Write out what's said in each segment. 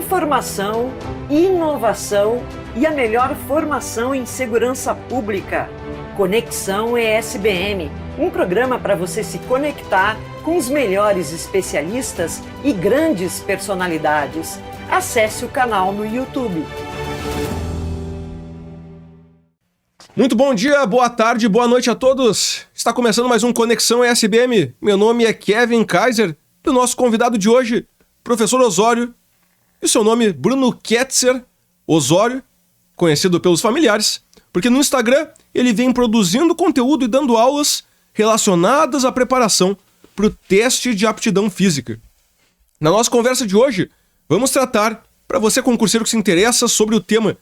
informação, inovação e a melhor formação em segurança pública. Conexão ESBM, um programa para você se conectar com os melhores especialistas e grandes personalidades. Acesse o canal no YouTube. Muito bom dia, boa tarde, boa noite a todos. Está começando mais um Conexão ESBM. Meu nome é Kevin Kaiser e o nosso convidado de hoje, professor Osório, e o seu nome Bruno Ketzer Osório, conhecido pelos familiares, porque no Instagram ele vem produzindo conteúdo e dando aulas relacionadas à preparação para o teste de aptidão física. Na nossa conversa de hoje, vamos tratar, para você concurseiro que se interessa, sobre o tema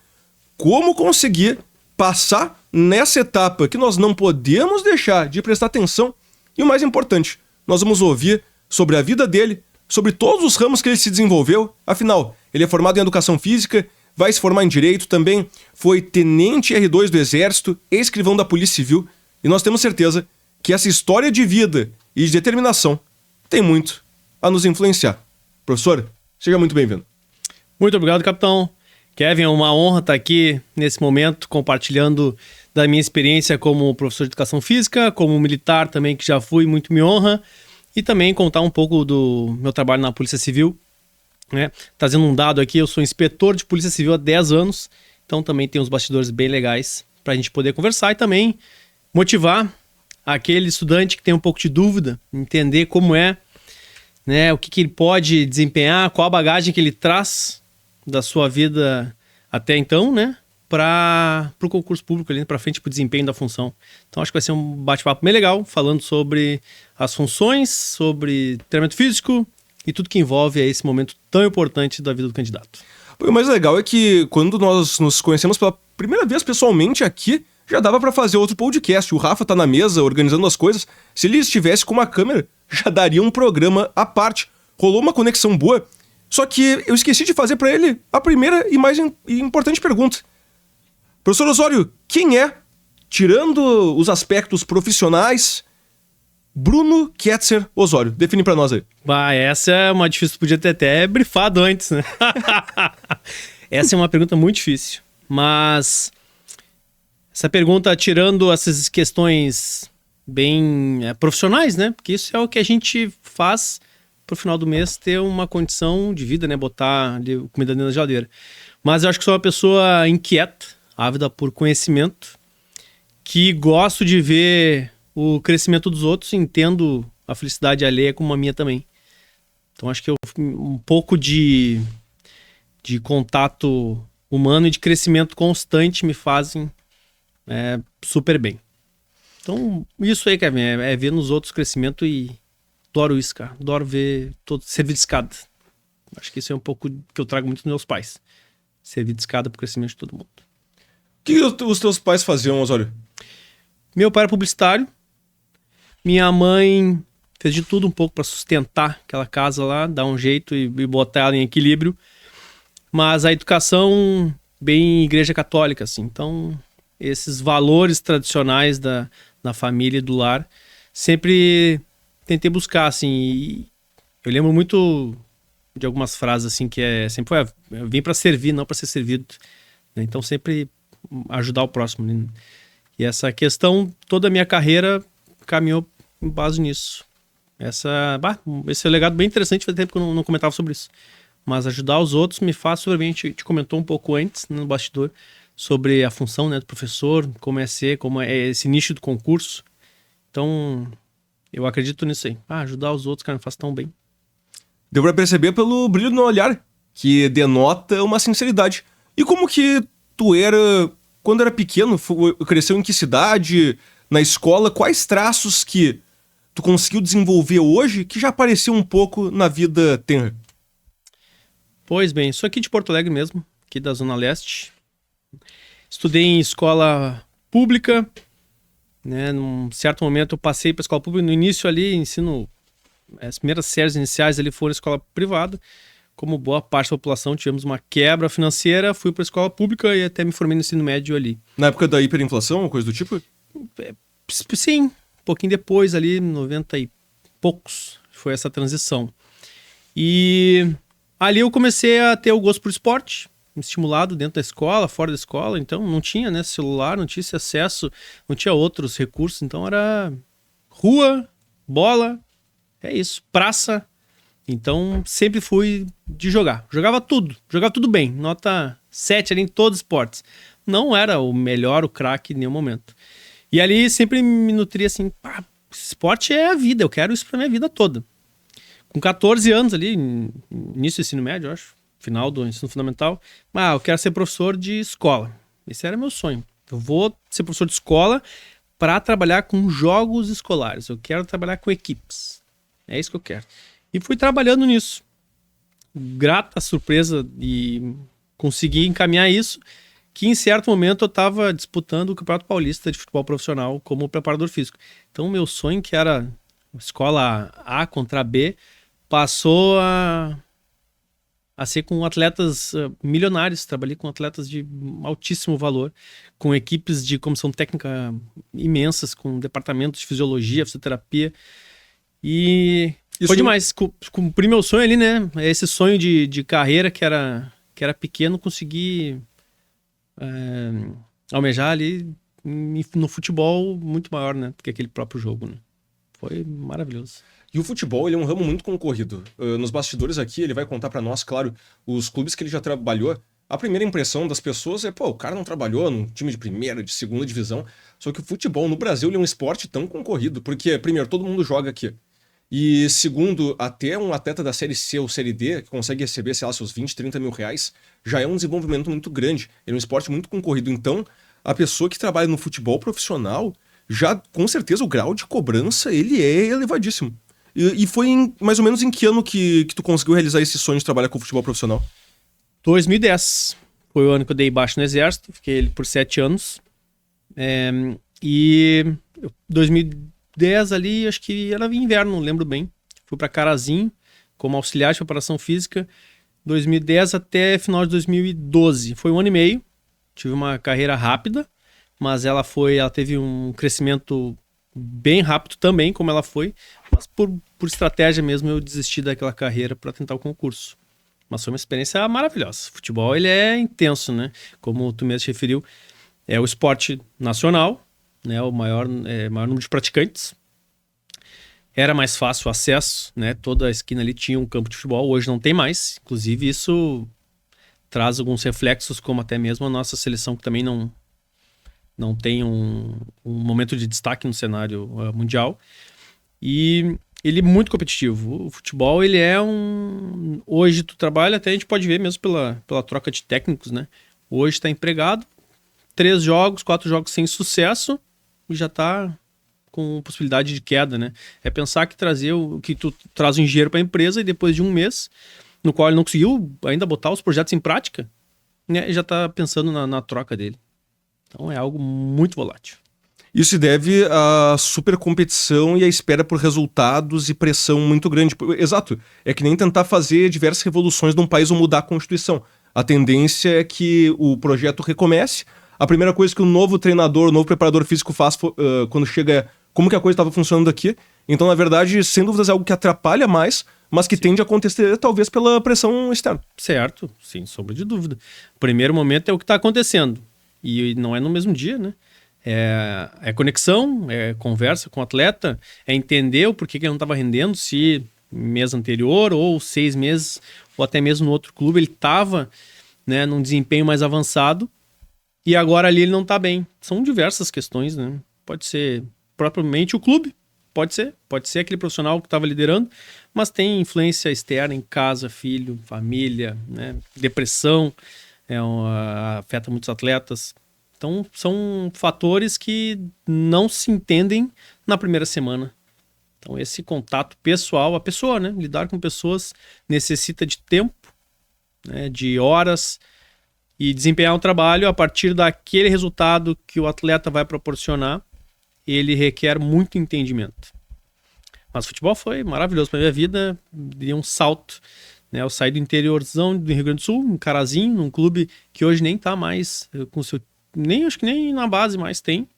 como conseguir passar nessa etapa que nós não podemos deixar de prestar atenção. E o mais importante, nós vamos ouvir sobre a vida dele, sobre todos os ramos que ele se desenvolveu. Afinal, ele é formado em Educação Física, vai se formar em Direito, também foi tenente R2 do Exército, escrivão da Polícia Civil, e nós temos certeza que essa história de vida e de determinação tem muito a nos influenciar. Professor, seja muito bem-vindo. Muito obrigado, capitão. Kevin, é uma honra estar aqui nesse momento compartilhando da minha experiência como professor de Educação Física, como militar também, que já fui, muito me honra, e também contar um pouco do meu trabalho na Polícia Civil, né? Trazendo um dado aqui, eu sou inspetor de Polícia Civil há 10 anos, então também tem uns bastidores bem legais para a gente poder conversar e também motivar aquele estudante que tem um pouco de dúvida, entender como é, né, o que ele pode desempenhar, qual a bagagem que ele traz da sua vida até então, né, para o concurso público ali para frente, para o desempenho da função. Então acho que vai ser um bate-papo bem legal, falando sobre as funções, sobre treinamento físico e tudo que envolve esse momento tão importante da vida do candidato. O mais legal é que quando nós nos conhecemos pela primeira vez pessoalmente aqui, já dava para fazer outro podcast. O Rafa tá na mesa organizando as coisas. Se ele estivesse com uma câmera, já daria um programa à parte. Rolou uma conexão boa. Só que eu esqueci de fazer para ele a primeira e mais importante pergunta. Professor Osório, quem é, tirando os aspectos profissionais, Bruno Ketzer Osório? Define para nós aí. Essa é uma difícil, podia ter até brifado antes, né? Essa é uma pergunta muito difícil, mas essa pergunta, tirando essas questões bem profissionais, né? Porque isso é o que a gente faz pro final do mês ter uma condição de vida, né? Botar ali comida dentro da geladeira. Mas eu acho que sou uma pessoa inquieta, ávida por conhecimento, que gosto de ver o crescimento dos outros, entendo a felicidade alheia como a minha também. Então acho que um pouco de contato humano e de crescimento constante me fazem super bem. Então isso aí, Kevin, é ver nos outros crescimento e adoro isso, cara. Adoro ver todo servir de escada. Acho que isso é um pouco que eu trago muito dos meus pais. Servir de escada pro crescimento de todo mundo. O que os teus pais faziam, Osório? Meu pai era publicitário. Minha mãe fez de tudo um pouco para sustentar aquela casa lá, dar um jeito e botar ela em equilíbrio. Mas a educação bem igreja católica, assim. Então, esses valores tradicionais da família e do lar, sempre tentei buscar, assim. E eu lembro muito de algumas frases, assim, que sempre foi, eu vim para servir, não para ser servido. Então, sempre ajudar o próximo, né? E essa questão, toda a minha carreira caminhou em base nisso. Esse é um legado bem interessante, faz tempo que eu não comentava sobre isso. Mas ajudar os outros me faz super bem. A gente comentou um pouco antes, no bastidor, sobre a função, né, do professor, como é esse nicho do concurso. Então, eu acredito nisso aí. Ajudar os outros, cara, me faz tão bem. Deu pra perceber pelo brilho no olhar, que denota uma sinceridade. E como que tu era, quando era pequeno, cresceu em que cidade, na escola? Quais traços que tu conseguiu desenvolver hoje que já apareceu um pouco na vida tenra? Pois bem, sou aqui de Porto Alegre mesmo, aqui da Zona Leste. Estudei em escola pública, né? Num certo momento eu passei para escola pública, no início ali, ensino, as primeiras séries iniciais ali foram escola privada. Como boa parte da população, tivemos uma quebra financeira, fui para a escola pública e até me formei no ensino médio ali. Na época da hiperinflação, coisa do tipo? Sim, um pouquinho depois ali, 90 e poucos, foi essa transição. E Ali eu comecei a ter o gosto por esporte, estimulado dentro da escola, fora da escola, então não tinha, né, celular, não tinha esse acesso, não tinha outros recursos, então era rua, bola, é isso, praça. Então sempre fui de jogar, jogava tudo bem, nota 7 ali em todos os esportes. Não era o melhor, o craque em nenhum momento. E ali sempre me nutria assim, pá, esporte é a vida, eu quero isso pra minha vida toda. Com 14 anos ali, início do ensino médio, eu acho, final do ensino fundamental, eu quero ser professor de escola. Esse era meu sonho. Eu vou ser professor de escola para trabalhar com jogos escolares. Eu quero trabalhar com equipes. É isso que eu quero. E fui trabalhando nisso. Grata à surpresa de conseguir encaminhar isso, que em certo momento eu estava disputando o Campeonato Paulista de Futebol Profissional como preparador físico. Então meu sonho, que era escola A contra B, passou a ser com atletas milionários. Trabalhei com atletas de altíssimo valor, com equipes de comissão técnica imensas, com departamentos de fisiologia, fisioterapia. E foi demais. Cumpri meu sonho ali, né? Esse sonho de carreira que era pequeno, consegui almejar ali no futebol muito maior, né? Do que aquele próprio jogo, né? Foi maravilhoso. E o futebol, ele é um ramo muito concorrido. Nos bastidores aqui, ele vai contar pra nós, claro, os clubes que ele já trabalhou. A primeira impressão das pessoas é, o cara não trabalhou num time de primeira, de segunda divisão. Só que o futebol no Brasil, ele é um esporte tão concorrido, porque, primeiro, todo mundo joga aqui. E, segundo, até um atleta da Série C ou Série D, que consegue receber, sei lá, seus 20, 30 mil reais, já é um desenvolvimento muito grande. Ele é um esporte muito concorrido. Então, a pessoa que trabalha no futebol profissional, já, com certeza, o grau de cobrança, ele é elevadíssimo. E foi mais ou menos em que ano que tu conseguiu realizar esse sonho de trabalhar com futebol profissional? 2010. Foi o ano que eu dei baixo no exército. Fiquei ele por 7 anos. E 2010 ali, acho que era inverno, não lembro bem. Fui para Carazinho como auxiliar de preparação física. 2010 até final de 2012. Foi 1 ano e meio. Tive uma carreira rápida, mas ela teve um crescimento bem rápido também, como ela foi. Mas por estratégia mesmo, eu desisti daquela carreira para tentar o concurso. Mas foi uma experiência maravilhosa. O futebol, ele é intenso, né? Como tu mesmo referiu, é o esporte nacional, né? O maior número de praticantes. Era mais fácil o acesso, né? Toda a esquina ali tinha um campo de futebol, hoje não tem mais. Inclusive, isso traz alguns reflexos, como até mesmo a nossa seleção, que também não tem um momento de destaque no cenário mundial. E ele é muito competitivo. O futebol, ele é hoje tu trabalha, até a gente pode ver mesmo pela troca de técnicos, né? Hoje está empregado, 3 jogos, 4 jogos sem sucesso e já está com possibilidade de queda, né? É pensar que que tu traz um engenheiro para a empresa e depois de um mês, no qual ele não conseguiu ainda botar os projetos em prática, né? Já está pensando na troca dele. Então é algo muito volátil. Isso se deve à supercompetição e à espera por resultados e pressão muito grande. Exato. É que nem tentar fazer diversas revoluções num país ou mudar a Constituição. A tendência é que o projeto recomece. A primeira coisa que o novo treinador, o novo preparador físico faz quando chega é como que a coisa estava funcionando aqui. Então, na verdade, sem dúvidas é algo que atrapalha mais, mas que tende a acontecer talvez pela pressão externa. Certo, sem sombra de dúvida. O primeiro momento é o que está acontecendo. E não é no mesmo dia, né? É conexão, é conversa com o atleta, é entender o porquê que ele não estava rendendo, se mês anterior ou 6 meses, ou até mesmo no outro clube ele estava, né, num desempenho mais avançado e agora ali ele não está bem. São diversas questões, né? Pode ser propriamente o clube, pode ser aquele profissional que estava liderando, mas tem influência externa em casa, filho, família, né? Depressão, afeta muitos atletas. Então, são fatores que não se entendem na primeira semana. Então, esse contato pessoal, a pessoa, né? Lidar com pessoas necessita de tempo, né? De horas, e desempenhar um trabalho a partir daquele resultado que o atleta vai proporcionar, ele requer muito entendimento. Mas o futebol foi maravilhoso para a minha vida, dei um salto, né? Eu saí do interiorzão do Rio Grande do Sul, em Carazinho, num clube que hoje nem está mais com seu... acho que nem na base mais tem.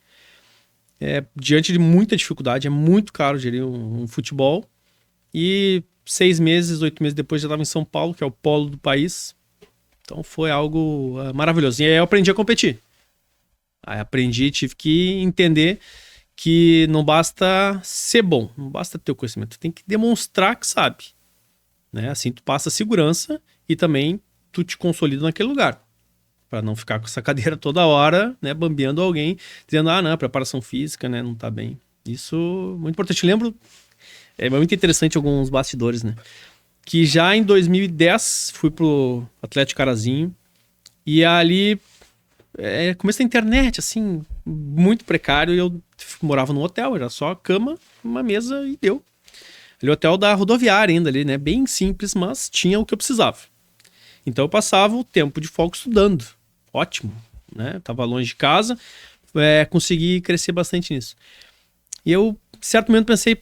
Diante de muita dificuldade, é muito caro gerir um futebol. E 6 meses, 8 meses depois já estava em São Paulo, que é o polo do país. Então foi algo maravilhoso. E aí eu aprendi a competir. Aí aprendi, tive que entender que não basta ser bom, não basta ter o conhecimento, tu tem que demonstrar que sabe. Né? Assim tu passa segurança e também tu te consolida naquele lugar. Para não ficar com essa cadeira toda hora, né, bambeando alguém, dizendo, não, preparação física, né, não tá bem. Isso é muito importante. Eu lembro, é muito interessante alguns bastidores, né? Que já em 2010 fui pro Atlético Carazinho e ali, começo da internet, assim, muito precário, e eu morava num hotel, era só cama, uma mesa e deu. Ali o hotel da rodoviária ainda ali, né, bem simples, mas tinha o que eu precisava. Então eu passava o tempo de folga estudando. Ótimo, né? Tava longe de casa, consegui crescer bastante nisso. E eu, em certo momento, pensei,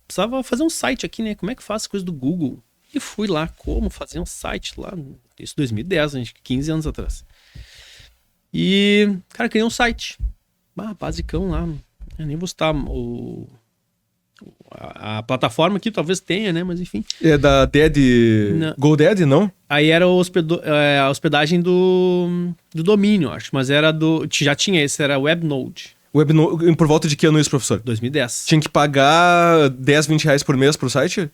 precisava fazer um site aqui, né? Como é que faz coisa do Google? E fui lá, como fazer um site lá, isso 2010, gente, 15 anos atrás. E, cara, criei um site, basicão lá, eu nem vou citar a plataforma aqui, talvez tenha, né? Mas enfim. É da GoDaddy, não? Aí era a hospedagem do domínio, acho. Mas era já tinha esse, era WebNode. Por volta de que ano isso, professor? 2010. Tinha que pagar 10, 20 reais por mês pro site?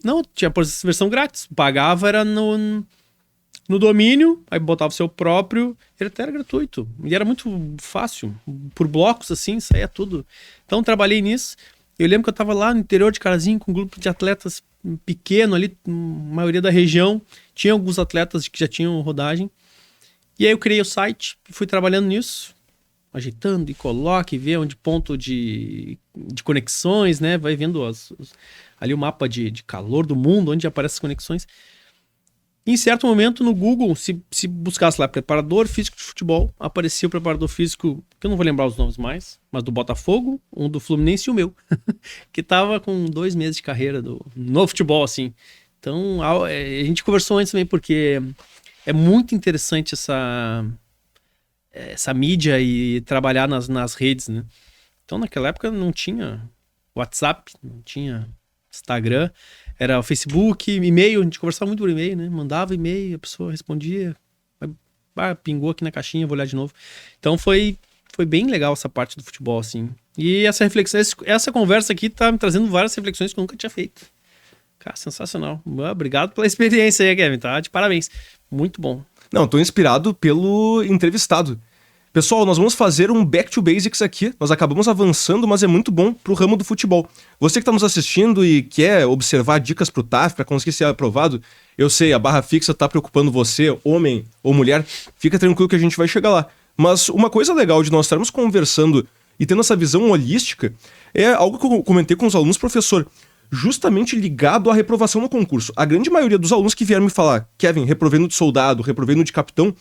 Não, tinha por versão grátis. Pagava era no domínio, aí botava o seu próprio, ele até era gratuito. E era muito fácil. Por blocos, assim, saía tudo. Então trabalhei nisso. Eu lembro que eu tava lá no interior de Carazinho com um grupo de atletas pequeno ali, maioria da região. Tinha alguns atletas que já tinham rodagem. E aí eu criei o site e fui trabalhando nisso, ajeitando e coloque, ver onde ponto de conexões, né? Vai vendo ali o mapa de calor do mundo, onde aparecem as conexões. E em certo momento no Google, se buscasse lá preparador físico de futebol, aparecia o preparador físico, que eu não vou lembrar os nomes mais, mas do Botafogo, um do Fluminense e o meu, que tava com 2 meses de carreira no futebol, assim. Então a gente conversou antes também, porque é muito interessante essa mídia e trabalhar nas redes, né? Então naquela época não tinha WhatsApp, não tinha Instagram, era o Facebook, e-mail, a gente conversava muito por e-mail, né? Mandava e-mail, a pessoa respondia, pingou aqui na caixinha, vou olhar de novo. Então foi bem legal essa parte do futebol, assim. E essa reflexão, essa conversa aqui tá me trazendo várias reflexões que eu nunca tinha feito. Cara, sensacional. Obrigado pela experiência aí, Kevin, tá? De parabéns. Muito bom. Não, tô inspirado pelo entrevistado. Pessoal, nós vamos fazer um Back to Basics aqui. Nós acabamos avançando, mas é muito bom pro ramo do futebol. Você que está nos assistindo e quer observar dicas pro TAF para conseguir ser aprovado, eu sei, a barra fixa tá preocupando você, homem ou mulher, fica tranquilo que a gente vai chegar lá. Mas uma coisa legal de nós estarmos conversando e tendo essa visão holística é algo que eu comentei com os alunos, professor, justamente ligado à reprovação no concurso. A grande maioria dos alunos que vieram me falar, Kevin, reprovei no de soldado, reprovei no de capitão,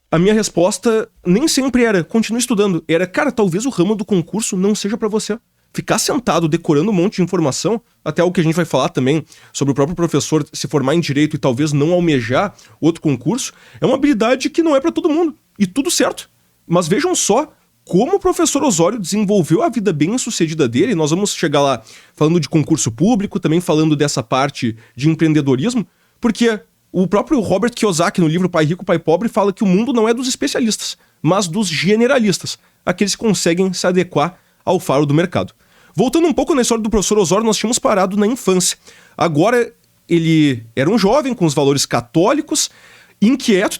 a minha resposta nem sempre era, continue estudando. Era, cara, talvez o ramo do concurso não seja pra você. Ficar sentado decorando um monte de informação, até algo que a gente vai falar também sobre o próprio professor se formar em direito e talvez não almejar outro concurso, é uma habilidade que não é pra todo mundo. E tudo certo. Mas vejam só como o professor Osório desenvolveu a vida bem-sucedida dele. Nós vamos chegar lá falando de concurso público, também falando dessa parte de empreendedorismo, porque o próprio Robert Kiyosaki, no livro Pai Rico, Pai Pobre, fala que o mundo não é dos especialistas, mas dos generalistas, aqueles que conseguem se adequar ao faro do mercado. Voltando um pouco na história do professor Osório, nós tínhamos parado na infância. Agora, ele era um jovem com os valores católicos, inquieto,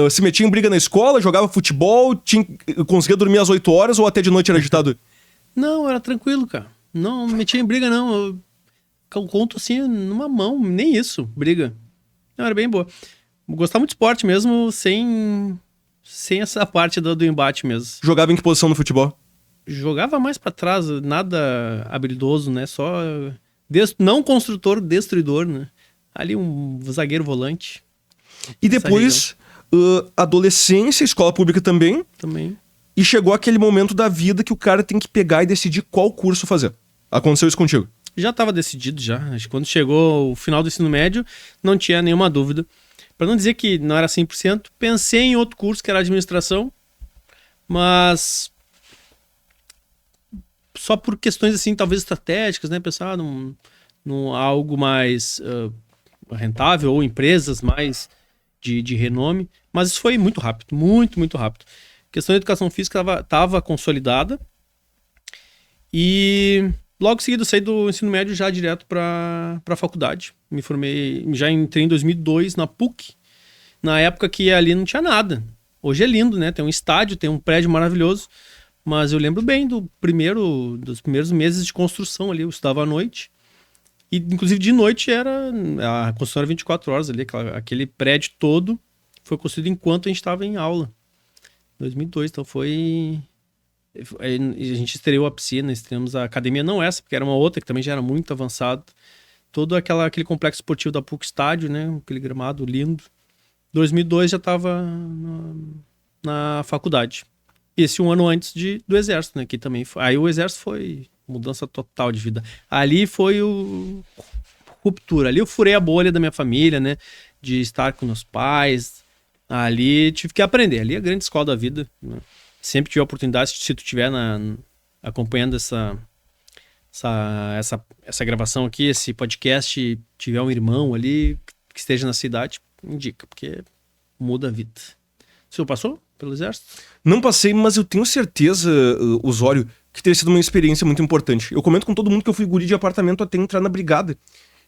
se metia em briga na escola, jogava futebol, conseguia dormir às 8 horas ou até de noite era agitado? Não, era tranquilo, cara. Não metia em briga, não. Eu conto assim, numa mão, nem isso, briga. Não, era bem boa. Gostava muito de esporte mesmo, sem essa parte do embate mesmo. Jogava em que posição no futebol? Jogava mais pra trás, nada habilidoso, né? Só não construtor, destruidor, né? Ali um zagueiro volante. E depois, adolescência, escola pública também. Também. E chegou aquele momento da vida que o cara tem que pegar e decidir qual curso fazer. Aconteceu isso contigo? Já estava decidido já. Acho que quando chegou o final do ensino médio, não tinha nenhuma dúvida. Para não dizer que não era 100%, pensei em outro curso que era administração, mas só por questões assim, talvez estratégicas, né? Pensar, algo mais rentável ou empresas mais de renome, mas isso foi muito rápido, muito, muito rápido. A questão da educação física estava consolidada e logo em seguida eu saí do ensino médio já direto para a faculdade. Me formei, já entrei em 2002 na PUC, na época que ali não tinha nada. Hoje é lindo, né? Tem um estádio, tem um prédio maravilhoso, mas eu lembro bem dos primeiros meses de construção ali. Eu estudava à noite e, inclusive, de noite a construção era 24 horas ali, aquele prédio todo foi construído enquanto a gente estava em aula. 2002, então a gente estreou a piscina, estreamos a academia, não essa, porque era uma outra que também já era muito avançada. Todo aquele complexo esportivo da PUC Estádio, né? Aquele gramado lindo. 2002 já estava na faculdade. Esse um ano antes do Exército, né? Que também foi. Aí o Exército foi mudança total de vida. Ali foi ruptura. Ali eu furei a bolha da minha família, né? De estar com meus pais. Ali tive que aprender. Ali é a grande escola da vida, né? Sempre tive a oportunidade, se tu estiver acompanhando essa gravação aqui, esse podcast, tiver um irmão ali que esteja na cidade, indica, porque muda a vida. O senhor passou pelo Exército? Não passei, mas eu tenho certeza, Osório, que teria sido uma experiência muito importante. Eu comento com todo mundo que eu fui guri de apartamento até entrar na brigada.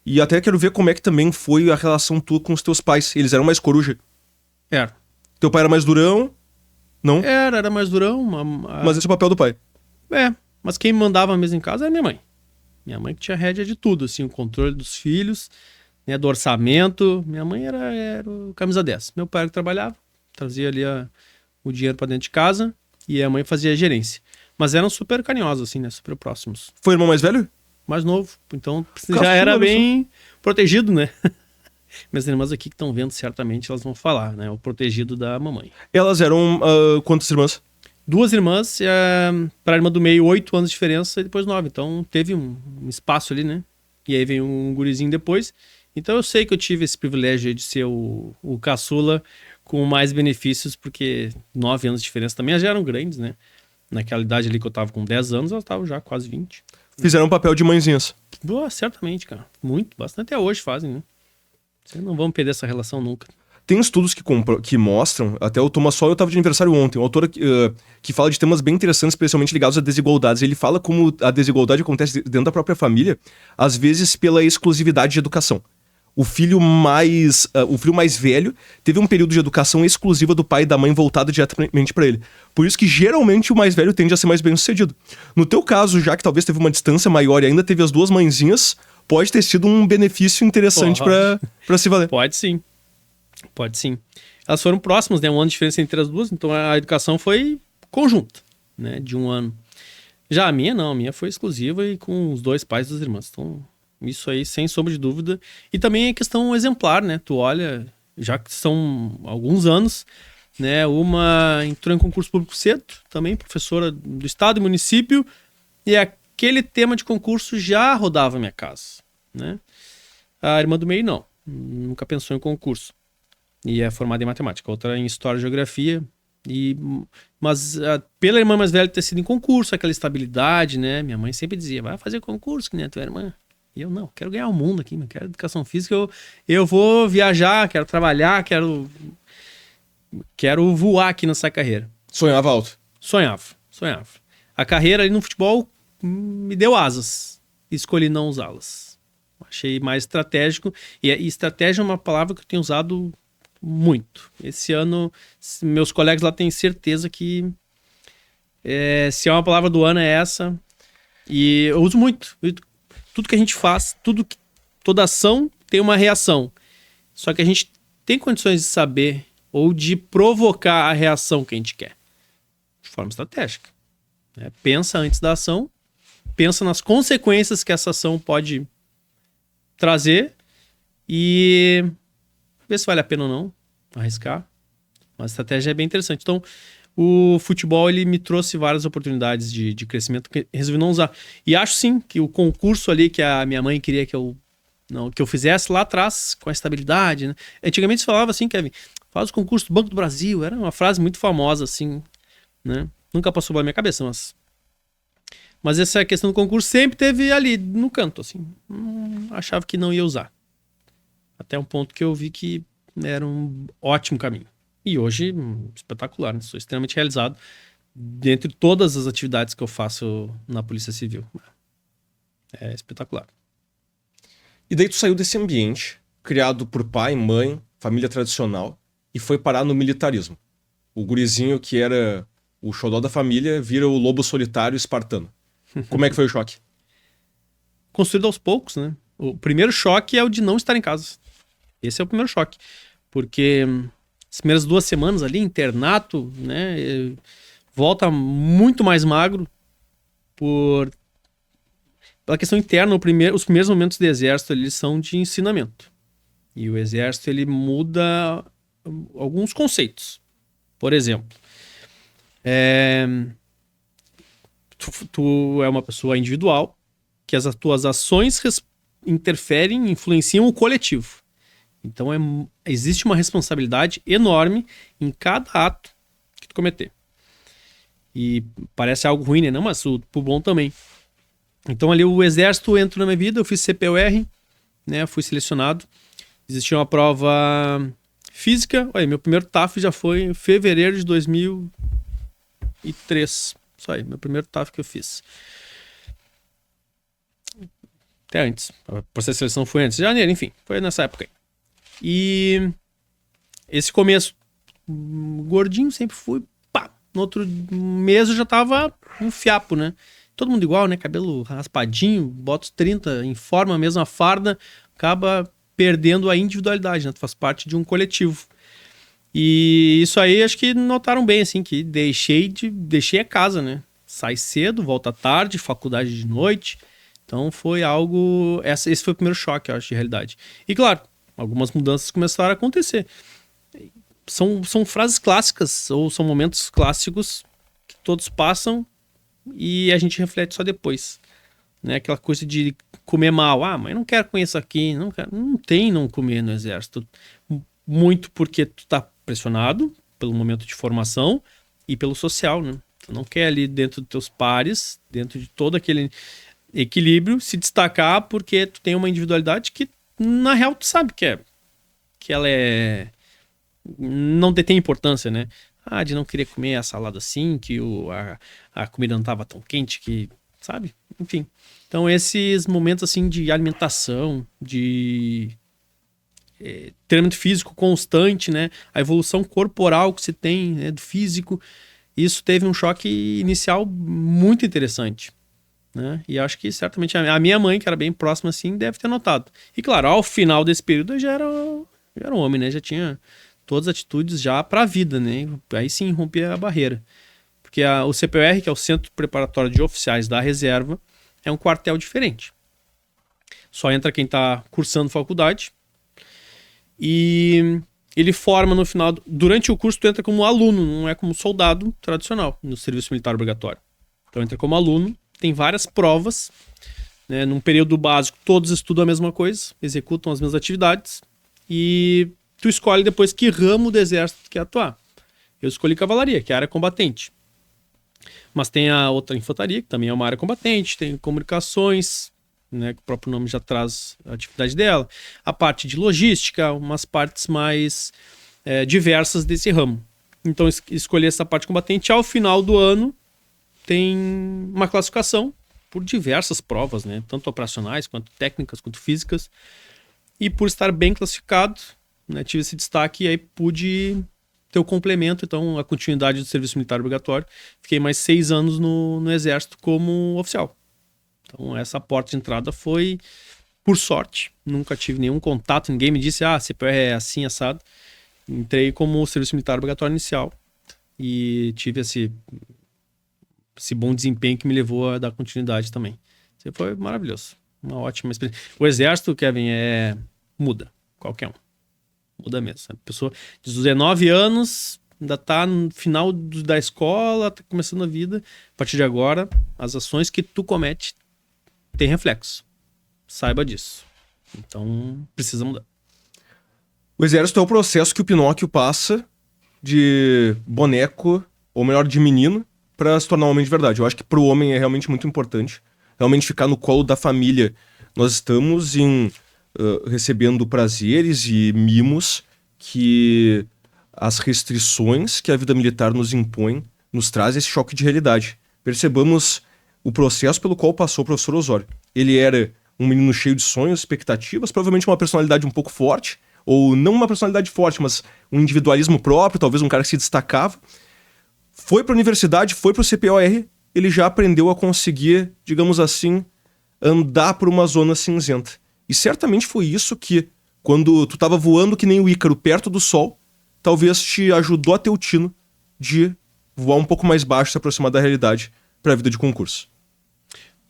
E até quero ver como é que também foi a relação tua com os teus pais. Eles eram mais coruja? Era. Teu pai era mais durão? Não? Era mais durão. Mas esse é o papel do pai. Mas quem mandava mesmo em casa era minha mãe. Minha mãe que tinha rédea de tudo, assim, o controle dos filhos, né, do orçamento. Minha mãe era o camisa 10. Meu pai que trabalhava, trazia ali o dinheiro pra dentro de casa e a mãe fazia a gerência. Mas eram super carinhosos, assim, né, super próximos. Foi o irmão mais velho? Mais novo, então já era bem protegido, né? Minhas irmãs aqui que estão vendo, certamente elas vão falar, né? O protegido da mamãe. Elas eram quantas irmãs? 2 irmãs, para a irmã do meio, 8 anos de diferença e depois 9. Então teve um espaço ali, né? E aí vem um gurizinho depois. Então eu sei que eu tive esse privilégio de ser o caçula com mais benefícios, porque 9 anos de diferença também já eram grandes, né? Naquela idade ali que eu tava com 10 anos, elas estavam já quase 20. Fizeram um papel de mãezinhas. Boa, certamente, cara. Muito, bastante. Até hoje fazem, né? Vocês não vão perder essa relação nunca. Tem estudos que mostram, até o Thomas Sowell estava de aniversário ontem, um autor que fala de temas bem interessantes, especialmente ligados a desigualdades. Ele fala como a desigualdade acontece dentro da própria família, às vezes pela exclusividade de educação. O filho mais velho teve um período de educação exclusiva do pai e da mãe voltado diretamente para ele. Por isso que geralmente o mais velho tende a ser mais bem-sucedido. No teu caso, já que talvez teve uma distância maior e ainda teve as 2 mãezinhas, pode ter sido um benefício interessante para se valer. Pode sim. Elas foram próximas, né? 1 ano de diferença entre as duas, então a educação foi conjunta, né? De 1 ano. Já a minha não, a minha foi exclusiva e com os 2 pais das irmãs. Então, isso aí, sem sombra de dúvida. E também é questão exemplar, né? Tu olha, já que são alguns anos, né? Uma entrou em concurso público cedo, também professora do estado e município, e aquele tema de concurso já rodava a minha casa, né? A irmã do meio não, nunca pensou em concurso. E é formada em matemática, outra em história e geografia. Mas pela irmã mais velha ter sido em concurso, aquela estabilidade, né? Minha mãe sempre dizia, vai fazer concurso, que nem a tua irmã. E eu não, quero ganhar o mundo aqui, quero educação física, eu vou viajar, quero trabalhar, quero voar aqui nessa carreira. Sonhava alto? Sonhava. A carreira ali no futebol me deu asas, escolhi não usá-las. Achei mais estratégico, e estratégia é uma palavra que eu tenho usado muito. Esse ano, meus colegas lá têm certeza que se é uma palavra do ano é essa, e eu uso muito. Tudo que a gente faz, toda ação tem uma reação. Só que a gente tem condições de saber ou de provocar a reação que a gente quer. De forma estratégica. Né? Pensa antes da ação, pensa nas consequências que essa ação pode trazer e ver se vale a pena ou não arriscar. Uma estratégia é bem interessante. Então, o futebol ele me trouxe várias oportunidades de crescimento que resolvi não usar. E acho sim que o concurso ali que a minha mãe queria que eu fizesse lá atrás, com a estabilidade, né? Antigamente se falava assim, Kevin, faz o concurso do Banco do Brasil. Era uma frase muito famosa, assim, né? Nunca passou pela minha cabeça, mas Mas essa questão do concurso sempre teve ali no canto, assim. Achava que não ia usar. Até um ponto que eu vi que era um ótimo caminho. E hoje, espetacular, né? Sou extremamente realizado dentre todas as atividades que eu faço na Polícia Civil. É espetacular. E daí tu saiu desse ambiente, criado por pai, mãe, família tradicional, e foi parar no militarismo. O gurizinho que era o xodó da família vira o lobo solitário espartano. Como é que foi o choque? Construído aos poucos, né? O primeiro choque é o de não estar em casa. Esse é o primeiro choque. Porque as primeiras 2 semanas ali, internato, né? Volta muito mais magro pela questão interna. Os primeiros momentos do exército eles são de ensinamento. E o exército ele muda alguns conceitos. Por exemplo, tu é uma pessoa individual, que as tuas ações interferem, influenciam o coletivo. Então existe uma responsabilidade enorme em cada ato que tu cometer. E parece algo ruim, né? Não, mas pro bom também. Então ali o exército entrou na minha vida, eu fiz CPUR, né? Fui selecionado. Existia uma prova física. Olha, meu primeiro TAF já foi em fevereiro de 2003. Isso aí, meu primeiro TAF que eu fiz. Até antes. O processo de seleção foi antes de janeiro, enfim. Foi nessa época aí. E esse começo, gordinho, sempre fui. Pá, no outro mês eu já tava um fiapo, né? Todo mundo igual, né? Cabelo raspadinho, bota os 30, informa a mesma farda, acaba perdendo a individualidade, né? Tu faz parte de um coletivo. E isso aí acho que notaram bem, assim, que deixei a casa, né? Sai cedo, volta tarde, faculdade de noite. Então foi algo... Esse foi o primeiro choque, eu acho, de realidade. E claro, algumas mudanças começaram a acontecer. São frases clássicas, ou são momentos clássicos que todos passam e a gente reflete só depois. Né? Aquela coisa de comer mal. Ah, mas eu não quero comer isso aqui. Não tem não comer no exército. Muito porque tu tá pressionado pelo momento de formação e pelo social, né? Tu não quer ali dentro dos teus pares, dentro de todo aquele equilíbrio, se destacar porque tu tem uma individualidade que, na real, tu sabe que ela não detém importância, né? Ah, de não querer comer a salada assim, que a comida não tava tão quente, que... Sabe? Enfim. Então, esses momentos, assim, de alimentação, de treinamento físico constante, né? A evolução corporal que se tem, né? Do físico. Isso teve um choque inicial muito interessante, né? E acho que certamente a minha mãe, que era bem próxima assim, deve ter notado. E claro, ao final desse período eu já era um homem, né? Já tinha todas as atitudes já para a vida, né? Aí sim rompia a barreira. Porque o CPUR, que é o Centro Preparatório de Oficiais da Reserva, é um quartel diferente. Só entra quem está cursando faculdade. E ele forma no final... Durante o curso tu entra como aluno, não é como soldado tradicional no serviço militar obrigatório. Então entra como aluno, tem várias provas, né? Num período básico todos estudam a mesma coisa, executam as mesmas atividades e tu escolhe depois que ramo do exército tu quer atuar. Eu escolhi cavalaria, que é a área combatente. Mas tem a outra infantaria, que também é uma área combatente, tem comunicações, né, que o próprio nome já traz a atividade dela, a parte de logística, umas partes mais diversas desse ramo. Então escolhi essa parte combatente. Ao final do ano tem uma classificação por diversas provas, né, tanto operacionais, quanto técnicas, quanto físicas, e por estar bem classificado, né, tive esse destaque e aí pude ter o complemento, então a continuidade do serviço militar obrigatório. Fiquei mais 6 anos no exército como oficial. Então essa porta de entrada foi por sorte. Nunca tive nenhum contato, ninguém me disse, CPUR é assim, assado. Entrei como serviço militar obrigatório inicial e tive esse bom desempenho que me levou a dar continuidade também. Isso foi maravilhoso. Uma ótima experiência. O exército, Kevin, muda. Qualquer um. Muda mesmo. A pessoa de 19 anos ainda está no final da escola, está começando a vida. A partir de agora, as ações que tu comete têm reflexo. Saiba disso. Então, precisa mudar. O exército é o processo que o Pinóquio passa de boneco, ou melhor, de menino, para se tornar um homem de verdade. Eu acho que pro homem é realmente muito importante, realmente ficar no colo da família. Nós estamos recebendo prazeres e mimos que as restrições que a vida militar nos impõe nos traz esse choque de realidade. Percebamos o processo pelo qual passou o professor Osório. Ele era um menino cheio de sonhos, expectativas, provavelmente uma personalidade um pouco forte, ou não uma personalidade forte, mas um individualismo próprio, talvez um cara que se destacava. Foi para a universidade, foi para o CPOR, ele já aprendeu a conseguir, digamos assim, andar por uma zona cinzenta. E certamente foi isso que, quando tu estava voando que nem o Ícaro perto do sol, talvez te ajudou a ter o tino de voar um pouco mais baixo, se aproximar da realidade para a vida de concurso.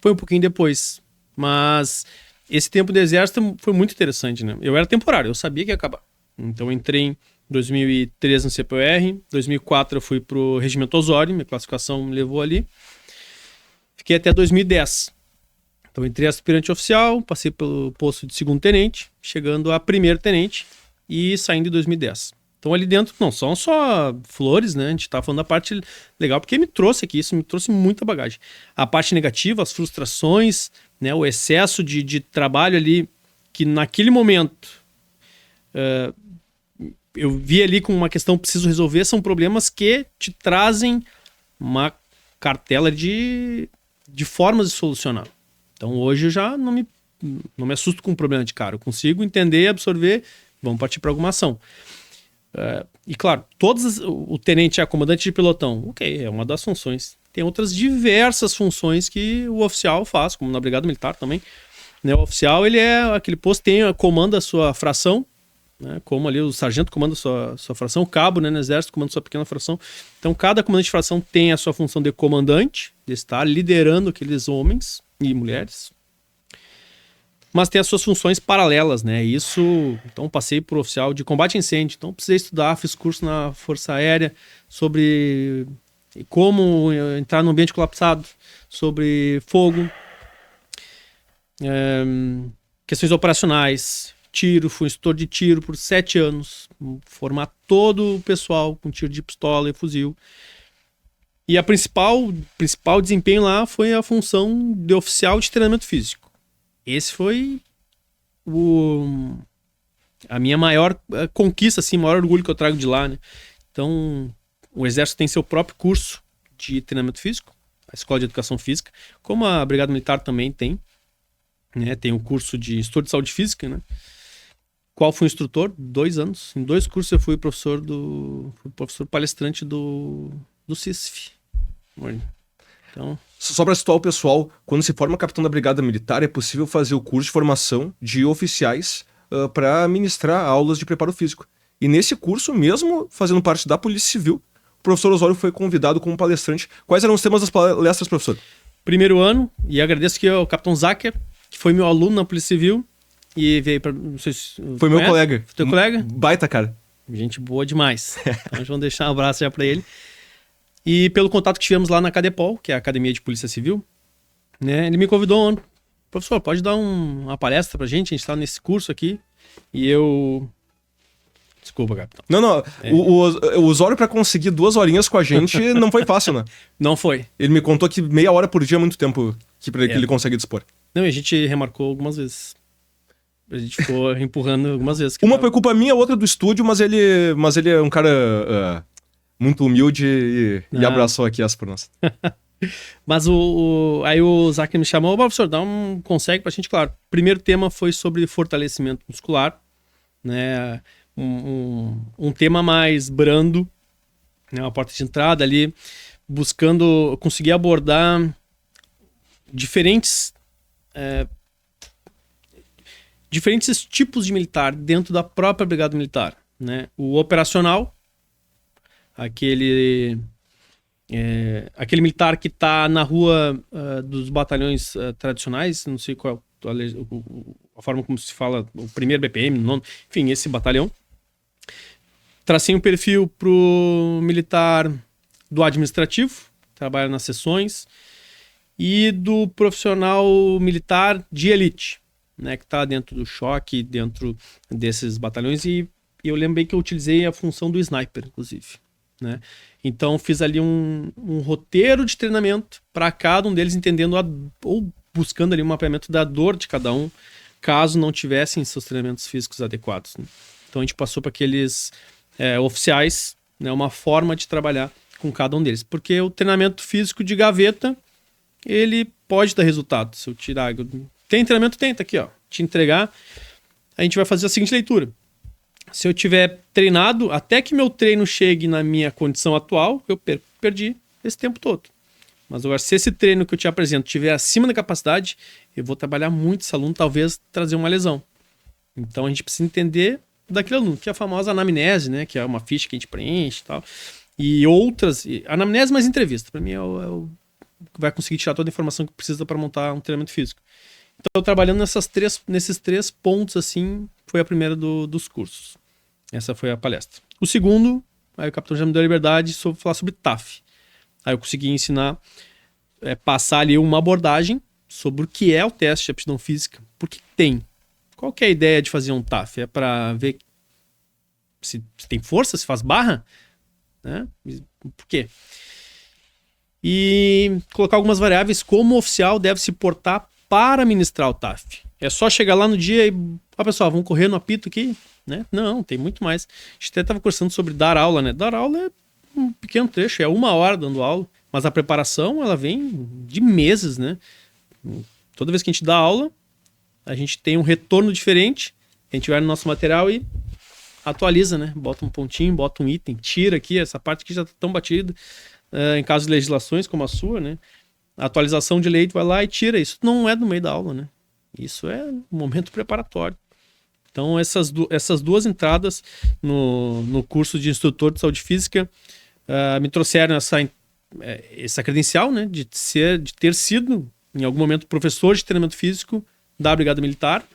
Foi um pouquinho depois, mas esse tempo do exército foi muito interessante, né? Eu era temporário, eu sabia que ia acabar. Então eu entrei em 2013 no CPOR, 2004 eu fui pro Regimento Osório, minha classificação me levou ali. Fiquei até 2010. Então entrei aspirante oficial, passei pelo posto de segundo tenente, chegando a primeiro tenente e saindo em 2010. Então ali dentro não são só flores, né? A gente tá falando da parte legal, porque me trouxe aqui, isso me trouxe muita bagagem. A parte negativa, as frustrações, né? O excesso de trabalho ali, que naquele momento eu vi ali com uma questão preciso resolver, são problemas que te trazem uma cartela de formas de solucionar. Então hoje eu já não me assusto com um problema de cara. Eu consigo entender, absorver, vamos partir para alguma ação. E claro, o tenente é comandante de pelotão. Ok, é uma das funções. Tem outras diversas funções que o oficial faz, como na Brigada Militar também. Né, o oficial, ele é aquele posto, comanda a sua fração, né, como ali o sargento comanda a sua fração, o cabo, né, no exército comanda a sua pequena fração. Então cada comandante de fração tem a sua função de comandante, de estar liderando aqueles homens e mulheres, mas tem as suas funções paralelas, né? Então passei por oficial de combate a incêndio, então precisei estudar, fiz curso na Força Aérea sobre como entrar no ambiente colapsado, sobre fogo, questões operacionais, tiro, fui instrutor de tiro por 7 anos, formar todo o pessoal com tiro de pistola e fuzil. E a principal desempenho lá foi a função de oficial de treinamento físico. Esse foi a minha maior conquista, assim, o maior orgulho que eu trago de lá, né? Então, o Exército tem seu próprio curso de treinamento físico, a Escola de Educação Física, como a Brigada Militar também tem, né? Tem o curso de instrutor de saúde física, né? Qual fui instrutor? 2 anos. Em 2 cursos eu fui professor palestrante do CISF. Então... Só para situar o pessoal, quando se forma capitão da Brigada Militar, é possível fazer o curso de formação de oficiais para ministrar aulas de preparo físico. E nesse curso, mesmo fazendo parte da Polícia Civil, o professor Osório foi convidado como palestrante. Quais eram os temas das palestras, professor? Primeiro ano, e agradeço que o capitão Zacher, que foi meu aluno na Polícia Civil, e veio para... Foi meu colega. Teu colega? Baita, cara. Gente boa demais. Então vamos deixar um abraço já para ele. E pelo contato que tivemos lá na Cadepol, que é a Academia de Polícia Civil, né, ele me convidou ontem. Professor, pode dar uma palestra pra gente? A gente tá nesse curso aqui. E eu... Desculpa, capitão. Não. O Osório, pra conseguir 2 horinhas com a gente, não foi fácil, né? Não foi. Ele me contou que meia hora por dia é muito tempo que ele consegue dispor. Não, e a gente remarcou algumas vezes. A gente ficou empurrando algumas vezes. Uma foi culpa minha, outra do estúdio, mas ele é um cara... muito humilde e abraçou aqui as por nós. Mas aí o Zacher me chamou, professor, dá um consegue pra gente, claro. Primeiro tema foi sobre fortalecimento muscular, né? Um tema mais brando, né? Uma porta de entrada ali, buscando conseguir abordar diferentes tipos de militar dentro da própria Brigada Militar, né? O operacional, aquele militar que está na rua dos batalhões tradicionais, não sei qual a forma como se fala, o primeiro BPM, nono, enfim, esse batalhão. Tracei um perfil para o militar do administrativo, trabalha nas sessões, e do profissional militar de elite, né, que está dentro do choque, dentro desses batalhões, e eu lembrei que eu utilizei a função do sniper, inclusive. né? Então fiz ali um roteiro de treinamento para cada um deles, entendendo ou buscando ali um mapeamento da dor de cada um, caso não tivessem seus treinamentos físicos adequados, né? Então a gente passou para aqueles oficiais, né, uma forma de trabalhar com cada um deles. Porque o treinamento físico de gaveta, ele pode dar resultado. Se eu tirar... Tem treinamento? Tem, tá aqui, ó. Te entregar, a gente vai fazer a seguinte leitura. Se eu tiver treinado, até que meu treino chegue na minha condição atual, eu perdi esse tempo todo. Mas agora, se esse treino que eu te apresento estiver acima da capacidade, eu vou trabalhar muito esse aluno, talvez trazer uma lesão. Então a gente precisa entender daquele aluno, que é a famosa anamnese, né? Que é uma ficha que a gente preenche e tal. E outras... Anamnese mais entrevista. Para mim é o que vai conseguir tirar toda a informação que precisa para montar um treinamento físico. Então, trabalhando nesses três pontos, assim, foi a primeira dos cursos. Essa foi a palestra. O segundo, aí o capitão já me deu a liberdade de falar sobre TAF. Aí eu consegui ensinar, passar ali uma abordagem sobre o que é o teste de aptidão física. Por que tem? Qual que é a ideia de fazer um TAF? É para ver se tem força, se faz barra? Né? Por quê? E colocar algumas variáveis como o oficial deve se portar para ministrar o TAF. É só chegar lá no dia e... pessoal, vamos correr no apito aqui? Né? Não, tem muito mais. A gente até estava conversando sobre dar aula, né? Dar aula é um pequeno trecho, é 1 hora dando aula, mas a preparação, ela vem de meses, né? Toda vez que a gente dá aula, a gente tem um retorno diferente, a gente vai no nosso material e atualiza, né? Bota um pontinho, bota um item, tira aqui, essa parte aqui já está tão batida, em caso de legislações como a sua, né? A atualização de lei, tu vai lá e tira. Isso não é no meio da aula, né? Isso é um momento preparatório. Então, essas duas entradas no curso de instrutor de saúde física me trouxeram essa credencial, né? De ter sido, em algum momento, professor de treinamento físico da Brigada Militar.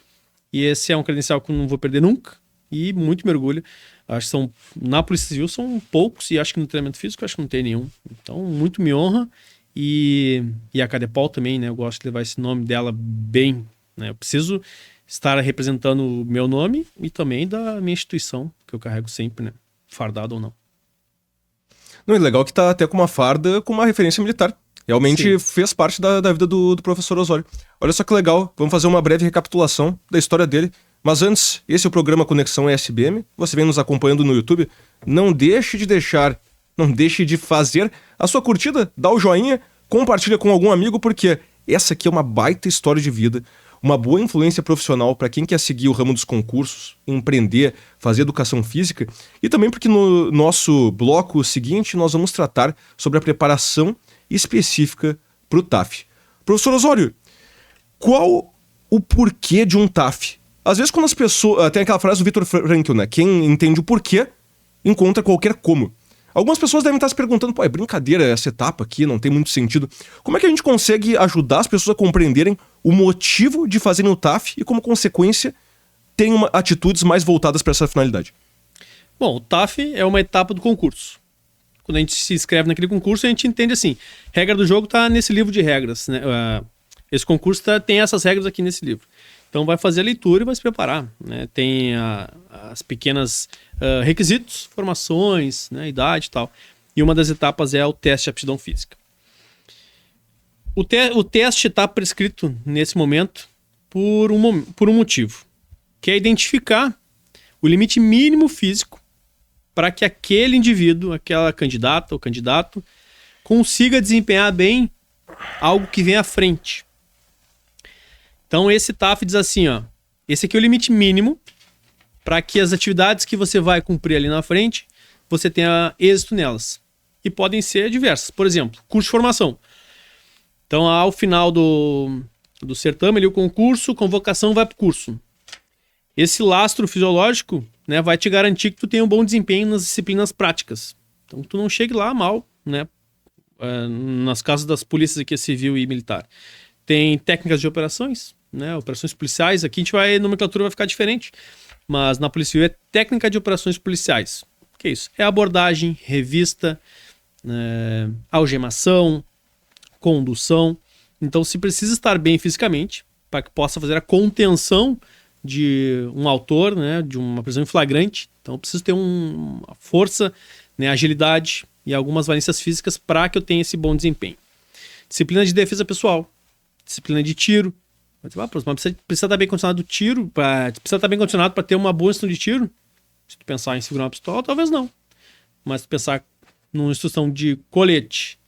E esse é um credencial que eu não vou perder nunca. E muito me orgulho. Acho que na Polícia Civil são poucos, e acho que no treinamento físico acho que não tem nenhum. Então, muito me honra. E a Cadepol também, né? Eu gosto de levar esse nome dela bem, né? Eu preciso estar representando o meu nome e também da minha instituição, que eu carrego sempre, né? Fardado ou não. Não, é legal que tá até com uma farda com uma referência militar. Realmente Sim. Fez parte da vida do professor Osório. Olha só que legal, vamos fazer uma breve recapitulação da história dele. Mas antes, esse é o programa Conexão ESBM. Você vem nos acompanhando no YouTube. Não deixe de fazer a sua curtida, dá o joinha, compartilha com algum amigo, porque essa aqui é uma baita história de vida, uma boa influência profissional para quem quer seguir o ramo dos concursos, empreender, fazer educação física, e também porque no nosso bloco seguinte nós vamos tratar sobre a preparação específica para o TAF. Professor Osório, qual o porquê de um TAF? Às vezes quando as pessoas... Tem aquela frase do Viktor Frankl, né? Quem entende o porquê, encontra qualquer como. Algumas pessoas devem estar se perguntando, é brincadeira essa etapa aqui, não tem muito sentido. Como é que a gente consegue ajudar as pessoas a compreenderem o motivo de fazerem o TAF e, como consequência, tenham atitudes mais voltadas para essa finalidade? Bom, o TAF é uma etapa do concurso. Quando a gente se inscreve naquele concurso, a gente entende assim, regra do jogo está nesse livro de regras, né? Esse concurso tem essas regras aqui nesse livro. Então vai fazer a leitura e vai se preparar, né? Tem as pequenas requisitos, formações, né? Idade e tal. E uma das etapas é o teste de aptidão física. O teste está prescrito nesse momento por um motivo, que é identificar o limite mínimo físico para que aquele indivíduo, aquela candidata ou candidato, consiga desempenhar bem algo que vem à frente. Então esse TAF diz assim, ó, esse aqui é o limite mínimo para que as atividades que você vai cumprir ali na frente, você tenha êxito nelas. E podem ser diversas. Por exemplo, curso de formação. Então ao final do certame, ali, o concurso, convocação vai para o curso. Esse lastro fisiológico, né, vai te garantir que tu tenha um bom desempenho nas disciplinas práticas. Então tu não chegue lá mal, né, nas casas das polícias aqui, civil e militar. Tem técnicas de operações, né, operações policiais. Aqui a nomenclatura vai ficar diferente, mas na Polícia Civil é técnica de operações policiais. O que é isso? É abordagem, revista, algemação, condução. Então se precisa estar bem fisicamente para que possa fazer a contenção de um autor, né, de uma prisão em flagrante. Então eu preciso ter uma força, né, agilidade e algumas valências físicas para que eu tenha esse bom desempenho. Disciplina de defesa pessoal, disciplina de tiro. Mas precisa estar bem condicionado do tiro, precisa estar bem condicionado para ter uma boa instrução de tiro. Se tu pensar em segurar uma pistola, talvez não. Mas se tu pensar numa instrução de colete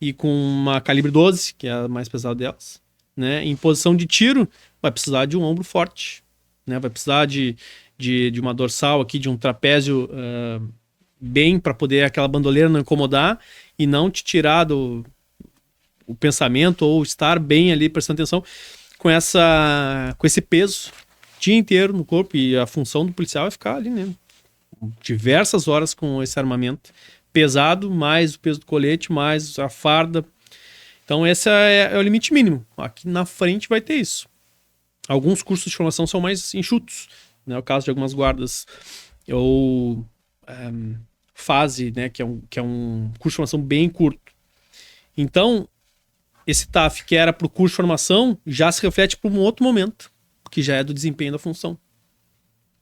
e com uma calibre 12, que é a mais pesada delas, né, em posição de tiro, vai precisar de um ombro forte, né, vai precisar de uma dorsal aqui, de um trapézio bem para poder aquela bandoleira não incomodar e não te tirar o pensamento ou estar bem ali prestando atenção com esse peso o dia inteiro no corpo. E a função do policial é ficar ali, né, diversas horas com esse armamento pesado, mais o peso do colete, mais a farda. Então esse é o limite mínimo. Aqui na frente vai ter isso. Alguns cursos de formação são mais enxutos, né? O caso de algumas guardas ou fase, né? Que é um curso de formação bem curto. Então, esse TAF que era para o curso de formação já se reflete para um outro momento, que já é do desempenho da função.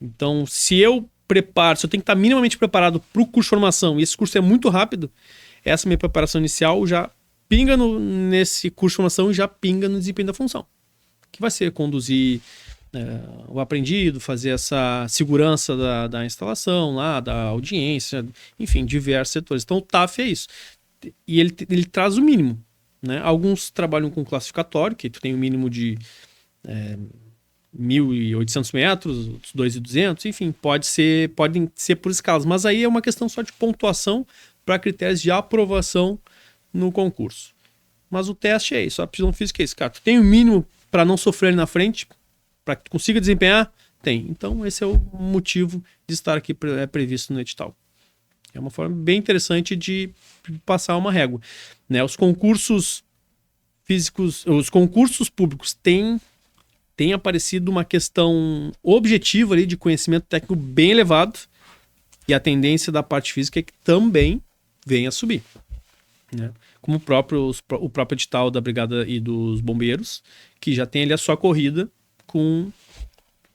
Então, se eu tenho que estar minimamente preparado para o curso de formação, e esse curso é muito rápido, essa minha preparação inicial já pinga nesse curso de formação e já pinga no desempenho da função. Que vai ser conduzir o aprendido, fazer essa segurança da instalação lá, da audiência, enfim, diversos setores. Então o TAF é isso. E ele traz o mínimo, né? Alguns trabalham com classificatório, que tu tem o mínimo de 1.800 metros, outros 2.200, enfim, podem ser por escalas. Mas aí é uma questão só de pontuação para critérios de aprovação no concurso. Mas o teste é isso, a aptidão física é isso, cara. Tu tem o mínimo para não sofrer ali na frente, para que tu consiga desempenhar? Tem. Então esse é o motivo de estar aqui previsto no edital. É uma forma bem interessante de passar uma régua, né? Os concursos físicos, os concursos públicos têm aparecido uma questão objetiva ali de conhecimento técnico bem elevado, e a tendência da parte física é que também venha a subir, né? Como o próprio edital da Brigada e dos Bombeiros, que já tem ali a sua corrida com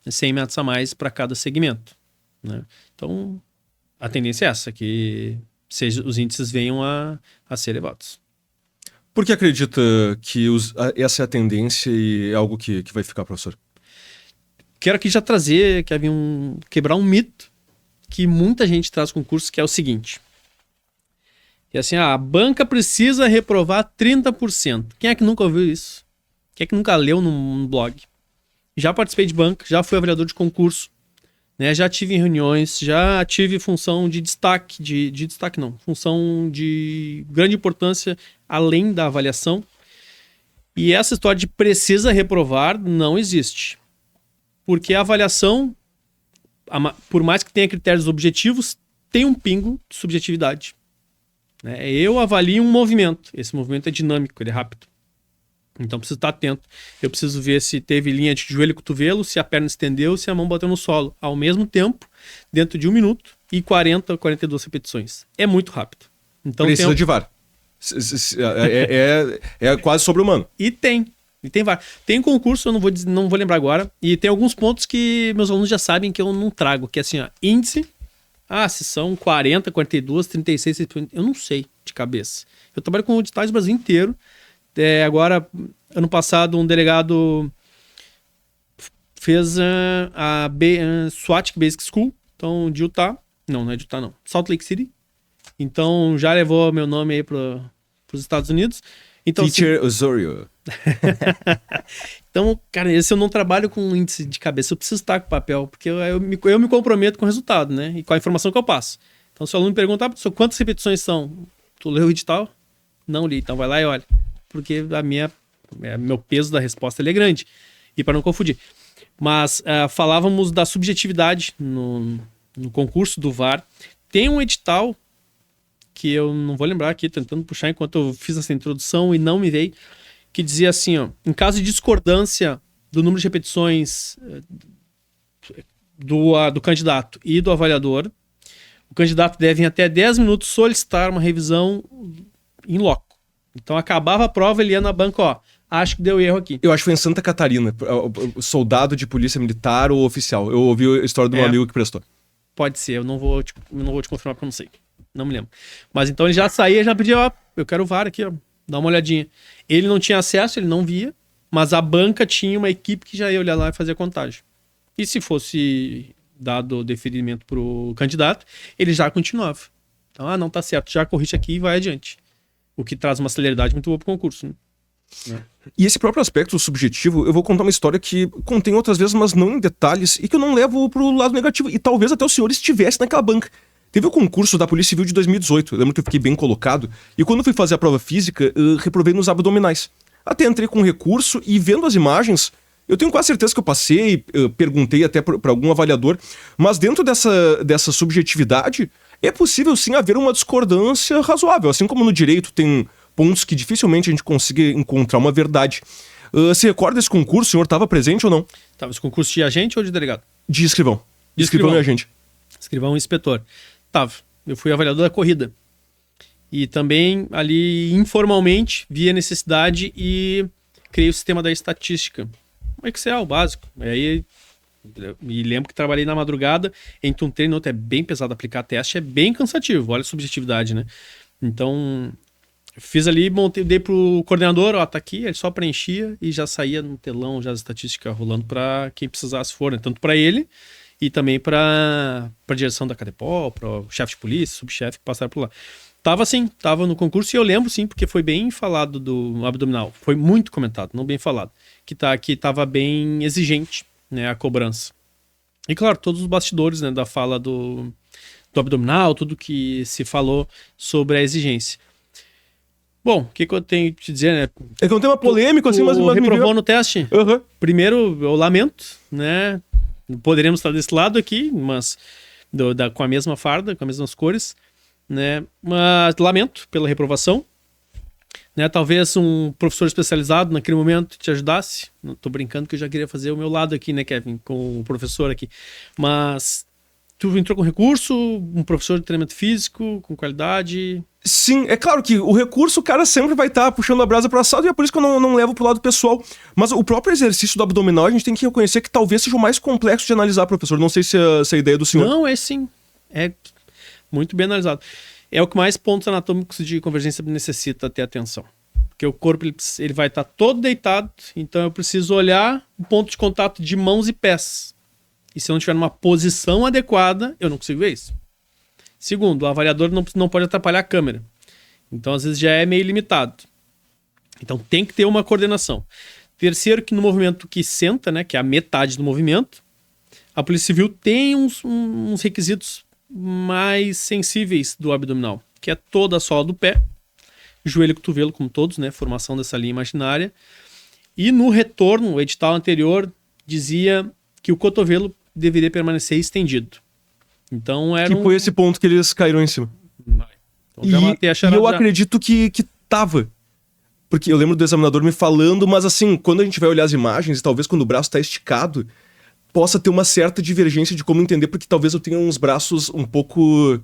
100 metros a mais para cada segmento, né? Então, a tendência é essa, que os índices venham a ser elevados. Por que acredita que essa é a tendência e é algo que vai ficar, professor? Quero aqui já trazer, quebrar um mito que muita gente traz com cursos, que é o seguinte. E assim, a banca precisa reprovar 30%. Quem é que nunca ouviu isso? Quem é que nunca leu num blog? Já participei de banca, já fui avaliador de concurso, né? Já tive em reuniões, já tive função de destaque, função de grande importância além da avaliação. E essa história de precisa reprovar não existe. Porque a avaliação, por mais que tenha critérios objetivos, tem um pingo de subjetividade. Eu avalio um movimento. Esse movimento é dinâmico, ele é rápido. Então preciso estar atento. Eu preciso ver se teve linha de joelho e cotovelo, se a perna estendeu, se a mão bateu no solo. Ao mesmo tempo, dentro de 1 minuto e 42 repetições. É muito rápido. Então, precisa de VAR. É quase sobre-humano. E tem VAR. Tem concurso, eu não vou lembrar agora. E tem alguns pontos que meus alunos já sabem que eu não trago. Que é assim, índice. Se são 40, 42, 36, eu não sei de cabeça. Eu trabalho com editais do Brasil inteiro. Agora, ano passado, um delegado fez a SWAT Basic School, então de Utah. Não é de Utah, não. Salt Lake City. Então, já levou meu nome aí para os Estados Unidos. Então, Teacher Osorio. Então, cara, esse eu não trabalho com índice de cabeça, eu preciso estar com papel, porque eu me comprometo com o resultado, né? E com a informação que eu passo. Então, se o aluno me perguntar, professor, quantas repetições são? Tu leu o edital? Não li, então vai lá e olha. Porque meu peso da resposta ele é grande. E para não confundir. Mas falávamos da subjetividade no concurso do VAR. Tem um edital que eu não vou lembrar aqui, tentando puxar enquanto eu fiz essa introdução e não me veio, que dizia assim, em caso de discordância do número de repetições do candidato e do avaliador, o candidato deve em até 10 minutos solicitar uma revisão em loco. Então acabava a prova, ele ia na banca, acho que deu erro aqui. Eu acho que foi em Santa Catarina, soldado de polícia militar ou oficial. Eu ouvi a história de um amigo que prestou. Pode ser, eu não vou te confirmar porque eu não sei. Não me lembro. Mas então ele já saía, já pedia, ó, eu quero o VAR aqui, ó, dá uma olhadinha. Ele não tinha acesso, ele não via, mas a banca tinha uma equipe que já ia olhar lá e fazer a contagem. E se fosse dado deferimento pro candidato, ele já continuava. Então, não tá certo, já corrige aqui e vai adiante. O que traz uma celeridade muito boa pro concurso, né? E esse próprio aspecto subjetivo, eu vou contar uma história que contém outras vezes, mas não em detalhes, e que eu não levo pro lado negativo. E talvez até o senhor estivesse naquela banca. Teve o concurso da Polícia Civil de 2018, eu lembro que eu fiquei bem colocado, e quando eu fui fazer a prova física, eu reprovei nos abdominais. Até entrei com recurso e vendo as imagens, eu tenho quase certeza que eu passei, perguntei até para algum avaliador, mas dentro dessa subjetividade, é possível sim haver uma discordância razoável, assim como no direito tem pontos que dificilmente a gente consiga encontrar uma verdade. Se recorda desse concurso, o senhor estava presente ou não? Tava esse concurso de agente ou de delegado? De escrivão. De escrivão e agente. Escrivão e inspetor. Tava. Eu fui avaliador da corrida. E também ali, informalmente, vi a necessidade e criei o sistema da estatística. Um Excel básico. E aí, me lembro que trabalhei na madrugada, entre um treino e outro é bem pesado aplicar teste, é bem cansativo. Olha a subjetividade, né? Então, fiz ali, montei, dei pro coordenador, ó, tá aqui, ele só preenchia e já saía no telão, já as estatísticas rolando para quem precisasse for, né? Tanto para ele e também para a direção da Cadepol, para o chefe de polícia, subchefe que passaram por lá. Tava assim, tava no concurso e eu lembro sim, porque foi bem falado do abdominal, foi muito comentado, não bem falado, que tava bem exigente, né, a cobrança. E claro, todos os bastidores, né, da fala do abdominal, tudo que se falou sobre a exigência. Bom, o que eu tenho que te dizer, né? É que não tem uma polêmica assim, mas reprovou no teste? Uhum. Primeiro, eu lamento, né? Poderíamos estar desse lado aqui, mas com a mesma farda, com as mesmas cores, né? Mas lamento pela reprovação, né? Talvez um professor especializado naquele momento te ajudasse. Não tô brincando que eu já queria fazer o meu lado aqui, né, Kevin, com o professor aqui. Mas tu entrou com recurso, um professor de treinamento físico, com qualidade. Sim, é claro que o recurso o cara sempre vai estar puxando a brasa para assado e é por isso que eu não levo pro lado pessoal. Mas o próprio exercício do abdominal a gente tem que reconhecer que talvez seja o mais complexo de analisar, professor. Não sei se a ideia do senhor. Não, é sim. É muito bem analisado. É o que mais pontos anatômicos de convergência necessita ter atenção. Porque o corpo ele vai estar todo deitado, então eu preciso olhar o ponto de contato de mãos e pés. E se eu não estiver numa posição adequada, eu não consigo ver isso. Segundo, o avaliador não pode atrapalhar a câmera. Então, às vezes, já é meio limitado. Então, tem que ter uma coordenação. Terceiro, que no movimento que senta, né, que é a metade do movimento, a Polícia Civil tem uns requisitos mais sensíveis do abdominal, que é toda a sola do pé, joelho e cotovelo, como todos, né, formação dessa linha imaginária. E no retorno, o edital anterior dizia que o cotovelo deveria permanecer estendido. Então era foi esse ponto que eles caíram em cima. Então, e eu acredito que tava. Porque eu lembro do examinador me falando, mas assim, quando a gente vai olhar as imagens, e talvez quando o braço está esticado, possa ter uma certa divergência de como entender, porque talvez eu tenha uns braços um pouco...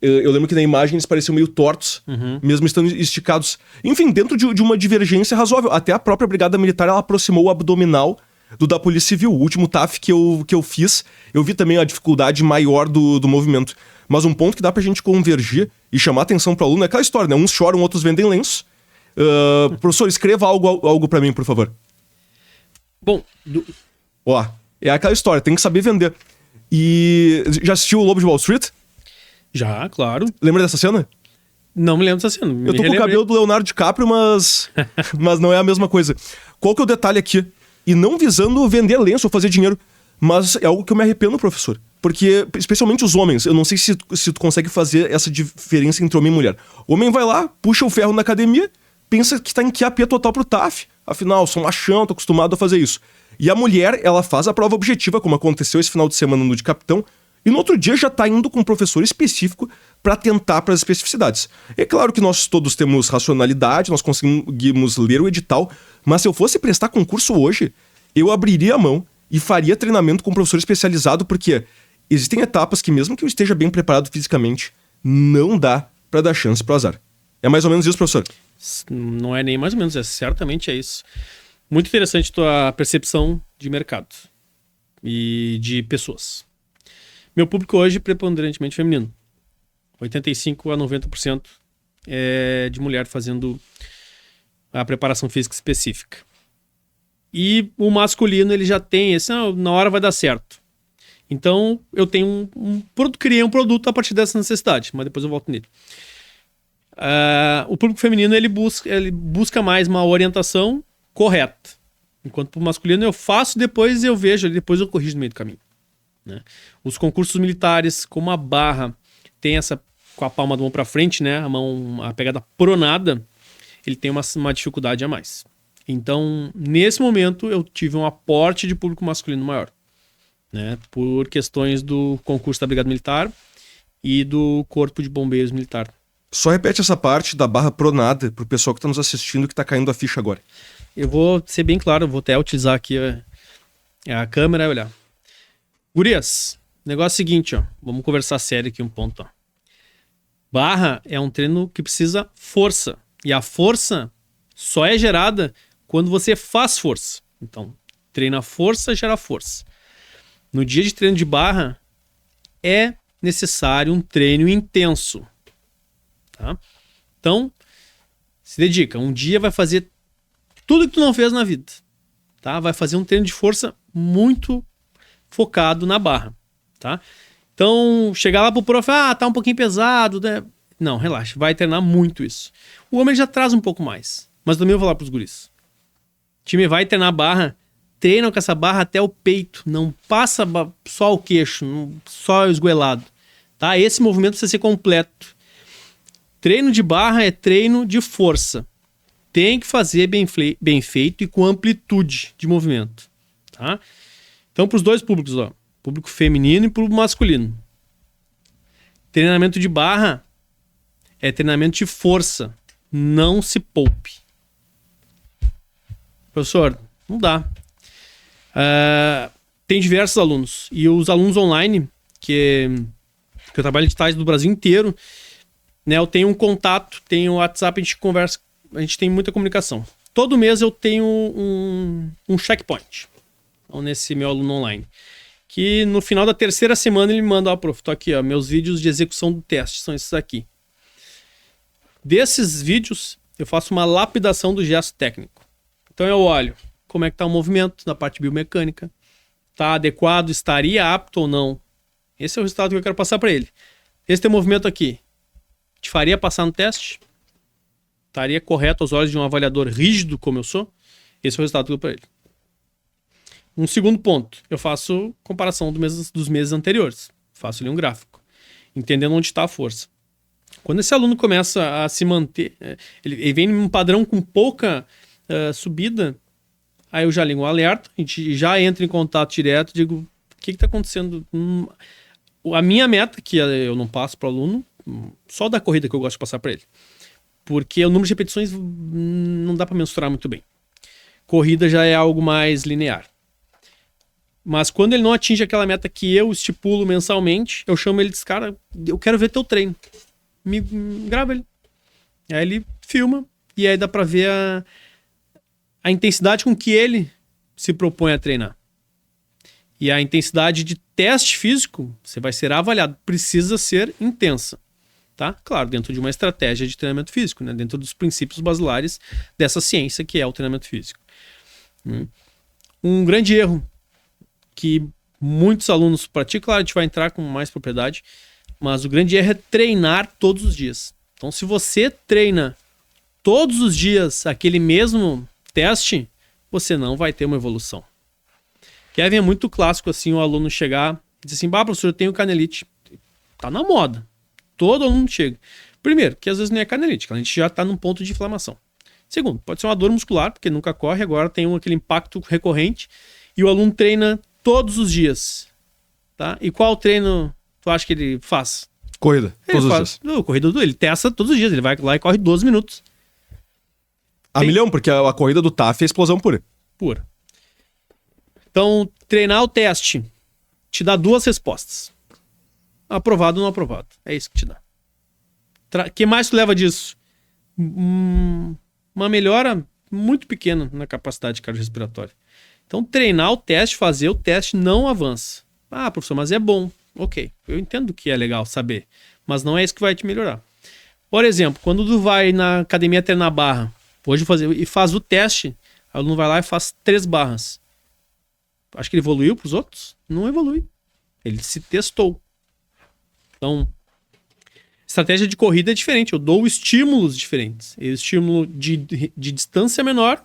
Eu lembro que na imagem eles pareciam meio tortos, mesmo estando esticados. Enfim, dentro de uma divergência razoável. Até a própria Brigada Militar, ela aproximou o abdominal do da Polícia Civil. O último TAF que eu fiz, eu vi também a dificuldade maior do movimento. Mas um ponto que dá pra gente convergir e chamar atenção pro aluno é aquela história, né? Uns choram, outros vendem lenço. Professor, escreva algo pra mim, por favor. Bom, Ó, é aquela história, tem que saber vender. E já assistiu o Lobo de Wall Street? Já, claro. Lembra dessa cena? Não me lembro dessa cena. Eu tô com o cabelo do Leonardo DiCaprio, mas não é a mesma coisa. Qual que é o detalhe aqui? E não visando vender lenço ou fazer dinheiro, mas é algo que eu me arrependo, professor. Porque, especialmente os homens, eu não sei se tu consegue fazer essa diferença entre homem e mulher. O homem vai lá, puxa o ferro na academia, pensa que tá em QAP total pro TAF. Afinal, sou machão, tô acostumado a fazer isso. E a mulher, ela faz a prova objetiva, como aconteceu esse final de semana no de capitão, e no outro dia já tá indo com um professor específico para tentar para as especificidades. É claro que nós todos temos racionalidade, nós conseguimos ler o edital, mas se eu fosse prestar concurso hoje, eu abriria a mão e faria treinamento com um professor especializado, porque existem etapas que mesmo que eu esteja bem preparado fisicamente, não dá para dar chance pro azar. É mais ou menos isso, professor? Não é nem mais ou menos, certamente é isso. Muito interessante tua percepção de mercado e de pessoas. Meu público hoje é preponderantemente feminino. 85 a 90% é de mulher fazendo a preparação física específica. E o masculino, ele já tem esse, na hora vai dar certo. Então, eu tenho criei um produto a partir dessa necessidade, mas depois eu volto nele. O público feminino, ele busca mais uma orientação correta. Enquanto para o masculino, eu faço, depois eu vejo, depois eu corrijo no meio do caminho. Né? Os concursos militares, como a barra tem essa com a palma da mão para frente, né? A pegada pronada, ele tem uma dificuldade a mais. Então, nesse momento, eu tive um aporte de público masculino maior, né? Por questões do concurso da Brigada Militar e do Corpo de Bombeiros Militar. Só repete essa parte da barra pronada pro pessoal que tá nos assistindo, que tá caindo a ficha agora. Eu vou ser bem claro, eu vou até utilizar aqui a câmera e olhar. Gurias, negócio é o seguinte, ó. Vamos conversar sério aqui um ponto, ó. Barra é um treino que precisa força. E a força só é gerada quando você faz força. Então, treina força, gera força. No dia de treino de barra, é necessário um treino intenso. Tá? Então, se dedica. Um dia vai fazer tudo que tu não fez na vida. Tá? Vai fazer um treino de força muito focado na barra. Tá? Então, chegar lá pro prof, tá um pouquinho pesado, né? Não, relaxa, vai treinar muito isso. O homem já traz um pouco mais, mas também eu vou falar pros guris. O time vai treinar barra, treina com essa barra até o peito, não passa só o queixo, só o esgoelado, tá? Esse movimento precisa ser completo. Treino de barra é treino de força. Tem que fazer bem feito e com amplitude de movimento, tá? Então, pros dois públicos, ó. Público feminino e público masculino. Treinamento de barra é treinamento de força. Não se poupe. Professor, não dá. Tem diversos alunos. E os alunos online, que eu trabalho em editais do Brasil inteiro, né, eu tenho um contato, tenho o WhatsApp, a gente conversa, a gente tem muita comunicação. Todo mês eu tenho um checkpoint. Então, nesse meu aluno online. Que no final da terceira semana ele me manda, prof, tô aqui, meus vídeos de execução do teste, são esses aqui. Desses vídeos, eu faço uma lapidação do gesto técnico. Então eu olho como é que tá o movimento na parte biomecânica, tá adequado, estaria apto ou não. Esse é o resultado que eu quero passar para ele. Esse teu movimento aqui, te faria passar no teste? Estaria correto aos olhos de um avaliador rígido como eu sou? Esse é o resultado que eu dou para ele. Um segundo ponto, eu faço comparação dos meses anteriores. Faço ali um gráfico, entendendo onde está a força. Quando esse aluno começa a se manter, ele vem num padrão com pouca subida, aí eu já ligo um alerta, a gente já entra em contato direto, digo, o que está acontecendo? A minha meta, que eu não passo para o aluno, só da corrida que eu gosto de passar para ele. Porque o número de repetições não dá para mensurar muito bem. Corrida já é algo mais linear. Mas quando ele não atinge aquela meta que eu estipulo mensalmente, eu chamo ele e diz, cara, eu quero ver teu treino. Me grava ele. Aí ele filma e aí dá pra ver a intensidade com que ele se propõe a treinar. E a intensidade de teste físico, você vai ser avaliado, precisa ser intensa. Tá? Claro, dentro de uma estratégia de treinamento físico, né? Dentro dos princípios basilares dessa ciência que é o treinamento físico. Um grande erro que muitos alunos praticam, claro, a gente vai entrar com mais propriedade, mas o grande erro é treinar todos os dias. Então, se você treina todos os dias aquele mesmo teste, você não vai ter uma evolução. Kevin, é muito clássico assim o aluno chegar e dizer assim, professor, eu tenho canelite. Tá na moda. Todo aluno chega. Primeiro, que às vezes não é canelite, a gente já está num ponto de inflamação. Segundo, pode ser uma dor muscular, porque nunca corre, agora tem aquele impacto recorrente e o aluno treina todos os dias. Tá? E qual treino tu acha que ele faz? Corrida, todos os dias. Corrida, ele testa todos os dias, ele vai lá e corre 12 minutos. A milhão, porque a corrida do TAF é explosão pura. Pura. Então, treinar o teste te dá duas respostas. Aprovado ou não aprovado. É isso que te dá. O que mais tu leva disso? uma melhora muito pequena na capacidade cardiorrespiratória. Então, treinar o teste, fazer o teste, não avança. Ah, professor, mas é bom. Ok, eu entendo que é legal saber, mas não é isso que vai te melhorar. Por exemplo, quando tu vai na academia treinar barra, hoje e faz o teste, o aluno vai lá e faz 3 barras. Acho que ele evoluiu para os outros? Não evolui. Ele se testou. Então, estratégia de corrida é diferente. Eu dou estímulos diferentes. Estímulo de distância menor,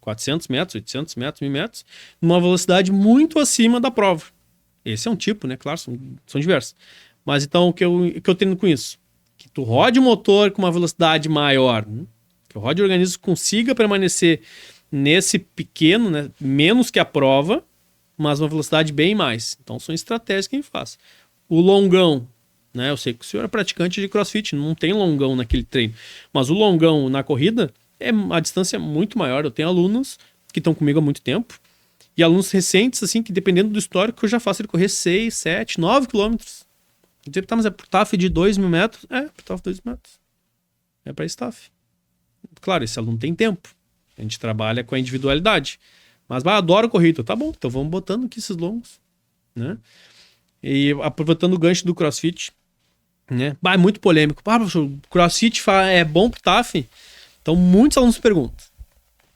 400 metros, 800 metros, 1000 metros, numa velocidade muito acima da prova. Esse é um tipo, né? Claro, são diversos. Mas então, o que eu tenho com isso? Que tu rode o motor com uma velocidade maior, né? Que o rode o organismo consiga permanecer nesse pequeno, né? Menos que a prova, mas uma velocidade bem mais. Então, são estratégias que a gente faz. O longão, né? Eu sei que o senhor é praticante de CrossFit, não tem longão naquele treino. Mas o longão na corrida é a distância muito maior. Eu tenho alunos que estão comigo há muito tempo e alunos recentes, assim, que dependendo do histórico, eu já faço ele correr 6, 7, 9 quilômetros. Tá, mas é por TAF de 2.000 metros? É, por TAF de 2 metros. É para staff. Claro, esse aluno tem tempo. A gente trabalha com a individualidade. Mas, adoro corrida. Tá bom, então vamos botando aqui esses longos, né? E aproveitando o gancho do CrossFit, né? É muito polêmico. Professor, CrossFit é bom pro TAF? Então, muitos alunos perguntam.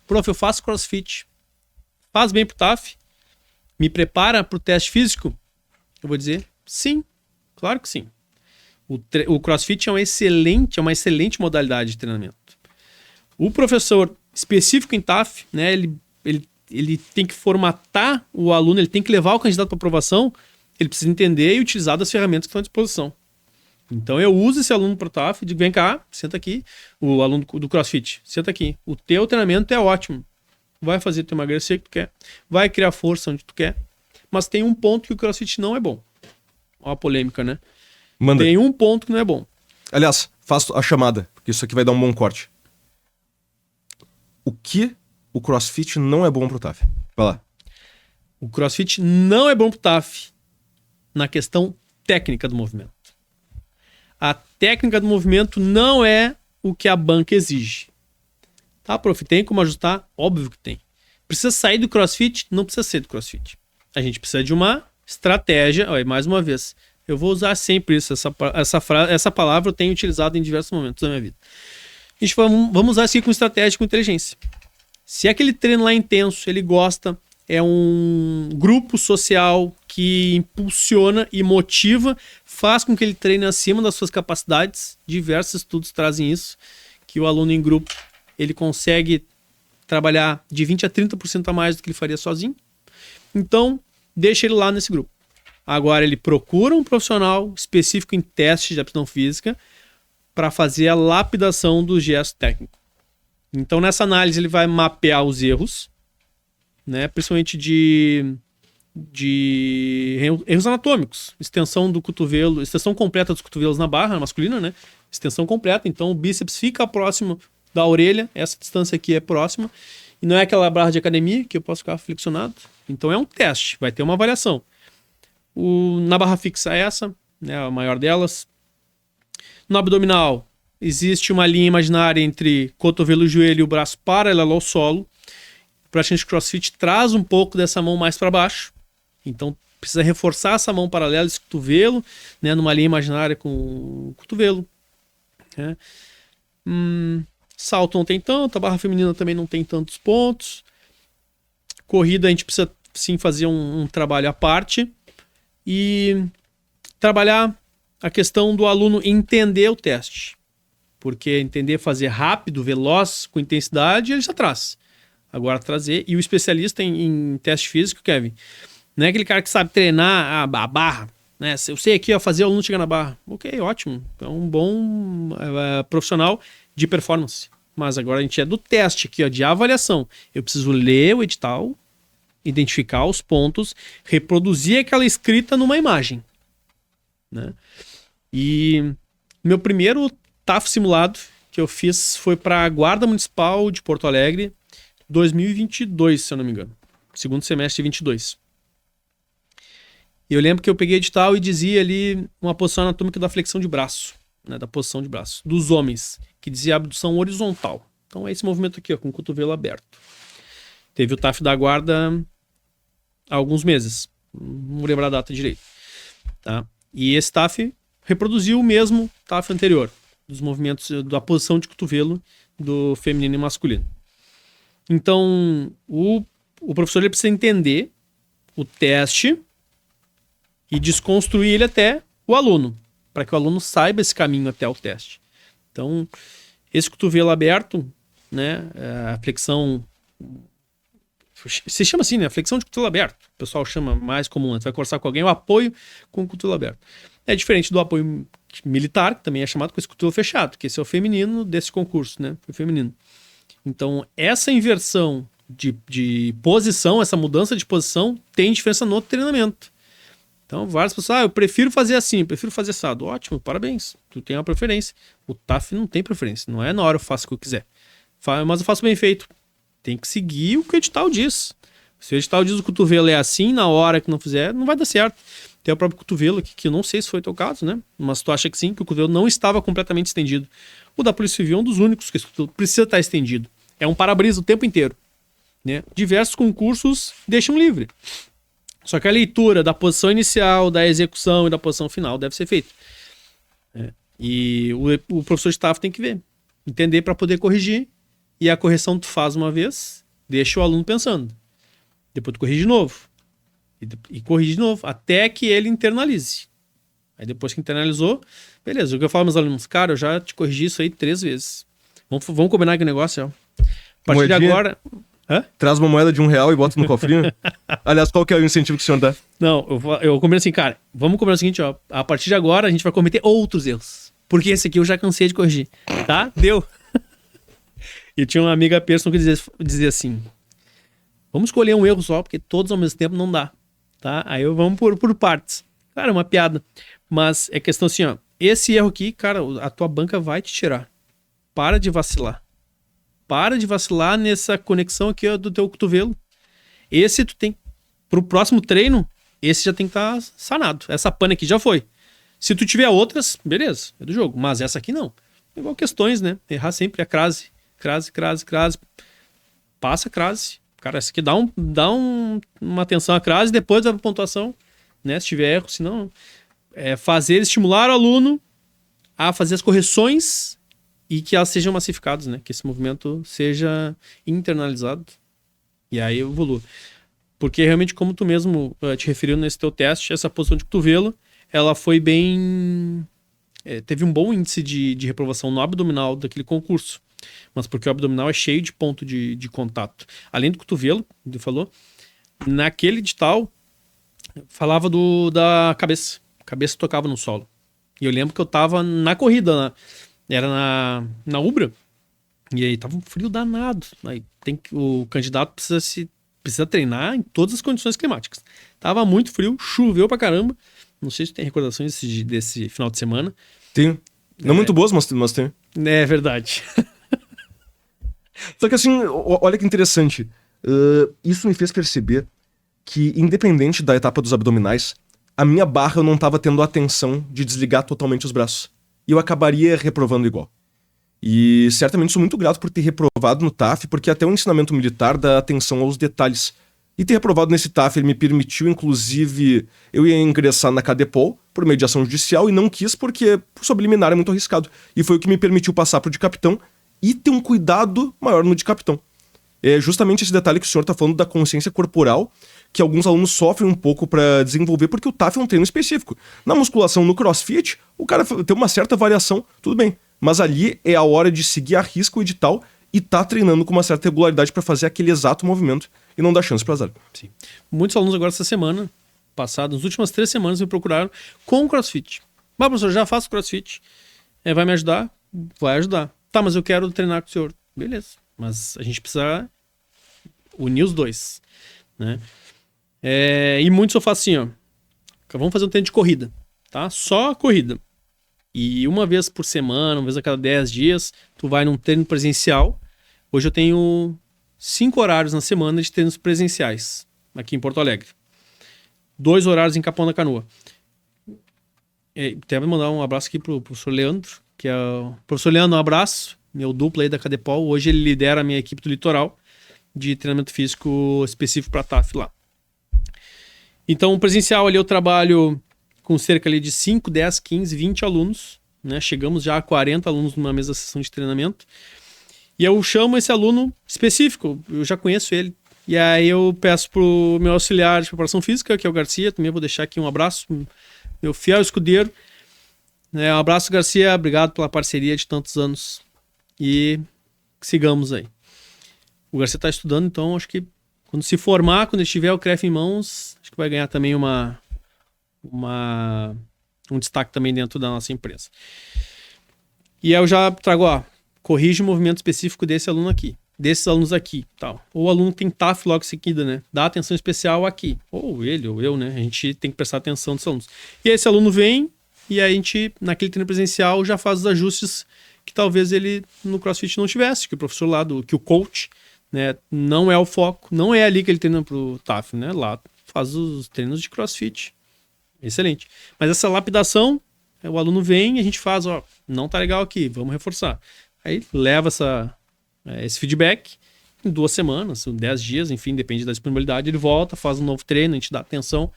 Prof, eu faço CrossFit. Faz bem pro TAF? Me prepara pro teste físico? Eu vou dizer, sim. Claro que sim. O CrossFit é uma excelente modalidade de treinamento. O professor específico em TAF, né, ele tem que formatar o aluno, ele tem que levar o candidato para aprovação, ele precisa entender e utilizar das ferramentas que estão à disposição. Então eu uso esse aluno para o TAF e digo, vem cá, senta aqui, o aluno do CrossFit, senta aqui. O teu treinamento é ótimo. Vai fazer tu emagrecer o que tu quer, vai criar força onde tu quer, mas tem um ponto que o CrossFit não é bom. Ó a polêmica, né? Manda. Tem um ponto que não é bom. Aliás, faço a chamada, porque isso aqui vai dar um bom corte. O que o CrossFit não é bom pro TAF? Vai lá. O CrossFit não é bom pro TAF na questão técnica do movimento. A técnica do movimento não é o que a banca exige. Tá, prof? Tem como ajustar? Óbvio que tem. Precisa sair do CrossFit? Não precisa ser do CrossFit. A gente precisa de uma estratégia. Olha, mais uma vez, eu vou usar sempre isso. Essa palavra eu tenho utilizado em diversos momentos da minha vida. A gente vamos usar isso aqui com estratégia, com inteligência. Se aquele treino lá é intenso, ele gosta, é um grupo social que impulsiona e motiva, faz com que ele treine acima das suas capacidades. Diversos estudos trazem isso, que o aluno em grupo ele consegue trabalhar de 20% a 30% a mais do que ele faria sozinho. Então, deixa ele lá nesse grupo. Agora, ele procura um profissional específico em testes de aptidão física para fazer a lapidação do gesto técnico. Então, nessa análise, ele vai mapear os erros, né, principalmente de erros anatômicos. Extensão do cotovelo, extensão completa dos cotovelos na barra masculina, né? Extensão completa. Então, o bíceps fica próximo da orelha, essa distância aqui é próxima. E não é aquela barra de academia que eu posso ficar flexionado. Então, é um teste, vai ter uma avaliação. Na barra fixa é essa, né, a maior delas. No abdominal, existe uma linha imaginária entre cotovelo, joelho e o braço paralelo ao solo. O praticante de CrossFit traz um pouco dessa mão mais para baixo. Então, precisa reforçar essa mão paralela, esse cotovelo, né, numa linha imaginária com o cotovelo. Né? Salto não tem tanto, a barra feminina também não tem tantos pontos. Corrida, a gente precisa sim fazer um trabalho à parte. E trabalhar a questão do aluno entender o teste. Porque entender fazer rápido, veloz, com intensidade, ele já traz. Agora trazer. E o especialista em teste físico, Kevin, não é aquele cara que sabe treinar a barra. Né? Eu sei aqui fazer o aluno chegar na barra. Ok, ótimo. É um bom profissional de performance. Mas agora a gente é do teste aqui, de avaliação. Eu preciso ler o edital, identificar os pontos, reproduzir aquela escrita numa imagem. Né? E meu primeiro TAF simulado que eu fiz foi para a Guarda Municipal de Porto Alegre, 2022, se eu não me engano. Segundo semestre de 22. E eu lembro que eu peguei edital e dizia ali uma posição anatômica da flexão de braço. né, da posição de braço. Dos homens, que dizia abdução horizontal. Então é esse movimento aqui, ó, com o cotovelo aberto. Teve o TAF da guarda há alguns meses. Não vou lembrar a data direito. Tá? E esse TAF reproduziu o mesmo TAF anterior, dos movimentos, da posição de cotovelo do feminino e masculino. Então, o professor ele precisa entender o teste e desconstruir ele até o aluno, para que o aluno saiba esse caminho até o teste. Então, esse cotovelo aberto, né, a flexão, se chama assim, né, flexão de cotovelo aberto, o pessoal chama mais comum, você vai conversar com alguém, o apoio com o cotovelo aberto. É diferente do apoio militar, que também é chamado com esse cotovelo fechado, que esse é o feminino desse concurso, né, foi feminino. Então, essa inversão de posição, essa mudança de posição, tem diferença no treinamento. Então, várias pessoas, eu prefiro fazer assim, eu prefiro fazer assado. Ótimo, parabéns, tu tem uma preferência. O TAF não tem preferência, não é na hora eu faço o que eu quiser. Mas eu faço bem feito. Tem que seguir o que o edital diz. Se o edital diz o cotovelo é assim, na hora que não fizer, não vai dar certo. Tem o próprio cotovelo aqui, que eu não sei se foi o teu caso, né? Mas tu acha que sim, que o cotovelo não estava completamente estendido. O da Polícia Civil é um dos únicos que esse cotovelo precisa estar estendido. É um para-brisa o tempo inteiro. Né? Diversos concursos deixam livre. Só que a leitura da posição inicial, da execução e da posição final deve ser feita. E o professor de TAF tem que ver. Entender para poder corrigir. E a correção tu faz uma vez, deixa o aluno pensando. Depois tu corrige de novo. E corrige de novo, até que ele internalize. Aí depois que internalizou, beleza. O que eu falo aos meus alunos, cara, eu já te corrigi isso aí 3 vezes. Vamos combinar aquele negócio, ó. A partir de agora... Hã? Traz uma moeda de R$1 e bota no cofrinho. Aliás, qual que é o incentivo que o senhor dá? Não, eu combino assim, cara, vamos combinar o seguinte, ó. A partir de agora a gente vai cometer outros erros. Porque esse aqui eu já cansei de corrigir. Tá? Deu. E tinha uma amiga Pearson que dizia assim, vamos escolher um erro só, porque todos ao mesmo tempo não dá. Tá? Aí vamos por partes. Cara, é uma piada. Mas é questão assim, ó. Esse erro aqui, cara, a tua banca vai te tirar. Para de vacilar. Para de vacilar nessa conexão aqui, ó, do teu cotovelo. Esse tu tem... Pro próximo treino, esse já tem que estar sanado. Essa pane aqui já foi. Se tu tiver outras, beleza, é do jogo. Mas essa aqui não. Igual questões, né? Errar sempre a crase. Crase. Passa a crase. Cara, essa aqui dá uma atenção à crase, depois da pontuação, né? Se tiver erro, se não... estimular o aluno a fazer as correções e que elas sejam massificadas, né? Que esse movimento seja internalizado. E aí evolua. Porque realmente, como tu mesmo te referiu nesse teu teste, essa posição de cotovelo, ela foi bem... teve um bom índice de reprovação no abdominal daquele concurso. Mas porque o abdominal é cheio de ponto de contato. Além do cotovelo, ele falou, naquele edital, falava da cabeça. A cabeça tocava no solo. E eu lembro que eu tava na corrida, era na Ubra, e aí tava um frio danado. Aí o candidato precisa treinar em todas as condições climáticas. Tava muito frio, choveu pra caramba. Não sei se tem recordações desse final de semana. Tenho. Não muito boas, mas tenho. É verdade. Só que assim, olha que interessante. Isso me fez perceber que, independente da etapa dos abdominais, a minha barra eu não estava tendo a atenção de desligar totalmente os braços. E eu acabaria reprovando igual. E certamente sou muito grato por ter reprovado no TAF, porque até o ensinamento militar dá atenção aos detalhes. E ter reprovado nesse TAF, ele me permitiu, inclusive, eu ia ingressar na Cadepol por meio de ação judicial e não quis porque por subliminar é muito arriscado. E foi o que me permitiu passar pro de capitão e ter um cuidado maior no de capitão. É justamente esse detalhe que o senhor está falando da consciência corporal, que alguns alunos sofrem um pouco para desenvolver, porque o TAF é um treino específico. Na musculação, no crossfit, o cara tem uma certa variação, tudo bem. Mas ali é a hora de seguir a risca o edital e tá treinando com uma certa regularidade para fazer aquele exato movimento e não dar chance para azar. Sim. Muitos alunos agora essa semana, nas últimas 3 semanas, me procuraram com crossfit. Mas, professor, já faço crossfit. Vai me ajudar? Vai ajudar. Tá, mas eu quero treinar com o senhor. Beleza. Mas a gente precisa unir os dois, né? E muitos eu faço assim, ó. Vamos fazer um treino de corrida, tá? Só corrida. E uma vez por semana, uma vez a cada 10 dias, tu vai num treino presencial. Hoje eu tenho 5 horários na semana de treinos presenciais, aqui em Porto Alegre. 2 horários em Capão da Canoa. Até vou mandar um abraço aqui pro professor Leandro, que é o professor Leandro, um abraço, meu duplo aí da Cadepol. Hoje ele lidera a minha equipe do Litoral de treinamento físico específico para TAF lá. Então, presencial ali eu trabalho com cerca ali de 5, 10, 15, 20 alunos, né? Chegamos já a 40 alunos numa mesma sessão de treinamento. E eu chamo esse aluno específico, eu já conheço ele. E aí eu peço pro meu auxiliar de preparação física, que é o Garcia, também vou deixar aqui um abraço, meu fiel escudeiro. Um abraço, Garcia, obrigado pela parceria de tantos anos. E sigamos aí. O Garcia está estudando, então acho que quando se formar, quando ele tiver o CREF em mãos, acho que vai ganhar também um destaque também dentro da nossa empresa. E aí eu já trago, corrige o movimento específico desse aluno aqui, desses alunos aqui, tal. Ou o aluno tem TAF logo em seguida, né? Dá atenção especial aqui. Ou ele, ou eu, né? A gente tem que prestar atenção dos alunos. E aí esse aluno vem e aí a gente, naquele treino presencial, já faz os ajustes que talvez ele no CrossFit não tivesse, que o professor lá, que o coach, né, não é o foco, não é ali que ele treina pro TAF, né? Lá faz os treinos de CrossFit. Excelente. Mas essa lapidação, o aluno vem e a gente faz, não tá legal aqui, vamos reforçar. Aí leva esse feedback, em 2 semanas, 10 dias, enfim, depende da disponibilidade, ele volta, faz um novo treino, a gente dá atenção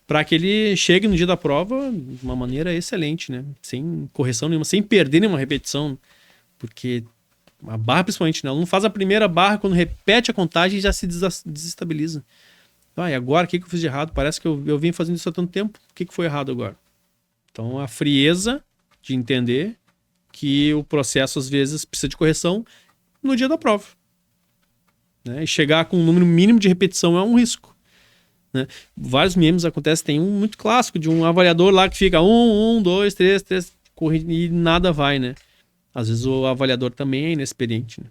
para que ele chegue no dia da prova de uma maneira excelente, né? Sem correção nenhuma, sem perder nenhuma repetição, porque a barra principalmente, né? O aluno faz a primeira barra, quando repete a contagem já se desestabiliza. E agora, o que eu fiz de errado? Parece que eu vim fazendo isso há tanto tempo, o que foi errado agora? Então, a frieza de entender que o processo, às vezes, precisa de correção no dia da prova. Né? E chegar com um número mínimo de repetição é um risco. Né? Vários memes acontecem, tem um muito clássico de um avaliador lá que fica 1, 2, 3, corre e nada vai, né? Às vezes o avaliador também é inexperiente, né?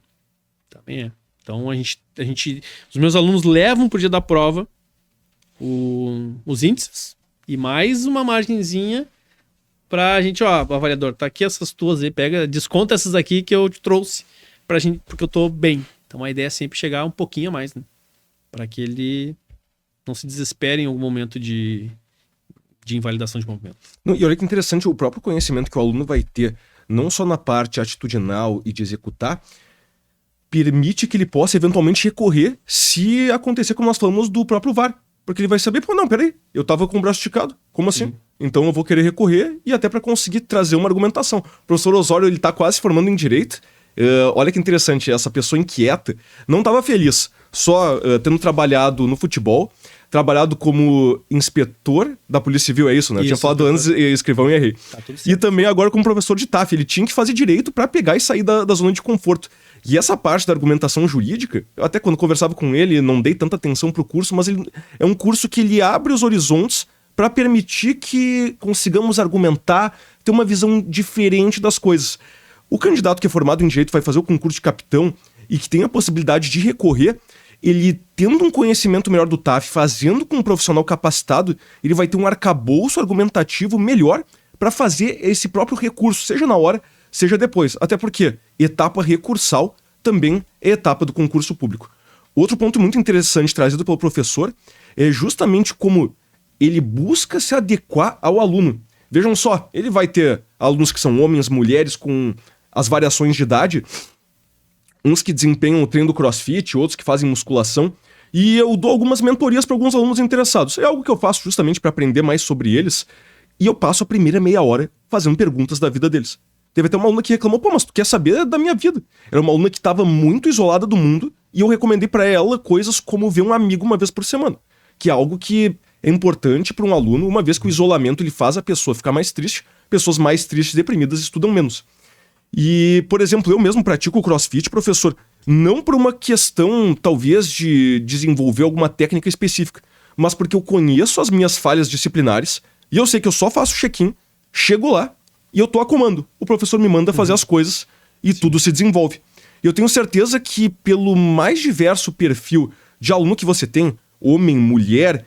Também é. Então os meus alunos levam pro dia da prova os índices e mais uma margenzinha pra gente, avaliador, tá aqui essas tuas aí, desconta essas aqui que eu te trouxe pra gente, porque eu tô bem. Então a ideia é sempre chegar um pouquinho a mais, né? Pra que ele não se desespere em algum momento de invalidação de movimento. E olha que interessante, o próprio conhecimento que o aluno vai ter, não só na parte atitudinal e de executar, permite que ele possa eventualmente recorrer se acontecer como nós falamos do próprio VAR. Porque ele vai saber, peraí, eu tava com o braço esticado, como assim? Sim. Então eu vou querer recorrer e até para conseguir trazer uma argumentação. O professor Osório, ele tá quase se formando em Direito. Olha que interessante, essa pessoa inquieta não estava feliz só tendo trabalhado no futebol, trabalhado como inspetor da Polícia Civil, é isso, né? Eu tinha falado antes, escrivão e errei. Tá tudo certo. E também agora como professor de TAF, ele tinha que fazer direito para pegar e sair da zona de conforto. E essa parte da argumentação jurídica, eu até quando conversava com ele, não dei tanta atenção pro curso, mas ele é um curso que ele abre os horizontes para permitir que consigamos argumentar, ter uma visão diferente das coisas. O candidato que é formado em Direito vai fazer o concurso de capitão e que tem a possibilidade de recorrer, ele tendo um conhecimento melhor do TAF, fazendo com um profissional capacitado, ele vai ter um arcabouço argumentativo melhor para fazer esse próprio recurso, seja na hora, seja depois. Até porque etapa recursal também é etapa do concurso público. Outro ponto muito interessante trazido pelo professor é justamente como ele busca se adequar ao aluno. Vejam só, ele vai ter alunos que são homens, mulheres, com as variações de idade, uns que desempenham o treino do CrossFit, outros que fazem musculação, e eu dou algumas mentorias para alguns alunos interessados. É algo que eu faço justamente para aprender mais sobre eles, e eu passo a primeira meia hora fazendo perguntas da vida deles. Teve até uma aluna que reclamou, mas tu quer saber da minha vida? Era uma aluna que estava muito isolada do mundo, e eu recomendei para ela coisas como ver um amigo uma vez por semana, que é algo que é importante para um aluno, uma vez que o isolamento ele faz a pessoa ficar mais triste, pessoas mais tristes e deprimidas estudam menos. E, por exemplo, eu mesmo pratico o CrossFit, professor, não por uma questão, talvez, de desenvolver alguma técnica específica, mas porque eu conheço as minhas falhas disciplinares e eu sei que eu só faço check-in, chego lá e eu tô a comando. O professor me manda fazer as coisas e tudo se desenvolve. E eu tenho certeza que pelo mais diverso perfil de aluno que você tem, homem, mulher,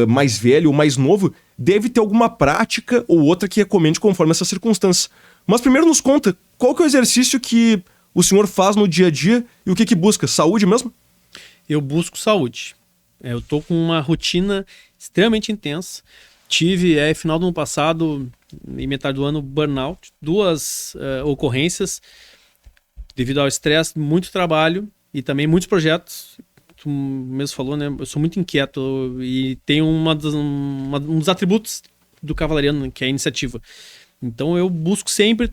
mais velho ou mais novo, deve ter alguma prática ou outra que recomende conforme essas circunstâncias. Mas primeiro nos conta, qual que é o exercício que o senhor faz no dia a dia e o que busca? Saúde mesmo? Eu busco saúde. Eu tô com uma rotina extremamente intensa. Tive, final do ano passado e metade do ano, burnout. 2 ocorrências devido ao estresse, muito trabalho e também muitos projetos. Tu mesmo falou, né? Eu sou muito inquieto e tenho um dos atributos do cavalariano, né, que é a iniciativa. Então eu busco sempre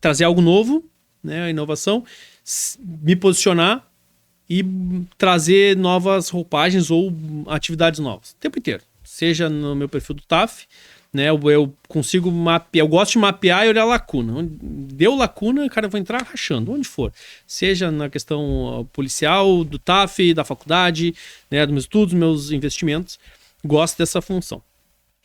trazer algo novo, né? A inovação, me posicionar e trazer novas roupagens ou atividades novas o tempo inteiro. Seja no meu perfil do TAF, né? Eu consigo mapear, eu gosto de mapear e olhar a lacuna. Onde deu lacuna, cara, eu vou entrar rachando, onde for. Seja na questão policial, do TAF, da faculdade, né? Dos meus estudos, meus investimentos. Gosto dessa função.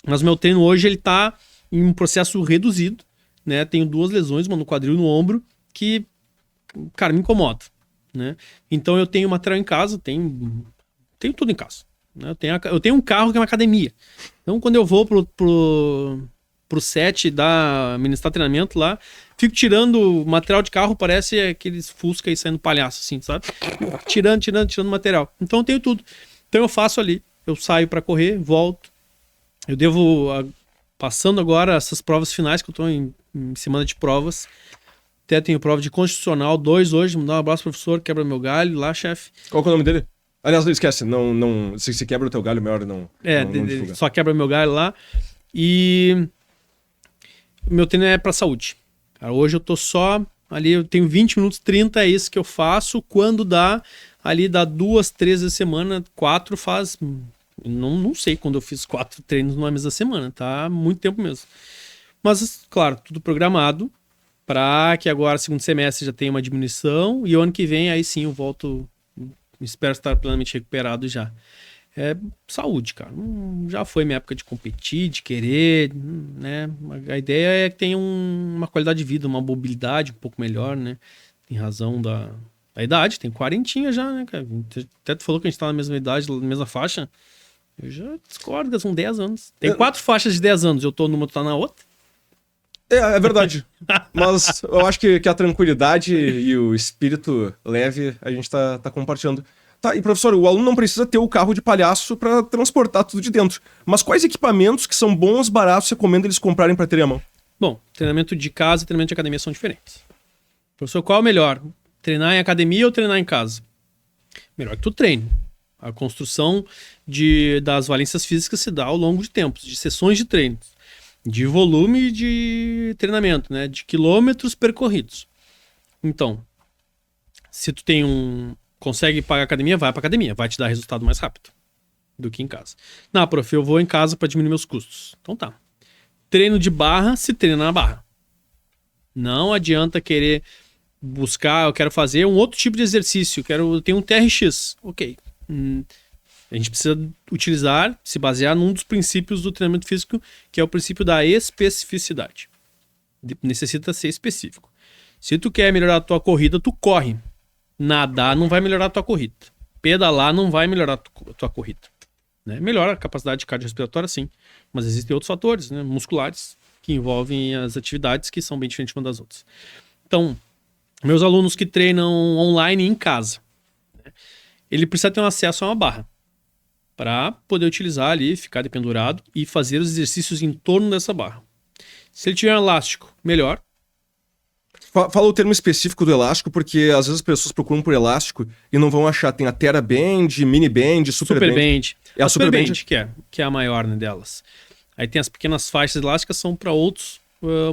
Mas o meu treino hoje, ele tá em um processo reduzido, né? Tenho 2 lesões, uma no quadril e no ombro, que, cara, me incomoda, né? Então eu tenho material em casa, tenho tudo em casa, né? Eu tenho um carro que é uma academia. Então quando eu vou pro set ministrar treinamento lá, fico tirando material de carro, parece aqueles Fusca aí saindo palhaço, assim, sabe? Tirando material. Então eu tenho tudo. Então eu faço ali, eu saio para correr, volto. Eu devo, passando agora essas provas finais, que eu tô em semana de provas. Até tenho prova de Constitucional 2 hoje. Mandar um abraço, professor. Quebra meu galho lá, chefe. Qual que é o nome dele? Aliás, não esquece. Se quebra o teu galho, melhor não divulgar. Só quebra meu galho lá. E meu treino é pra saúde. Cara, hoje eu tô só ali, eu tenho 20 minutos, 30, é isso que eu faço. Quando dá 2, 3 vezes a semana, 4 faz... Não sei quando eu fiz 4 treinos numa mesma semana, tá? Muito tempo mesmo. Mas, claro, tudo programado para que agora, segundo semestre, já tenha uma diminuição e o ano que vem, aí sim, eu volto, espero estar plenamente recuperado já. É saúde, cara. Já foi minha época de competir, de querer, né? A ideia é que tenha uma qualidade de vida, uma mobilidade um pouco melhor, né? Em razão da idade, tem 40 já, né, cara? Até tu falou que a gente tá na mesma idade, na mesma faixa. Eu já discordo, que são 10 anos. Tem 4 faixas de 10 anos, eu tô numa, tu tá na outra. É verdade. Mas eu acho que a tranquilidade e o espírito leve a gente tá compartilhando. Tá, e professor, o aluno não precisa ter o carro de palhaço para transportar tudo de dentro. Mas quais equipamentos que são bons, baratos, recomenda eles comprarem para ter a mão? Bom, treinamento de casa e treinamento de academia são diferentes. Professor, qual é o melhor? Treinar em academia ou treinar em casa? Melhor que tu treine. A construção das valências físicas se dá ao longo de tempos, de sessões de treinos, de volume de treinamento, né? De quilômetros percorridos. Então, se tu consegue pagar academia, vai pra academia. Vai te dar resultado mais rápido do que em casa. Não, prof, eu vou em casa para diminuir meus custos. Então tá. Treino de barra, se treina na barra. Não adianta querer buscar, eu quero fazer um outro tipo de exercício, eu tenho um TRX. Ok. A gente precisa se basear num dos princípios do treinamento físico, que é o princípio da especificidade. Necessita ser específico. Se tu quer melhorar a tua corrida, tu corre. Nadar não vai melhorar a tua corrida. Pedalar não vai melhorar a tua corrida. Né? Melhora a capacidade cardiorrespiratória, sim. Mas existem outros fatores, né, musculares, que envolvem as atividades que são bem diferentes umas das outras. Então, meus alunos que treinam online em casa, né, ele precisa ter um acesso a uma barra para poder utilizar ali, ficar dependurado e fazer os exercícios em torno dessa barra. Se ele tiver um elástico, melhor. Fala o termo específico do elástico, porque às vezes as pessoas procuram por elástico e não vão achar. Tem a TheraBand, Mini Band, Super Band. É a Super Band que é a maior, né, delas. Aí tem as pequenas faixas elásticas, são para outros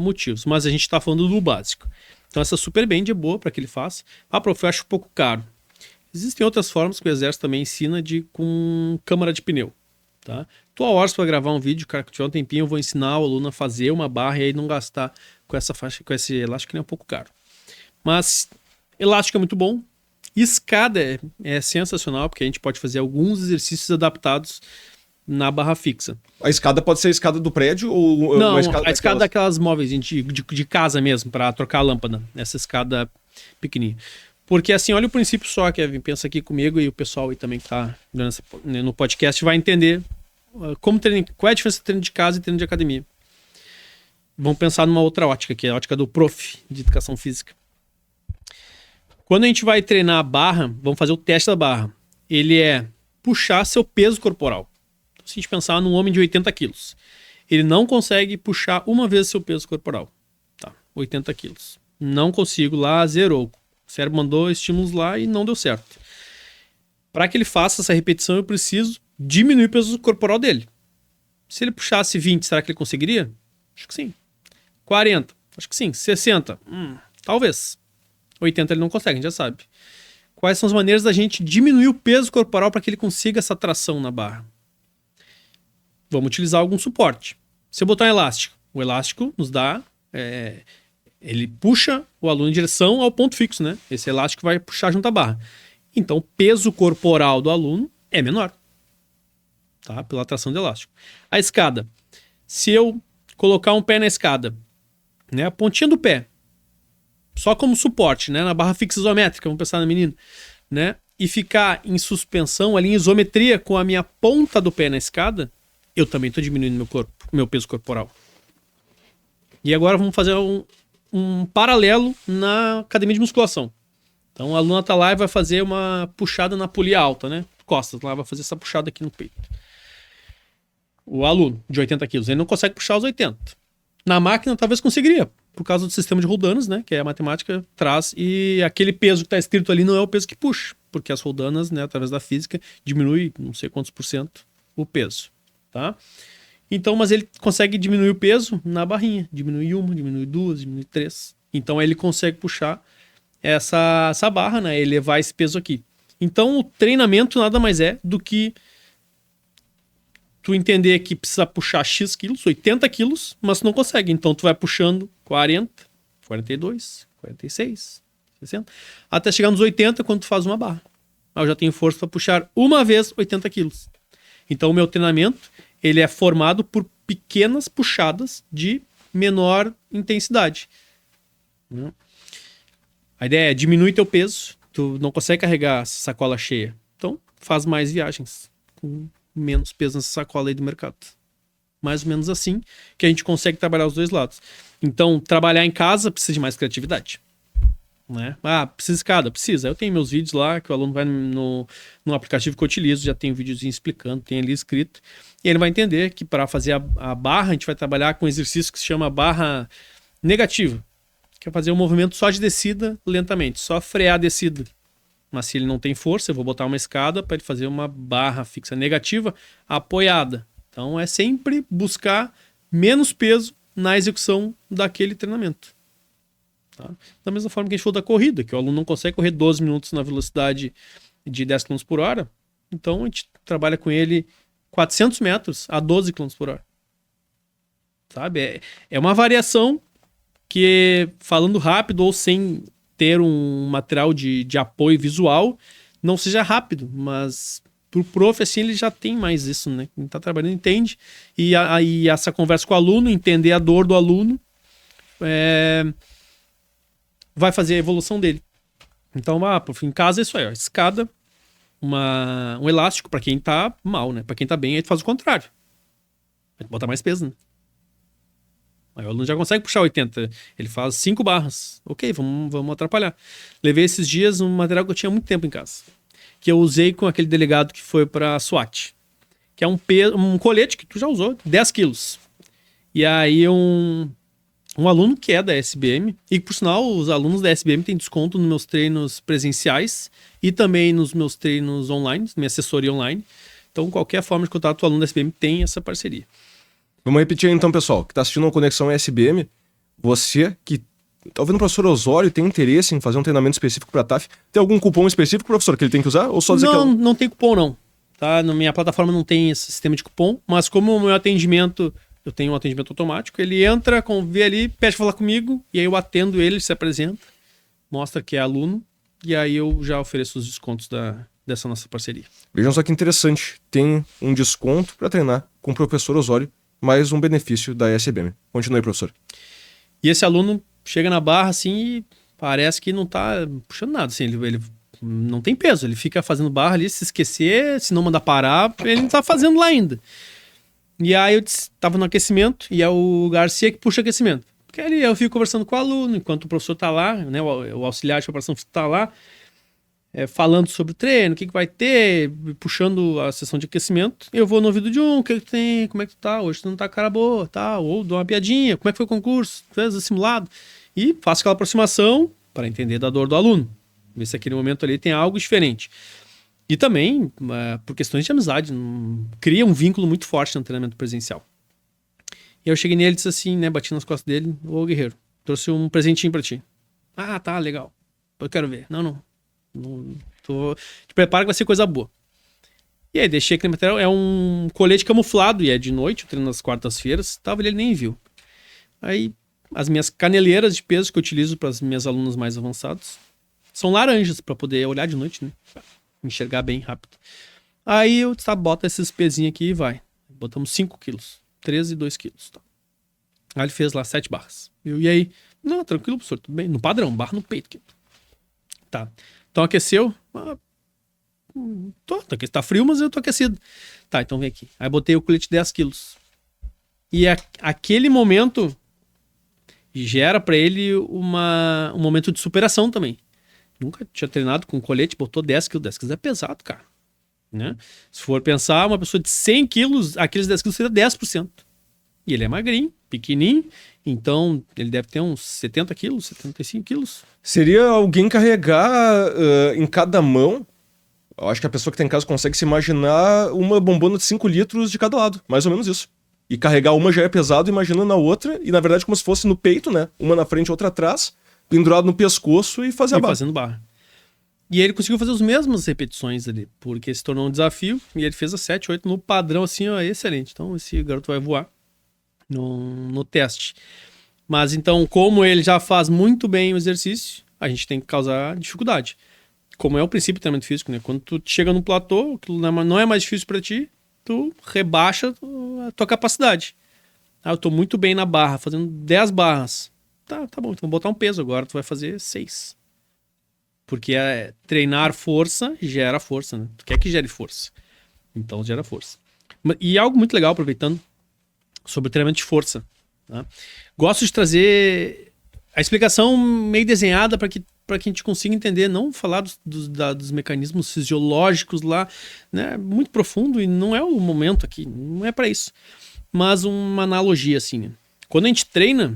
motivos, mas a gente está falando do básico. Então essa Super Band é boa para que ele faça. Ah, prof, eu acho um pouco caro. Existem outras formas que o Exército também ensina com câmara de pneu. Tá? Tô a horas para gravar um vídeo, cara, que tiver um tempinho eu vou ensinar o aluno a fazer uma barra e aí não gastar com essa faixa, com esse elástico, que é um pouco caro. Mas elástico é muito bom. Escada é sensacional, porque a gente pode fazer alguns exercícios adaptados na barra fixa. A escada pode ser a escada do prédio ou não, uma escada a escada daquelas móveis de casa mesmo, para trocar a lâmpada. Essa escada pequenininha. Porque assim, olha o princípio só, Kevin, pensa aqui comigo e o pessoal aí também que tá no podcast vai entender qual é a diferença entre treino de casa e treino de academia. Vamos pensar numa outra ótica, que é a ótica do prof, de educação física. Quando a gente vai treinar a barra, vamos fazer o teste da barra. Ele é puxar seu peso corporal. Se a gente pensar num homem de 80 quilos, ele não consegue puxar uma vez seu peso corporal. Tá, 80 quilos. Não consigo lá, zerou. O cérebro mandou estímulos lá e não deu certo. Para que ele faça essa repetição, eu preciso diminuir o peso corporal dele. Se ele puxasse 20, será que ele conseguiria? Acho que sim. 40, acho que sim. 60, talvez. 80 ele não consegue, a gente já sabe. Quais são as maneiras da gente diminuir o peso corporal para que ele consiga essa tração na barra? Vamos utilizar algum suporte. Se eu botar um elástico, o elástico nos dá... ele puxa o aluno em direção ao ponto fixo, né? Esse elástico vai puxar junto à barra. Então, o peso corporal do aluno é menor. Tá? Pela tração do elástico. A escada. Se eu colocar um pé na escada, né? A pontinha do pé, só como suporte, né? Na barra fixa isométrica, vamos pensar na menina, né? E ficar em suspensão, ali em isometria com a minha ponta do pé na escada, eu também estou diminuindo meu peso corporal. E agora vamos fazer um paralelo na academia de musculação. Então a aluna tá lá e vai fazer uma puxada na polia alta, né? Costas, lá vai fazer essa puxada aqui no peito. O aluno de 80 quilos, ele não consegue puxar os 80. Na máquina talvez conseguiria, por causa do sistema de roldanas, né? Que a matemática traz, e aquele peso que está escrito ali não é o peso que puxa, porque as roldanas, né, através da física, diminui não sei quantos por cento o peso, tá? Então, mas ele consegue diminuir o peso na barrinha. Diminui uma, diminui duas, diminui três. Então ele consegue puxar essa barra, né? Elevar esse peso aqui. Então o treinamento nada mais é do que tu entender que precisa puxar X quilos, 80 quilos, mas tu não consegue. Então tu vai puxando 40, 42, 46, 60, até chegar nos 80 quando tu faz uma barra. Aí eu já tenho força para puxar uma vez 80 quilos. Então o meu treinamento, ele é formado por pequenas puxadas de menor intensidade. A ideia é diminuir teu peso, tu não consegue carregar essa sacola cheia. Então faz mais viagens com menos peso nessa sacola aí do mercado. Mais ou menos assim que a gente consegue trabalhar os dois lados. Então, trabalhar em casa precisa de mais criatividade. Né? Ah, precisa de escada? Precisa. Eu tenho meus vídeos lá, que o aluno vai no aplicativo que eu utilizo, já tem um videozinho explicando, tem ali escrito. E ele vai entender que para fazer a barra, a gente vai trabalhar com um exercício que se chama barra negativa. Que é fazer um movimento só de descida lentamente, só frear a descida. Mas se ele não tem força, eu vou botar uma escada para ele fazer uma barra fixa negativa apoiada. Então é sempre buscar menos peso na execução daquele treinamento. Tá? Da mesma forma que a gente falou da corrida, que o aluno não consegue correr 12 minutos na velocidade de 10 km por hora. Então a gente trabalha com ele 400 metros a 12 km por hora. Sabe? É uma variação que, falando rápido ou sem ter um material de apoio visual, não seja rápido, mas pro prof, assim, ele já tem mais isso, né? Quem tá trabalhando entende, e aí essa conversa com o aluno, entender a dor do aluno, vai fazer a evolução dele. Então, prof, em casa é isso aí, ó, escada, um elástico para quem tá mal, né? Para quem tá bem, aí tu faz o contrário. Vai botar mais peso, né? Aí o aluno já consegue puxar 80. Ele faz 5 barras. Ok, vamos atrapalhar. Levei esses dias um material que eu tinha muito tempo em casa. Que eu usei com aquele delegado que foi pra SWAT. Que é um colete que tu já usou, 10 quilos. E aí um aluno que é da SBM, e por sinal os alunos da SBM têm desconto nos meus treinos presenciais e também nos meus treinos online, minha assessoria online. Então qualquer forma de contato, o aluno da SBM tem essa parceria. Vamos repetir então, pessoal, que está assistindo a Conexão SBM, você que está ouvindo o professor Osório e tem interesse em fazer um treinamento específico para a TAF, tem algum cupom específico, professor, que ele tem que usar? Ou só dizer não tem cupom não. Tá? Na minha plataforma não tem esse sistema de cupom, mas como o meu atendimento, eu tenho um atendimento automático, ele entra, vê ali, pede para falar comigo, e aí eu atendo ele, se apresenta, mostra que é aluno, e aí eu já ofereço os descontos dessa nossa parceria. Vejam só que interessante, tem um desconto para treinar com o professor Osório, mais um benefício da SBM. Continue, professor. E esse aluno chega na barra assim e parece que não tá puxando nada, assim, ele não tem peso, ele fica fazendo barra ali, se esquecer, se não mandar parar, ele não tá fazendo lá ainda. E aí eu tava no aquecimento e é o Garcia que puxa o aquecimento. Porque ali eu fico conversando com o aluno, enquanto o professor tá lá, né, o auxiliar de preparação tá lá, falando sobre o treino, o que vai ter, puxando a sessão de aquecimento. Eu vou no ouvido de um, o que tem, como é que tu tá? Hoje tu não tá cara boa, tá? Ou dou uma piadinha, como é que foi o concurso? Fez o simulado? E faço aquela aproximação para entender da dor do aluno. Ver se aquele momento ali tem algo diferente. E também, por questões de amizade, cria um vínculo muito forte no treinamento presencial. E eu cheguei nele e disse assim, né, bati nas costas dele, ô guerreiro, trouxe um presentinho pra ti. Ah, tá, legal. Eu quero ver. Não te prepara que vai ser coisa boa. E aí, deixei aquele material, é um colete camuflado, e é de noite, eu treino nas quartas-feiras, ele nem viu. Aí, as minhas caneleiras de peso que eu utilizo para as minhas alunas mais avançadas são laranjas, para poder olhar de noite, né? Enxergar bem rápido. Aí eu bota esses pezinhos aqui e vai. Botamos 5 quilos. 13 e 2 quilos. Tá. Aí ele fez lá 7 barras. E aí? Não, tranquilo, professor, tudo bem. No padrão, barra no peito. Aqui. Tá. Então aqueceu. Tá frio, mas eu tô aquecido. Tá, então vem aqui. Aí botei o colete 10 quilos. E aquele momento gera pra ele um momento de superação também. Nunca tinha treinado com colete, botou 10 quilos. 10 quilos é pesado, cara. Né? Se for pensar, uma pessoa de 100 quilos, aqueles 10 quilos seria 10%. E ele é magrinho, pequenininho, então ele deve ter uns 70 quilos, 75 quilos. Seria alguém carregar em cada mão? Eu acho que a pessoa que tem em casa consegue se imaginar uma bombona de 5 litros de cada lado, mais ou menos isso. E carregar uma já é pesado, imagina na outra, e na verdade como se fosse no peito, né? Uma na frente e outra atrás, pendurado no pescoço e fazer a barra. Fazendo barra. E ele conseguiu fazer as mesmas repetições ali, porque se tornou um desafio, e ele fez as 7, 8 no padrão, assim, ó, excelente. Então esse garoto vai voar no teste. Mas então, como ele já faz muito bem o exercício, a gente tem que causar dificuldade. Como é o princípio do treinamento físico, né? Quando tu chega num platô, aquilo não é mais difícil pra ti, tu rebaixa a tua capacidade. Eu tô muito bem na barra, fazendo 10 barras. Tá bom, então vou botar um peso agora, tu vai fazer 6. Porque treinar força gera força, né? Tu quer que gere força. Então gera força. E algo muito legal, aproveitando, sobre o treinamento de força. Tá? Gosto de trazer a explicação meio desenhada para que a gente consiga entender, não falar dos mecanismos fisiológicos lá, né? Muito profundo, e não é o momento aqui, não é para isso. Mas uma analogia assim, né? Quando a gente treina,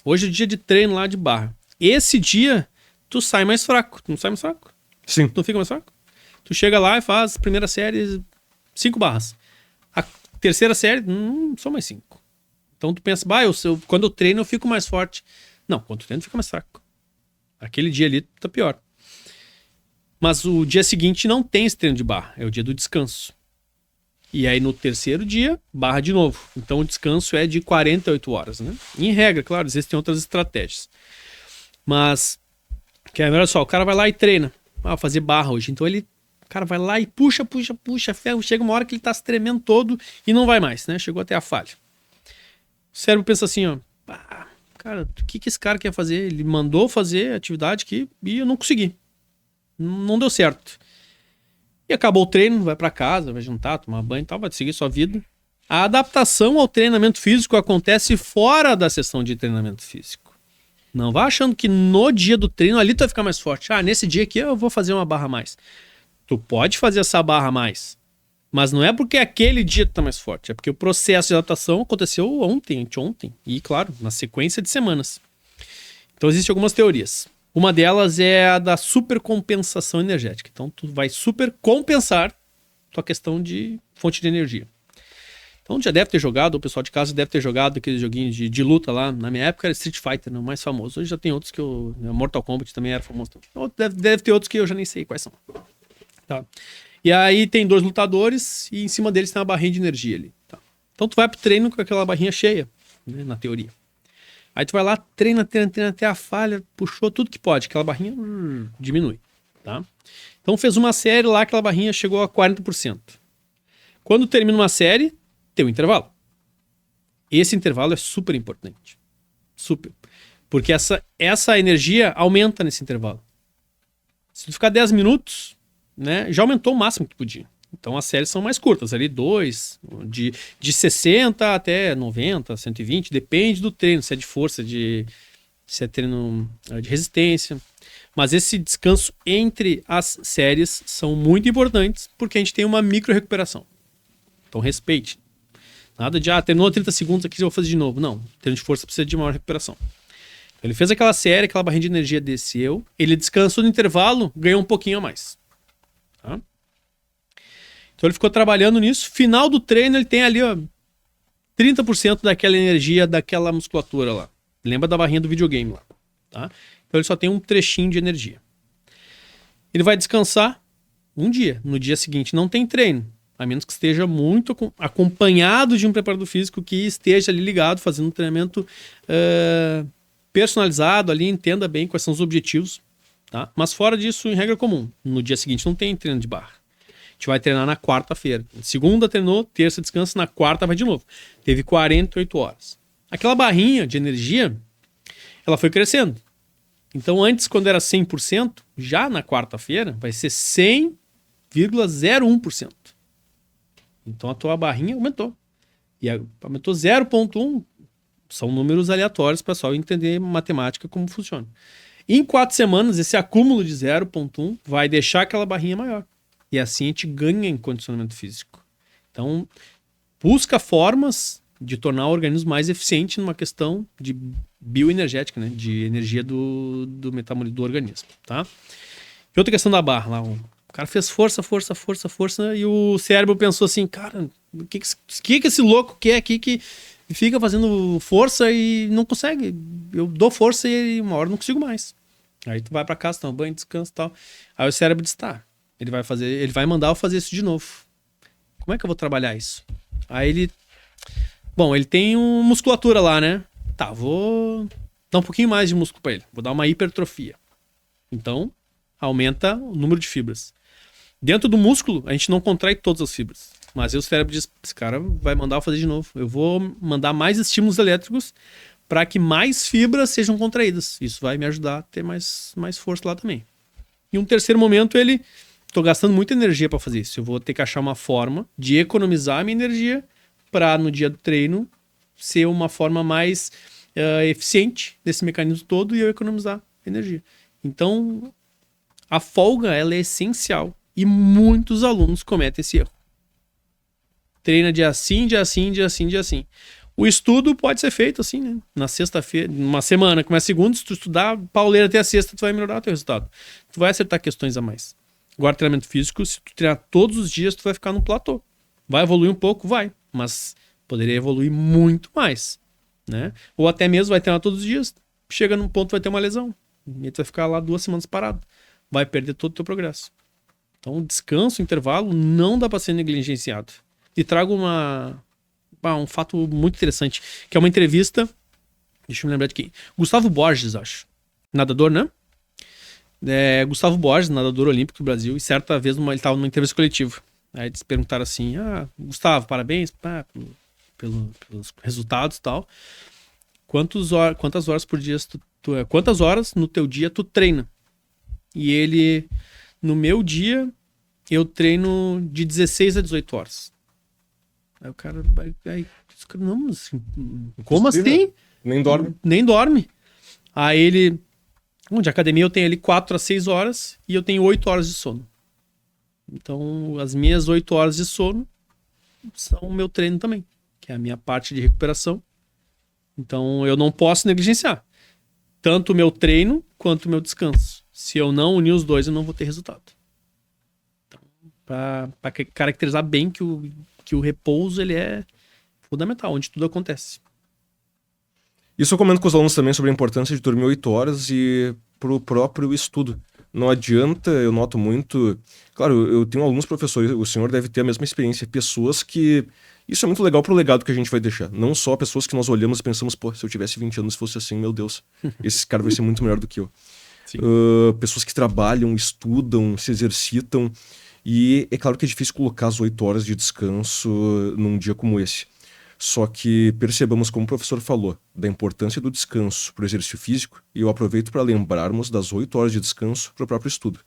hoje é o dia de treino lá de barra. Esse dia, tu sai mais fraco. Tu não sai mais fraco? Sim. Tu não fica mais fraco? Tu chega lá e faz primeira série 5 barras. A terceira série, só mais 5. Então tu pensa, quando eu treino eu fico mais forte. Não, quando tu treina tu fica mais fraco. Aquele dia ali tá pior. Mas o dia seguinte não tem esse treino de barra. É o dia do descanso. E aí no terceiro dia, barra de novo. Então o descanso é de 48 horas, né? Em regra, claro, existem outras estratégias. Mas, olha só, o cara vai lá e treina. Fazer barra hoje. Então o cara vai lá e puxa, ferro. Chega uma hora que ele tá se tremendo todo e não vai mais, né? Chegou até a falha. O cérebro pensa assim, ó. Cara, o que esse cara quer fazer? Ele mandou fazer a atividade aqui e eu não consegui. Não deu certo. E acabou o treino, vai pra casa, vai jantar, tomar banho e tal, vai seguir sua vida. A adaptação ao treinamento físico acontece fora da sessão de treinamento físico. Não vá achando que no dia do treino ali tu vai ficar mais forte. Nesse dia aqui eu vou fazer uma barra a mais. Tu pode fazer essa barra a mais, mas não é porque aquele dia tu tá mais forte, é porque o processo de adaptação aconteceu anteontem, e claro, na sequência de semanas. Então existem algumas teorias. Uma delas é a da supercompensação energética. Então tu vai supercompensar tua questão de fonte de energia. Então já deve ter jogado, o pessoal de casa deve ter jogado aqueles joguinhos de luta lá. Na minha época era Street Fighter, né, o mais famoso. Hoje já tem outros que Mortal Kombat também era famoso. Deve ter outros que eu já nem sei quais são. Tá. E aí tem 2 lutadores e em cima deles tem uma barrinha de energia ali. Tá. Então tu vai pro treino com aquela barrinha cheia, né, na teoria. Aí tu vai lá, treina até a falha, puxou tudo que pode, aquela barrinha diminui. Tá? Então fez uma série lá, aquela barrinha chegou a 40%. Quando termina uma série, tem um intervalo. Esse intervalo é super importante. Super. Porque essa energia aumenta nesse intervalo. Se tu ficar 10 minutos, né, já aumentou o máximo que tu podia. Então as séries são mais curtas, ali 2, de 60 até 90, 120, depende do treino, se é de força, se é treino de resistência. Mas esse descanso entre as séries são muito importantes porque a gente tem uma micro-recuperação. Então respeite. Nada de, terminou 30 segundos aqui, eu vou fazer de novo. Não, treino de força precisa de maior recuperação. Então, ele fez aquela série, aquela barrinha de energia desceu, ele descansou no intervalo, ganhou um pouquinho a mais. Tá? Então ele ficou trabalhando nisso. Final do treino ele tem ali 30% daquela energia, daquela musculatura lá. Lembra da barrinha do videogame lá. Tá? Então ele só tem um trechinho de energia. Ele vai descansar um dia. No dia seguinte não tem treino. A menos que esteja muito acompanhado de um preparador físico que esteja ali ligado, fazendo um treinamento personalizado ali, entenda bem quais são os objetivos. Tá? Mas fora disso, em regra comum, no dia seguinte não tem treino de barra. A gente vai treinar na quarta-feira. Segunda treinou, terça descansa, na quarta vai de novo. Teve 48 horas. Aquela barrinha de energia, ela foi crescendo. Então antes, quando era 100%, já na quarta-feira vai ser 100,01%. Então a tua barrinha aumentou. E aumentou 0,1. São números aleatórios para só entender matemática como funciona. Em 4 semanas, esse acúmulo de 0,1 vai deixar aquela barrinha maior. E assim a gente ganha em condicionamento físico. Então, busca formas de tornar o organismo mais eficiente numa questão de bioenergética, né? De energia do metabolismo do organismo. Tá? E outra questão da barra lá, o cara fez força e o cérebro pensou assim, cara, o que esse louco quer aqui que fica fazendo força e não consegue? Eu dou força e uma hora não consigo mais. Aí tu vai pra casa, toma banho, descansa e tal. Aí o cérebro diz, ele vai mandar eu fazer isso de novo. Como é que eu vou trabalhar isso? Aí ele tem uma musculatura lá, né? Vou dar um pouquinho mais de músculo pra ele. Vou dar uma hipertrofia. Então, aumenta o número de fibras. Dentro do músculo, a gente não contrai todas as fibras. Mas aí o cérebro diz, esse cara vai mandar eu fazer de novo. Eu vou mandar mais estímulos elétricos para que mais fibras sejam contraídas. Isso vai me ajudar a ter mais força lá também. E um terceiro momento, tô gastando muita energia para fazer isso. Eu vou ter que achar uma forma de economizar a minha energia para no dia do treino ser uma forma mais eficiente desse mecanismo todo e eu economizar energia. Então, a folga ela é essencial e muitos alunos cometem esse erro. Treina dia assim. O estudo pode ser feito assim, né? Na sexta-feira, numa semana, começa segunda, se tu estudar pauleira até a sexta, tu vai melhorar o teu resultado. Tu vai acertar questões a mais. Agora, treinamento físico, se tu treinar todos os dias, tu vai ficar num platô. Vai evoluir um pouco? Vai. Mas poderia evoluir muito mais, né? Ou até mesmo vai treinar todos os dias, chega num ponto vai ter uma lesão. E tu vai ficar lá 2 semanas parado. Vai perder todo o teu progresso. Então, o descanso, o intervalo, não dá para ser negligenciado. E trago um fato muito interessante, que é uma entrevista, deixa eu me lembrar de quem, Gustavo Borges, acho, nadador, né? Gustavo Borges, nadador olímpico do Brasil, e certa vez ele estava numa entrevista coletiva. Aí eles perguntaram assim, Gustavo, parabéns pelos resultados e tal. Quantas horas por dia quantas horas no teu dia tu treina? E ele, no meu dia, eu treino de 16 a 18 horas. Aí o cara, não, assim, como assim? Nem dorme. Aí ele, de academia eu tenho ali 4 a 6 horas e eu tenho 8 horas de sono. Então, as minhas 8 horas de sono são o meu treino também, que é a minha parte de recuperação. Então, eu não posso negligenciar tanto o meu treino quanto o meu descanso. Se eu não unir os dois, eu não vou ter resultado. Então, para caracterizar bem que o repouso ele é fundamental, onde tudo acontece. Isso eu comento com os alunos também sobre a importância de dormir 8 horas e pro próprio estudo. Não adianta, eu noto muito... Claro, eu tenho alguns professores, o senhor deve ter a mesma experiência, pessoas que... Isso é muito legal pro legado que a gente vai deixar. Não só pessoas que nós olhamos e pensamos, se eu tivesse 20 anos e fosse assim, meu Deus, esse cara vai ser muito melhor do que eu. Pessoas que trabalham, estudam, se exercitam. E é claro que é difícil colocar as 8 horas de descanso num dia como esse. Só que percebamos, como o professor falou, da importância do descanso para o exercício físico, e eu aproveito para lembrarmos das 8 horas de descanso para o próprio estudo.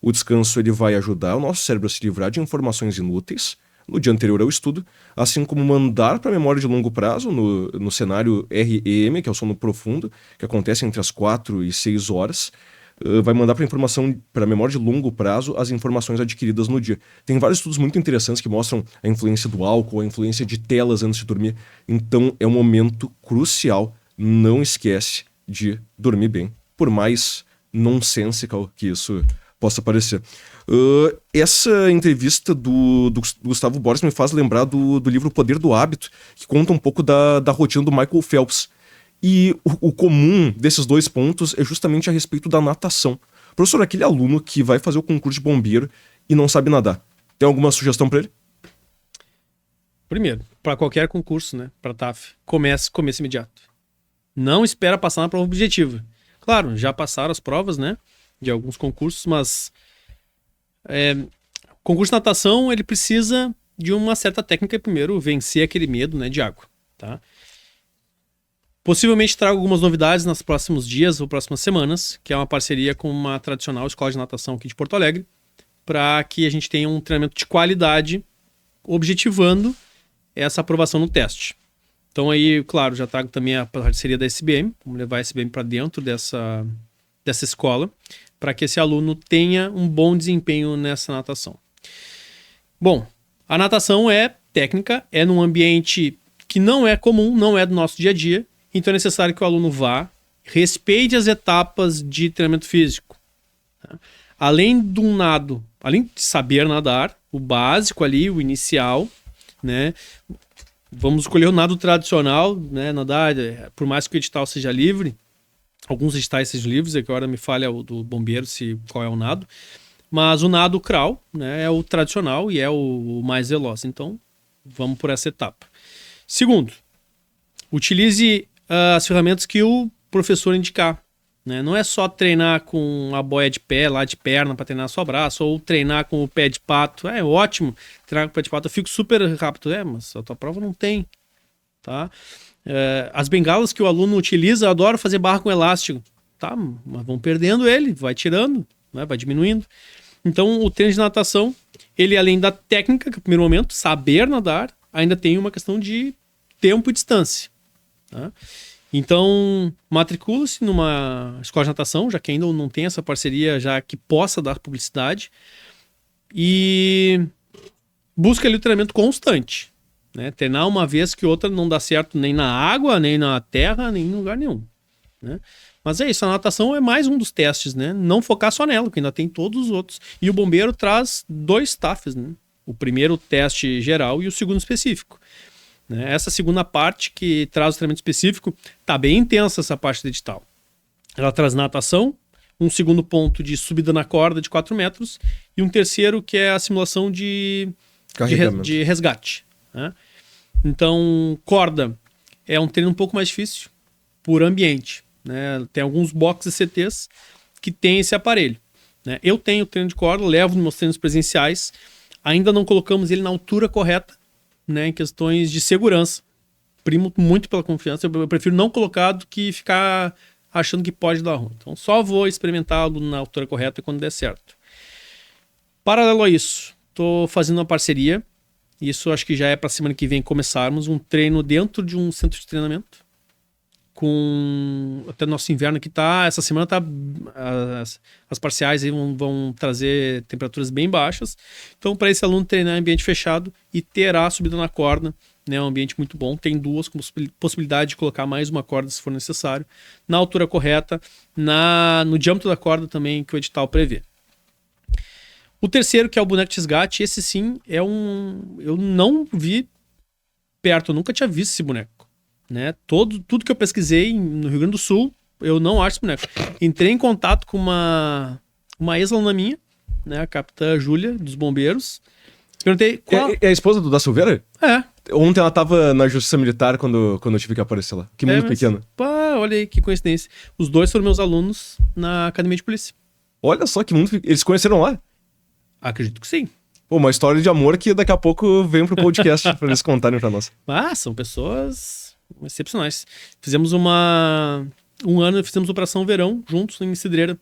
O descanso ele vai ajudar o nosso cérebro a se livrar de informações inúteis no dia anterior ao estudo, assim como mandar para a memória de longo prazo, no cenário REM, que é o sono profundo, que acontece entre as 4 e 6 horas, vai mandar para memória de longo prazo as informações adquiridas no dia. Tem vários estudos muito interessantes que mostram a influência do álcool, a influência de telas antes de dormir. Então é um momento crucial. Não esquece de dormir bem, por mais nonsensical que isso possa parecer. Essa entrevista do Gustavo Borges me faz lembrar do livro O Poder do Hábito, que conta um pouco da rotina do Michael Phelps. E o comum desses dois pontos é justamente a respeito da natação. Professor, aquele aluno que vai fazer o concurso de bombeiro e não sabe nadar, tem alguma sugestão para ele? Primeiro, para qualquer concurso, né, para TAF, começo imediato. Não espera passar na prova objetiva. Claro, já passaram as provas, né, de alguns concursos, mas concurso de natação, ele precisa de uma certa técnica primeiro, vencer aquele medo, né, de água, tá? Possivelmente trago algumas novidades nos próximos dias ou próximas semanas, que é uma parceria com uma tradicional escola de natação aqui de Porto Alegre, para que a gente tenha um treinamento de qualidade, objetivando essa aprovação no teste. Então aí, claro, já trago também a parceria da SBM, vamos levar a SBM para dentro dessa escola, para que esse aluno tenha um bom desempenho nessa natação. Bom, a natação é técnica, é num ambiente que não é comum, não é do nosso dia a dia, então é necessário que o aluno vá, respeite as etapas de treinamento físico. Tá? Além do nado, além de saber nadar, o básico ali, o inicial, né? Vamos escolher o nado tradicional, né? Nadar, por mais que o edital seja livre, alguns editais sejam livres, é que agora me falha o do bombeiro qual é o nado, mas o nado crawl, né, é o tradicional e é o mais veloz, então vamos por essa etapa. Segundo, utilize as ferramentas que o professor indicar, né? Não é só treinar com a boia de pé, lá de perna, para treinar só braço, ou treinar com o pé de pato. É ótimo treinar com o pé de pato, eu fico super rápido. Mas a tua prova não tem, tá? As bengalas que o aluno utiliza, eu adoro fazer barra com elástico. Tá, mas vão perdendo ele, vai tirando, né? Vai diminuindo. Então, o treino de natação, ele além da técnica, que é o primeiro momento, saber nadar, ainda tem uma questão de tempo e distância. Tá? Então, matricula-se numa escola de natação, já que ainda não tem essa parceria, já que possa dar publicidade, e busca ali o treinamento constante, né? Treinar uma vez que outra não dá certo nem na água, nem na terra, nem em lugar nenhum, né? Mas é isso, a natação é mais um dos testes, né? Não focar só nela, porque ainda tem todos os outros. E o bombeiro traz 2 TAFs, né? O primeiro teste geral e o segundo específico. Essa segunda parte que traz o treinamento específico, tá bem intensa essa parte do edital. Ela traz natação, um segundo ponto de subida na corda de 4 metros e um terceiro que é a simulação de resgate. Né? Então, corda é um treino um pouco mais difícil por ambiente. Né? Tem alguns boxes e CTs que tem esse aparelho. Né? Eu tenho treino de corda, levo nos meus treinos presenciais, ainda não colocamos ele na altura correta, né, em questões de segurança. Primo muito pela confiança. Eu prefiro não colocar do que ficar achando que pode dar ruim. Então só vou experimentá-lo na altura correta quando der certo. Paralelo a isso, estou fazendo uma parceria. Isso acho que já é para semana que vem começarmos um treino dentro de um centro de treinamento. Até nosso inverno aqui tá. Essa semana tá. As parciais aí vão trazer temperaturas bem baixas. Então, para esse aluno treinar em ambiente fechado e terá subida na corda, né? Um ambiente muito bom. Tem 2 com possibilidade de colocar mais uma corda se for necessário. Na altura correta, no diâmetro da corda também que o edital prevê. O terceiro, que é o boneco de resgate, esse sim é eu não vi perto, eu nunca tinha visto esse boneco. Né? Tudo que eu pesquisei no Rio Grande do Sul, eu não acho esse boneco. Entrei em contato com uma ex-aluna minha, né? A capitã Júlia, dos bombeiros. Perguntei qual... É a esposa do da Silveira? É. Ontem ela tava na Justiça Militar quando eu tive que aparecer lá. Que mundo pequeno. Pá, olha aí, que coincidência. Os 2 foram meus alunos na Academia de Polícia. Olha só que mundo pequeno. Eles se conheceram lá? Acredito que sim. Pô, uma história de amor que daqui a pouco vem pro podcast pra eles contarem pra nós. São pessoas excepcionais. Fizemos um ano, fizemos Operação Verão juntos em Cidreira.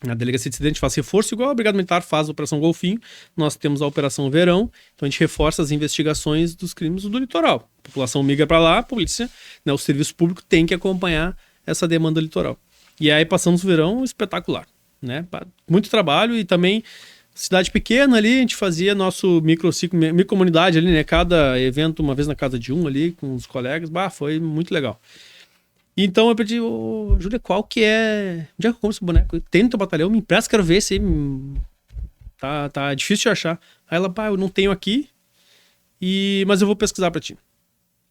Na delegacia de Cidreira a gente faz reforço, igual a Brigada Militar faz a Operação Golfinho. Nós temos a Operação Verão, então a gente reforça as investigações dos crimes do litoral. A população migra para lá, a polícia, né, o serviço público tem que acompanhar essa demanda litoral. E aí passamos o verão espetacular. né? Muito trabalho e também cidade pequena ali, a gente fazia nosso microciclo, microcomunidade ali, né? Cada evento uma vez na casa de um ali com os colegas. Foi muito legal. Então eu pedi, Júlia, qual que é... Onde é que eu compro esse boneco? Tem no teu batalhão? Me empresta, quero ver se... Tá difícil de achar. Aí ela, eu não tenho aqui, mas eu vou pesquisar pra ti.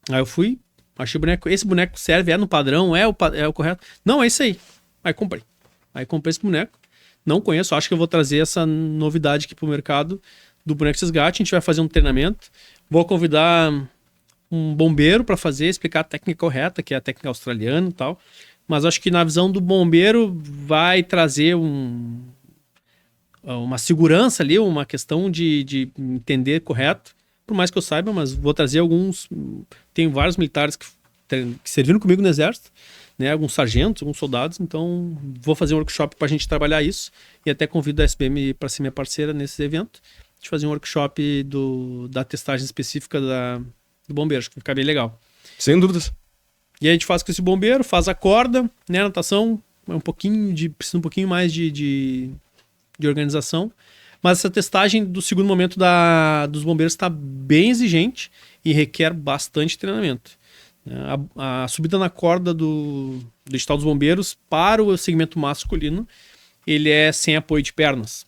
Aí eu fui, achei o boneco. Esse boneco serve, é no padrão, é o correto? Não, é isso aí. Aí comprei. Aí comprei esse boneco. Não conheço, acho que eu vou trazer essa novidade aqui pro mercado do boneco resgate. A gente vai fazer um treinamento. Vou convidar um bombeiro para explicar a técnica correta, que é a técnica australiana e tal. Mas acho que na visão do bombeiro vai trazer uma segurança ali, uma questão de entender correto. Por mais que eu saiba, mas vou trazer alguns... Tem vários militares que serviram comigo no exército, né, alguns sargentos, alguns soldados, então vou fazer um workshop para a gente trabalhar isso e até convido a SBM para ser minha parceira nesse evento, de fazer um workshop da testagem específica do bombeiro, acho que vai ficar bem legal. Sem dúvidas. E aí a gente faz com esse bombeiro, faz a corda, né, natação, precisa um pouquinho mais de organização, mas essa testagem do segundo momento dos bombeiros está bem exigente e requer bastante treinamento. A subida na corda do edital dos bombeiros para o segmento masculino, ele é sem apoio de pernas.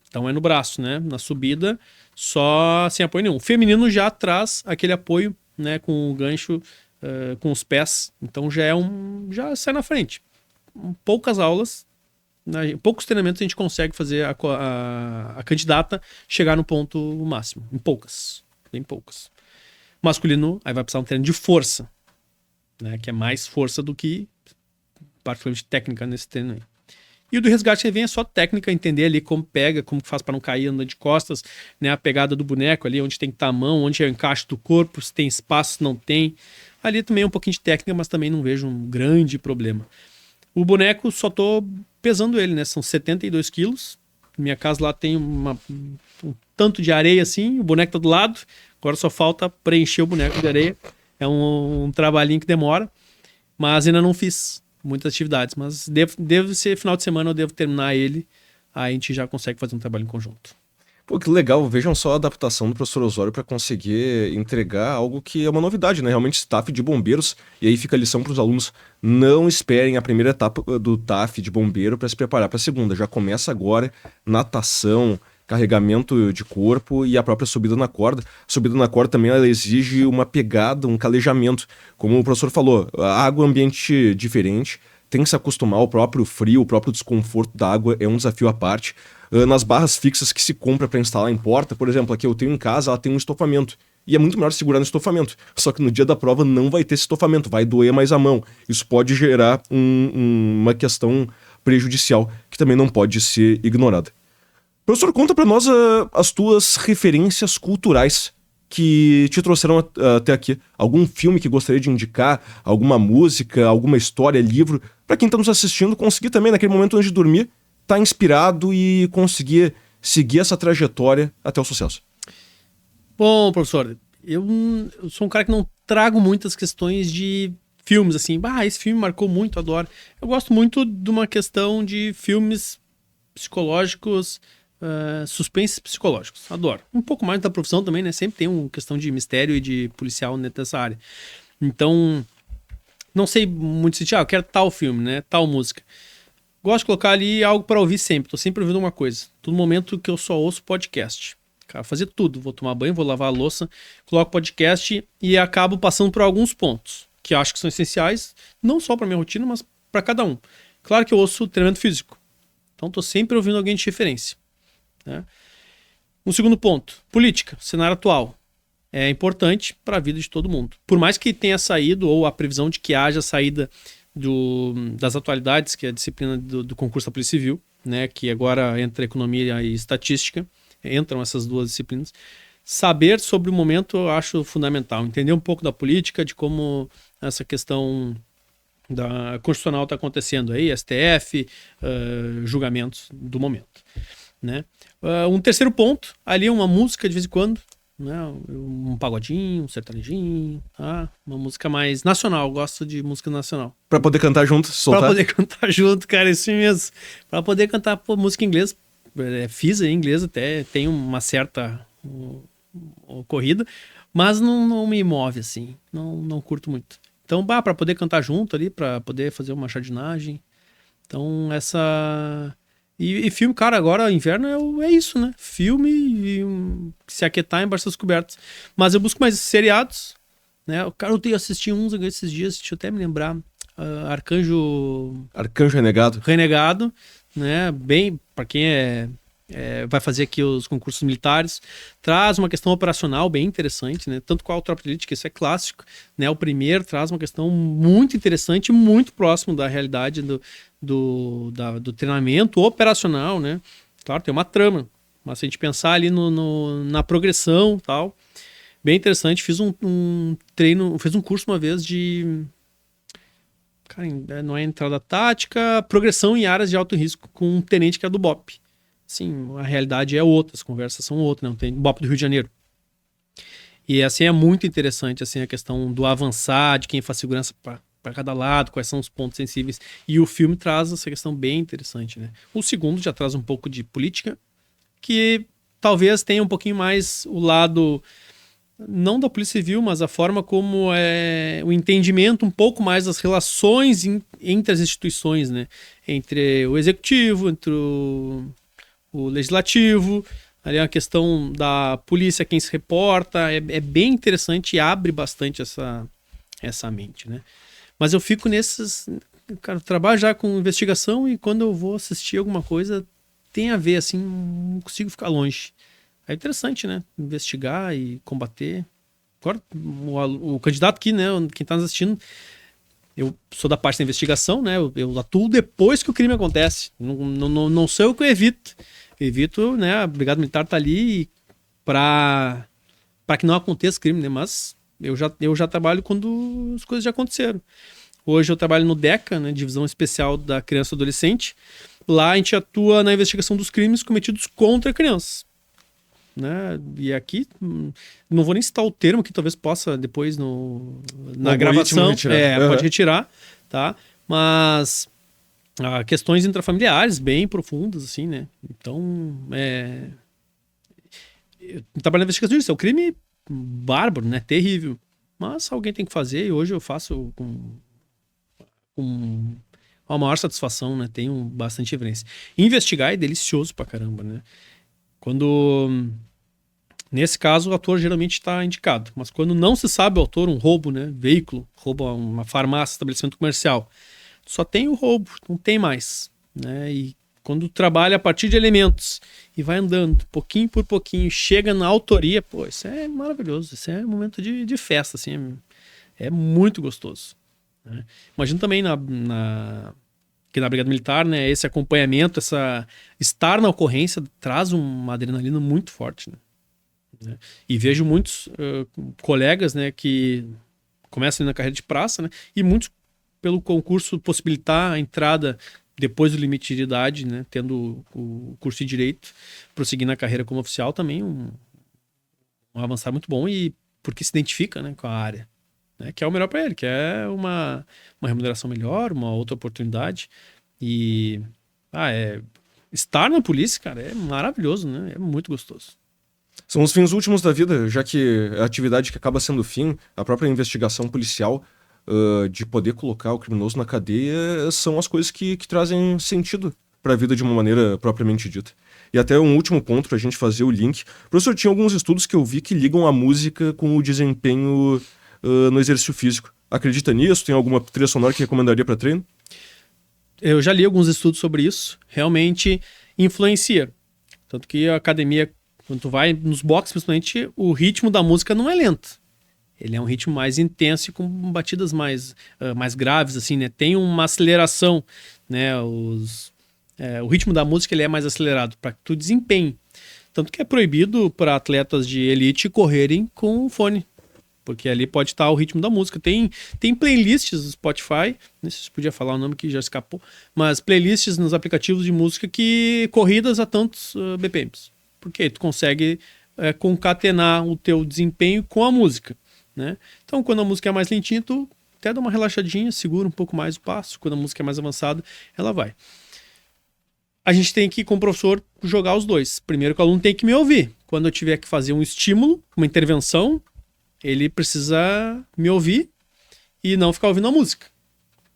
Então é no braço, né? Na subida, só sem apoio nenhum. O feminino já traz aquele apoio, né? Com o gancho, com os pés. Então já sai na frente. Poucas aulas, poucos treinamentos a gente consegue fazer a candidata chegar no ponto máximo. Em poucas. Bem poucas. Masculino, aí vai precisar um treino de força. Né, que é mais força do que particularmente técnica nesse treino aí. E o do resgate vem é só técnica, entender ali como pega, como faz para não cair andando de costas, né, a pegada do boneco ali, onde tem que estar a mão, onde é o encaixe do corpo, se tem espaço, se não tem. Ali também é um pouquinho de técnica, mas também não vejo um grande problema. O boneco, só tô pesando ele, né, são 72 quilos. Minha casa lá tem um tanto de areia assim, o boneco tá do lado, agora só falta preencher o boneco de areia. É um trabalhinho que demora, mas ainda não fiz muitas atividades. Mas deve ser final de semana, eu devo terminar ele, aí a gente já consegue fazer um trabalho em conjunto. Pô, que legal. Vejam só a adaptação do professor Osório para conseguir entregar algo que é uma novidade, né? Realmente staff de bombeiros, e aí fica a lição para os alunos, não esperem a primeira etapa do TAF de bombeiro para se preparar para a segunda. Já começa agora natação, carregamento de corpo e a própria subida na corda. A subida na corda também ela exige uma pegada, um calejamento. Como o professor falou, a água é um ambiente diferente, tem que se acostumar ao próprio frio, o próprio desconforto da água é um desafio à parte. Nas barras fixas que se compra para instalar em porta, por exemplo, aqui eu tenho em casa, ela tem um estofamento. E é muito melhor segurar no estofamento. Só que no dia da prova não vai ter esse estofamento, vai doer mais a mão. Isso pode gerar uma questão prejudicial, que também não pode ser ignorada. Professor, conta para nós as tuas referências culturais que te trouxeram até aqui. Algum filme que gostaria de indicar, alguma música, alguma história, livro, para quem está nos assistindo conseguir também, naquele momento antes de dormir, estar inspirado e conseguir seguir essa trajetória até o sucesso. Bom, professor, eu sou um cara que não trago muitas questões de filmes, assim, esse filme marcou muito, adoro. Eu gosto muito de uma questão de filmes psicológicos, suspense psicológicos, adoro. Um pouco mais da profissão também, né? Sempre tem uma questão de mistério e de policial nessa área. Então, não sei muito se eu quero tal filme, né? Tal música. Gosto de colocar ali algo para ouvir sempre. Tô sempre ouvindo uma coisa. Todo momento que eu só ouço podcast. Cara, fazer tudo. Vou tomar banho, vou lavar a louça, coloco podcast e acabo passando por alguns pontos que acho que são essenciais, não só para minha rotina, mas para cada um. Claro que eu ouço treinamento físico. Então tô sempre ouvindo alguém de referência. Né? Um segundo ponto, política, cenário atual. É importante para a vida de todo mundo. Por mais que tenha saído, ou a previsão de que haja saída das atualidades, que é a disciplina do concurso da Polícia Civil, né, que agora entra economia e estatística, entram essas duas disciplinas. Saber sobre o momento eu acho fundamental. Entender um pouco da política, de como essa questão da constitucional está acontecendo aí, STF, julgamentos do momento. Né? Um terceiro ponto, ali uma música de vez em quando, né? Um pagodinho, um sertanejinho, tá? Uma música mais nacional, eu gosto de música nacional. Pra poder cantar junto, soltar? Pra poder cantar junto, cara, isso mesmo. Pra poder cantar música em inglês, fiz em inglês até, tem uma certa corrida, mas não me move assim, não curto muito. Então, pra poder cantar junto ali, pra poder fazer uma jardinagem. Então, essa... E filme, cara, agora inverno é isso, né? Filme e se aquietar embaixo das cobertas. Mas eu busco mais seriados, né? Cara, eu tenho assistido uns esses dias, deixa eu até me lembrar. Arcanjo Renegado, né? Bem, pra quem vai fazer aqui os concursos militares, traz uma questão operacional bem interessante, né? Tanto qual a tropa de elite, que isso é clássico, né? O primeiro traz uma questão muito interessante, muito próximo da realidade do treinamento operacional, né? Claro, tem uma trama, mas se a gente pensar ali na progressão e tal, bem interessante. Fiz um treino, fiz um curso uma vez de... Cara, não é entrada tática, progressão em áreas de alto risco com um tenente que é do BOP. Sim, a realidade é outra, as conversas são outras, não tem BOP do Rio de Janeiro. E assim é muito interessante assim a questão do avançar, de quem faz segurança para cada lado, quais são os pontos sensíveis. E o filme traz essa questão bem interessante, né? O segundo já traz um pouco de política, que talvez tenha um pouquinho mais o lado, não da Polícia Civil, mas a forma como o entendimento um pouco mais das relações entre as instituições, né? Entre o executivo, entre o legislativo, ali é uma questão da polícia, quem se reporta, é bem interessante e abre bastante essa mente, né? Mas eu fico cara, eu trabalho já com investigação e quando eu vou assistir alguma coisa tem a ver, assim, não consigo ficar longe. É interessante, né? Investigar e combater. Agora, o candidato aqui, né? Quem está nos assistindo, eu sou da parte da investigação, né? Eu atuo depois que o crime acontece. Não sou eu que eu evito. Evito, né? A Brigada Militar tá ali para que não aconteça crime, né? Mas eu já trabalho quando as coisas já aconteceram. Hoje eu trabalho no DECA, né? Divisão Especial da Criança e Adolescente. Lá a gente atua na investigação dos crimes cometidos contra crianças, né? E aqui, não vou nem citar o termo, que talvez possa depois na gravação, pode retirar, tá? Mas questões intrafamiliares bem profundas, assim, né? Então, eu trabalho na investigação disso, é um crime bárbaro, né? Terrível. Mas alguém tem que fazer e hoje eu faço com a maior satisfação, né? Tenho bastante evidência. Investigar é delicioso pra caramba, né? Nesse caso, o autor geralmente está indicado. Mas quando não se sabe o autor, um roubo, né? Veículo, roubo a uma farmácia, estabelecimento comercial, só tem o roubo, não tem mais, né? E quando trabalha a partir de elementos e vai andando pouquinho por pouquinho, chega na autoria, pô, isso é maravilhoso. Isso é um momento de festa, assim, é muito gostoso, né? Imagino também que na Brigada Militar, né? Esse acompanhamento, estar na ocorrência traz uma adrenalina muito forte, né? E vejo muitos colegas, né, que começam na carreira de praça, né, e muitos pelo concurso possibilitar a entrada depois do limite de idade, né, tendo o curso de Direito, prosseguir na carreira como oficial também um avançar muito bom, e porque se identifica, né, com a área, né, que é o melhor para ele, que é uma remuneração melhor, uma outra oportunidade. E estar na polícia, cara, é maravilhoso, né, é muito gostoso. São os fins últimos da vida, já que a atividade que acaba sendo o fim, a própria investigação policial, de poder colocar o criminoso na cadeia, são as coisas que trazem sentido para a vida de uma maneira propriamente dita. E até um último ponto para a gente fazer o link. Professor, tinha alguns estudos que eu vi que ligam a música com o desempenho no exercício físico. Acredita nisso? Tem alguma trilha sonora que recomendaria para treino? Eu já li alguns estudos sobre isso. Realmente influencia. Tanto que a academia, quando tu vai nos boxes, principalmente, o ritmo da música não é lento. Ele é um ritmo mais intenso e com batidas mais graves, assim, né? Tem uma aceleração, né? O ritmo da música ele é mais acelerado para que tu desempenhe. Tanto que é proibido para atletas de elite correrem com fone, porque ali pode estar o ritmo da música. Tem playlists do Spotify, não sei se podia falar o nome que já escapou, mas playlists nos aplicativos de música que corridas a tantos BPMs. Porque tu consegue concatenar o teu desempenho com a música, né? Então, quando a música é mais lentinha, tu até dá uma relaxadinha, segura um pouco mais o passo. Quando a música é mais avançada, ela vai. A gente tem que, como professor, jogar os dois. Primeiro que o aluno tem que me ouvir. Quando eu tiver que fazer um estímulo, uma intervenção, ele precisa me ouvir e não ficar ouvindo a música.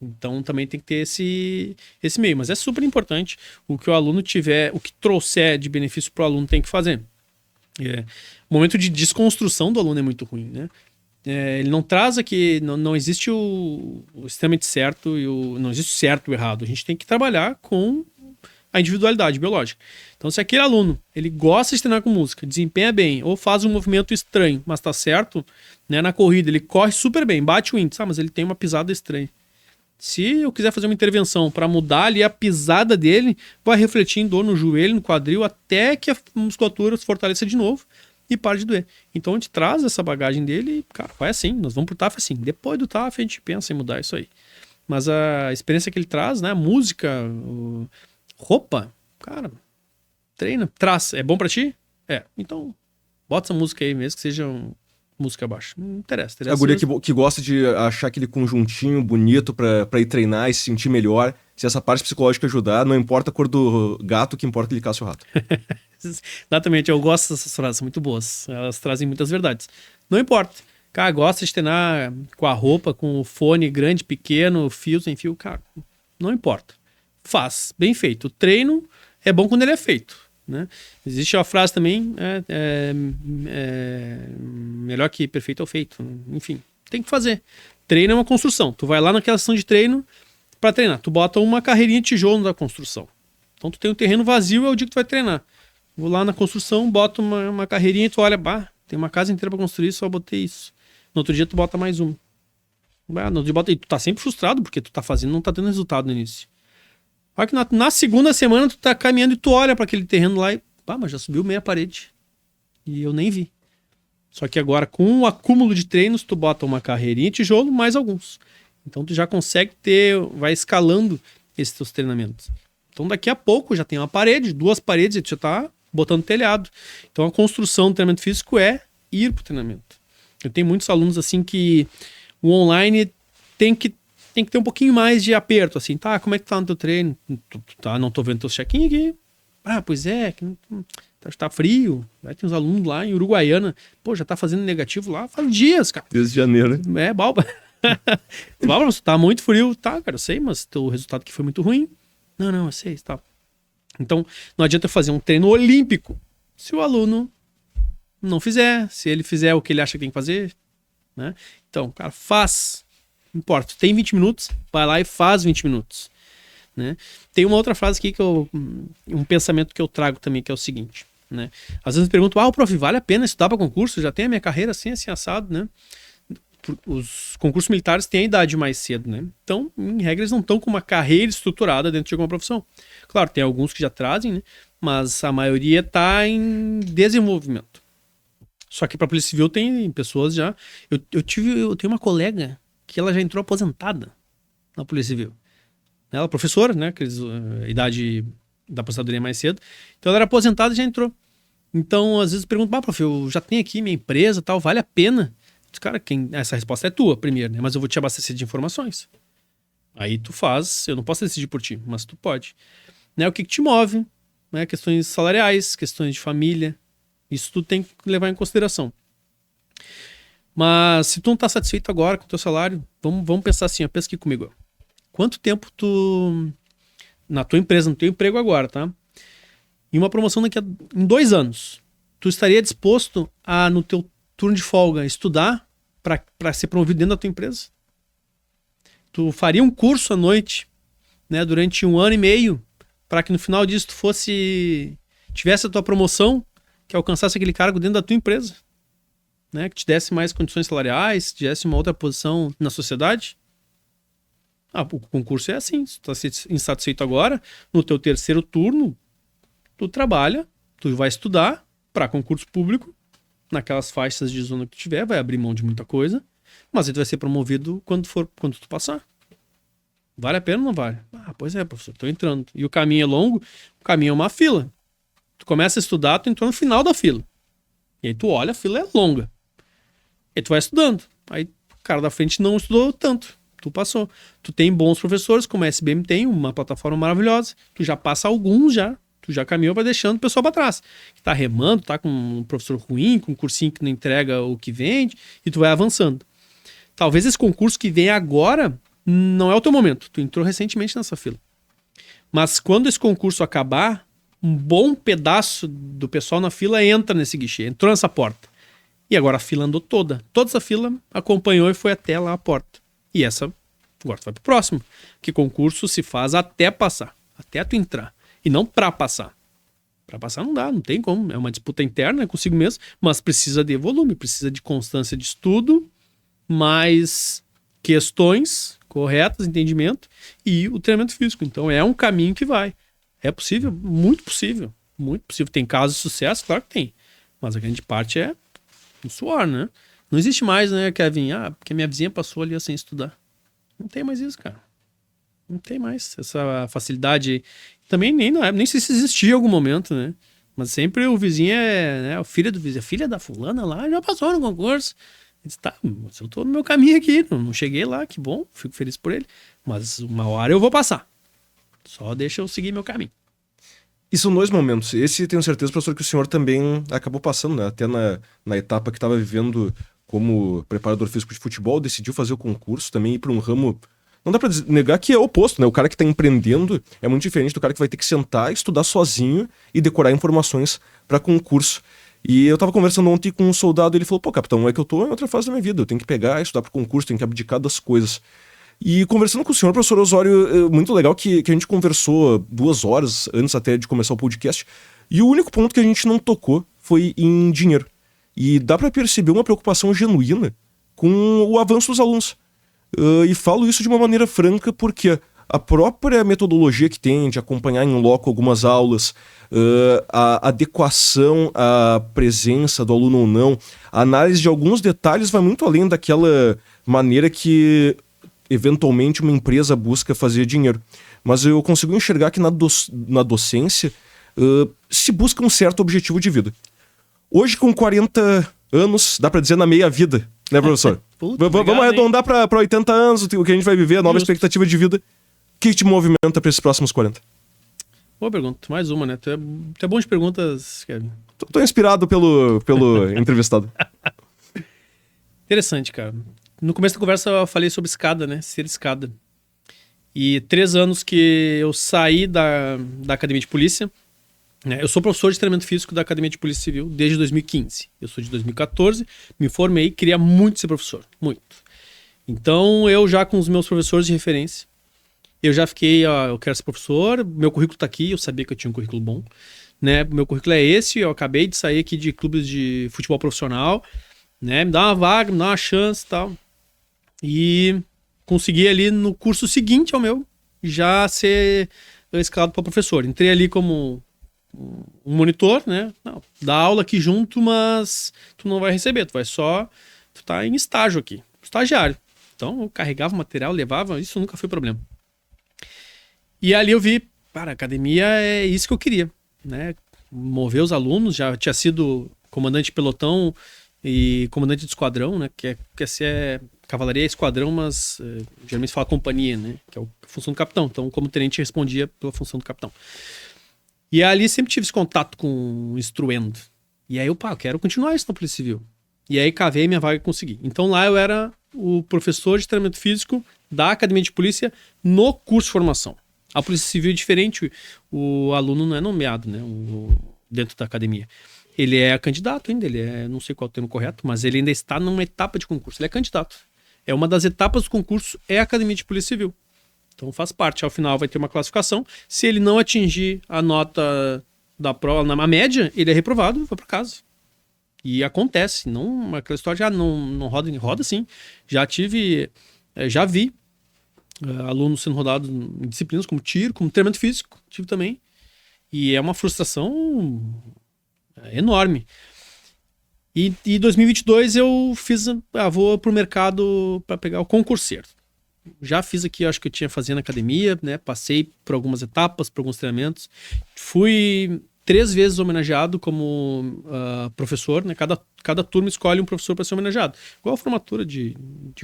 Então também tem que ter esse meio. Mas é super importante o que o aluno tiver, o que trouxer de benefício para o aluno tem que fazer. O momento de desconstrução do aluno é muito ruim, né? Ele não traz aqui, não existe o extremamente certo e não existe o certo e o errado. A gente tem que trabalhar com a individualidade biológica. Então, se aquele aluno ele gosta de treinar com música, desempenha bem, ou faz um movimento estranho, mas tá certo, né, na corrida, ele corre super bem, bate o índice, mas ele tem uma pisada estranha. Se eu quiser fazer uma intervenção para mudar ali a pisada dele, vai refletir em dor no joelho, no quadril, até que a musculatura se fortaleça de novo e pare de doer. Então a gente traz essa bagagem dele e, cara, vai assim, nós vamos pro TAF assim. Depois do TAF a gente pensa em mudar isso aí. Mas a experiência que ele traz, né, a música, roupa, cara, treina, traz. É bom pra ti? É. Então, bota essa música aí mesmo, que seja música baixa. Não interessa. A guria que gosta de achar aquele conjuntinho bonito pra ir treinar e se sentir melhor. Se essa parte psicológica ajudar, não importa a cor do gato, o que importa é que ele caça o rato. Exatamente, eu gosto dessas frases, são muito boas. Elas trazem muitas verdades. Não importa. Cara, gosta de treinar com a roupa, com o fone grande, pequeno, fio sem fio, cara, não importa. Faz, bem feito. O treino é bom quando ele é feito, né? Existe uma frase também, melhor que perfeito ou feito. Enfim, tem que fazer. Treino é uma construção. Tu vai lá naquela sessão de treino para treinar. Tu bota uma carreirinha de tijolo da construção. Então tu tem um terreno vazio, é o dia que tu vai treinar. Vou lá na construção, boto uma carreirinha e tu olha, tem uma casa inteira para construir, só botei isso. No outro dia tu bota mais uma. No outro dia bota, e tu tá sempre frustrado porque tu tá fazendo, não tá tendo resultado no início. Olha que na segunda semana tu tá caminhando e tu olha para aquele terreno lá e, mas já subiu meia parede. E eu nem vi. Só que agora com o acúmulo de treinos, tu bota uma carreirinha de tijolo, mais alguns. Então tu já consegue vai escalando esses teus treinamentos. Então daqui a pouco já tem uma parede, 2 paredes e tu já tá botando telhado. Então a construção do treinamento físico é ir pro treinamento. Eu tenho muitos alunos assim que o online tem que ter um pouquinho mais de aperto, assim, tá, como é que tá no teu treino? Tá, não tô vendo teu check-in aqui. Pois é, que tá frio. Vai ter uns alunos lá em Uruguaiana, já tá fazendo negativo lá faz dias, cara. Desde janeiro, né? Balba. Balba, tá muito frio. Tá, cara, eu sei, mas teu resultado aqui foi muito ruim. Não, eu sei, tá. Então, não adianta fazer um treino olímpico se o aluno não fizer, se ele fizer o que ele acha que tem que fazer, né? Então, cara, faz. Não importa, tem 20 minutos, vai lá e faz 20 minutos. Né? Tem uma outra frase aqui um pensamento que eu trago também, que é o seguinte, né? Às vezes eu pergunto, prof, vale a pena estudar para concurso? Eu já tenho a minha carreira assim assado, né? Os concursos militares têm a idade mais cedo, né? Então, em regra, eles não estão com uma carreira estruturada dentro de alguma profissão. Claro, tem alguns que já trazem, né? Mas a maioria está em desenvolvimento. Só que para a Polícia Civil tem pessoas já... Eu tenho uma colega que ela já entrou aposentada na Polícia Civil. Ela é professora, né? Idade da aposentadoria mais cedo. Então ela era aposentada e já entrou. Então, às vezes eu pergunto, prof, eu já tenho aqui minha empresa e tal, vale a pena? Cara, essa resposta é tua primeiro, né? Mas eu vou te abastecer de informações. Aí tu faz, eu não posso decidir por ti, mas tu pode. Né? O que te move, né? Questões salariais, questões de família. Isso tu tem que levar em consideração. Mas se tu não tá satisfeito agora com o teu salário, vamos pensar assim, pensa aqui comigo. Quanto tempo tu, na tua empresa, no teu emprego agora, tá? Em uma promoção em 2 anos, tu estaria disposto a, no teu turno de folga, estudar para ser promovido dentro da tua empresa? Tu faria um curso à noite, né, durante 1 ano e meio, para que no final disso tu tivesse a tua promoção, que alcançasse aquele cargo dentro da tua empresa? Né, que te desse mais condições salariais, te desse uma outra posição na sociedade? O concurso é assim, se tu está insatisfeito agora, no teu 3º turno, tu trabalha, tu vai estudar para concurso público, naquelas faixas de zona que tu tiver, vai abrir mão de muita coisa, mas aí tu vai ser promovido quando tu passar. Vale a pena ou não vale? Pois é, professor, tô entrando. E o caminho é longo, o caminho é uma fila. Tu começa a estudar, tu entrou no final da fila. E aí tu olha, a fila é longa. E aí tu vai estudando. Aí o cara da frente não estudou tanto. Tu passou. Tu tem bons professores, como a SBM tem, uma plataforma maravilhosa. Tu já passa alguns já. Tu já caminhou para deixando o pessoal para trás. Que tá remando, tá com um professor ruim, com um cursinho que não entrega o que vende, e tu vai avançando. Talvez esse concurso que vem agora não é o teu momento. Tu entrou recentemente nessa fila. Mas quando esse concurso acabar, um bom pedaço do pessoal na fila entra nesse guichê, entrou nessa porta. E agora a fila andou toda. Toda essa fila acompanhou e foi até lá a porta. E essa, agora tu vai pro próximo. Que concurso se faz até passar, até tu entrar. E não pra passar. Pra passar não dá, não tem como. É uma disputa interna consigo mesmo, mas precisa de volume, precisa de constância de estudo, mais questões corretas, entendimento e o treinamento físico. Então é um caminho que vai. É possível, muito possível. Muito possível. Tem casos de sucesso? Claro que tem. Mas a grande parte é o suor, né? Não existe mais, né, Kevin? Porque minha vizinha passou ali sem estudar. Não tem mais isso, cara. Não tem mais essa facilidade. Também nem sei se existia em algum momento, né? Mas sempre o vizinho né, o filho do vizinho, a filha da fulana lá já passou no concurso. Ele disse, tá, eu tô no meu caminho aqui, não cheguei lá, que bom, fico feliz por ele. Mas uma hora eu vou passar. Só deixa eu seguir meu caminho. E são dois momentos. Esse, tenho certeza, professor, que o senhor também acabou passando, né? Até na etapa que estava vivendo como preparador físico de futebol, decidiu fazer o concurso, também ir para um ramo... Não dá pra negar que é o oposto, né? O cara que tá empreendendo é muito diferente do cara que vai ter que sentar, estudar sozinho e decorar informações para concurso. E eu tava conversando ontem com um soldado e ele falou, pô, capitão, é que eu tô em outra fase da minha vida, eu tenho que pegar, estudar pro concurso, tenho que abdicar das coisas. E conversando com o senhor, professor Osório, muito legal que a gente conversou 2 horas antes até de começar o podcast, e o único ponto que a gente não tocou foi em dinheiro. E dá pra perceber uma preocupação genuína com o avanço dos alunos. E falo isso de uma maneira franca porque a própria metodologia que tem de acompanhar em loco algumas aulas, a adequação à presença do aluno ou não, a análise de alguns detalhes vai muito além daquela maneira que eventualmente uma empresa busca fazer dinheiro. Mas eu consigo enxergar que na docência se busca um certo objetivo de vida. Hoje, com 40 anos, dá pra dizer na meia vida, né, professor? Puta, vamos arredondar pra 80 anos, o que a gente vai viver, a nova Justo. expectativa de vida. O que te movimenta pra esses próximos 40? Boa pergunta, mais uma, né? Tu é bom de perguntas, Kevin. Tô inspirado pelo entrevistado. Interessante, cara. No começo da conversa eu falei sobre escada, né? Ser escada. E 3 anos que eu saí da academia de polícia, né? Eu sou professor de treinamento físico da Academia de Polícia Civil desde 2015. Eu sou de 2014, me formei, queria muito ser professor, muito. Então eu já com os meus professores de referência, eu já fiquei, eu quero ser professor, meu currículo tá aqui, eu sabia que eu tinha um currículo bom, né? Meu currículo é esse, eu acabei de sair aqui de clubes de futebol profissional, né? Me dá uma vaga, me dá uma chance e tal. E consegui ali no curso seguinte ao meu já ser escalado para professor. Entrei ali como um monitor, né? Não, dá aula aqui junto, mas tu não vai receber, tu tá em estágio aqui, estagiário. Então eu carregava material, levava, isso nunca foi problema. E ali eu vi, cara, academia é isso que eu queria, né? Mover os alunos, já tinha sido comandante de pelotão e comandante de esquadrão, né? Que é cavalaria é esquadrão, mas geralmente se fala companhia, né? Que é a função do capitão. Então, como tenente, respondia pela função do capitão. E ali sempre tive esse contato com o instruendo. E aí eu quero continuar isso na Polícia Civil. E aí cavei minha vaga e consegui. Então lá eu era o professor de treinamento físico da Academia de Polícia no curso de formação. A Polícia Civil é diferente, o aluno não é nomeado, né? Dentro da academia. Ele é candidato ainda, não sei qual é o termo correto, mas ele ainda está numa etapa de concurso, ele é candidato. É uma das etapas do concurso, é a Academia de Polícia Civil. Então faz parte, ao final vai ter uma classificação. Se ele não atingir a nota da prova, na média, ele é reprovado e vai para casa. E acontece, não, aquela história já não roda sim. Já vi alunos sendo rodados em disciplinas como tiro, como treinamento físico, tive também. E é uma frustração enorme. E em 2022 eu vou pro mercado para pegar o concurseiro. Já fiz aqui, acho que eu tinha fazendo na academia, né? Passei por algumas etapas, por alguns treinamentos. Fui 3 vezes homenageado como professor, né? Cada turma escolhe um professor para ser homenageado. Igual a formatura de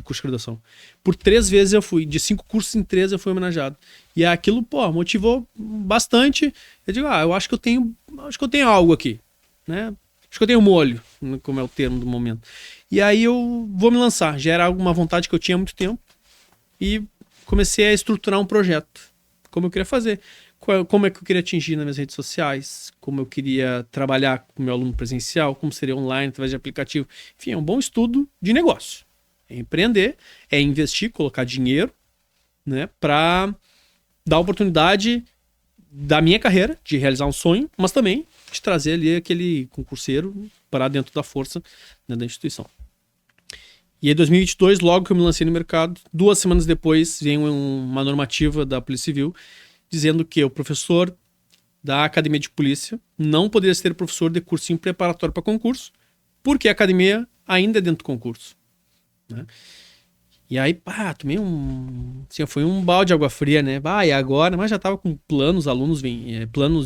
curso de graduação. Por 3 vezes eu fui. De 5 cursos em 3 eu fui homenageado. E aquilo, motivou bastante. Eu digo, eu acho que eu tenho algo aqui, né? Acho que eu tenho molho, como é o termo do momento. E aí eu vou me lançar. Já era uma vontade que eu tinha há muito tempo. E comecei a estruturar um projeto. Como eu queria fazer. Como é que eu queria atingir nas minhas redes sociais, como eu queria trabalhar com o meu aluno presencial, como seria online, através de aplicativo. Enfim, é um bom estudo de negócio. É empreender, é investir, colocar dinheiro, né, para dar oportunidade da minha carreira, de realizar um sonho, mas também de trazer ali aquele concurseiro para dentro da força, né, da instituição. E em 2022, logo que eu me lancei no mercado, 2 semanas depois, veio uma normativa da Polícia Civil dizendo que o professor da Academia de Polícia não poderia ser professor de cursinho preparatório para concurso, porque a academia ainda é dentro do concurso, né? E aí, tomei foi um balde de água fria, né? E agora? Mas já tava com planos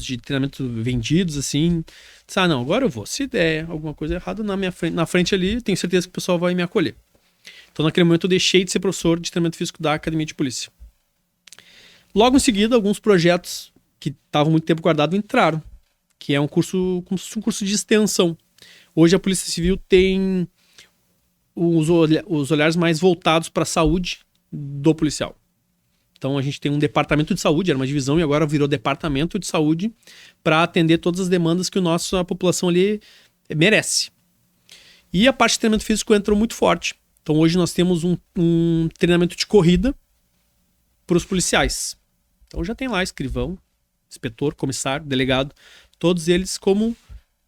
de treinamento vendidos, assim. Disse, não, agora eu vou. Se der alguma coisa errada na frente ali, tenho certeza que o pessoal vai me acolher. Então, naquele momento, eu deixei de ser professor de treinamento físico da Academia de Polícia. Logo em seguida, alguns projetos que estavam muito tempo guardados entraram, que é um curso, como se fosse um curso de extensão. Hoje a Polícia Civil tem os olhares mais voltados para a saúde do policial. Então a gente tem um departamento de saúde, era uma divisão e agora virou departamento de saúde para atender todas as demandas que a população ali merece. E a parte de treinamento físico entrou muito forte. Então hoje nós temos um treinamento de corrida para os policiais. Então já tem lá escrivão, inspetor, comissário, delegado, todos eles como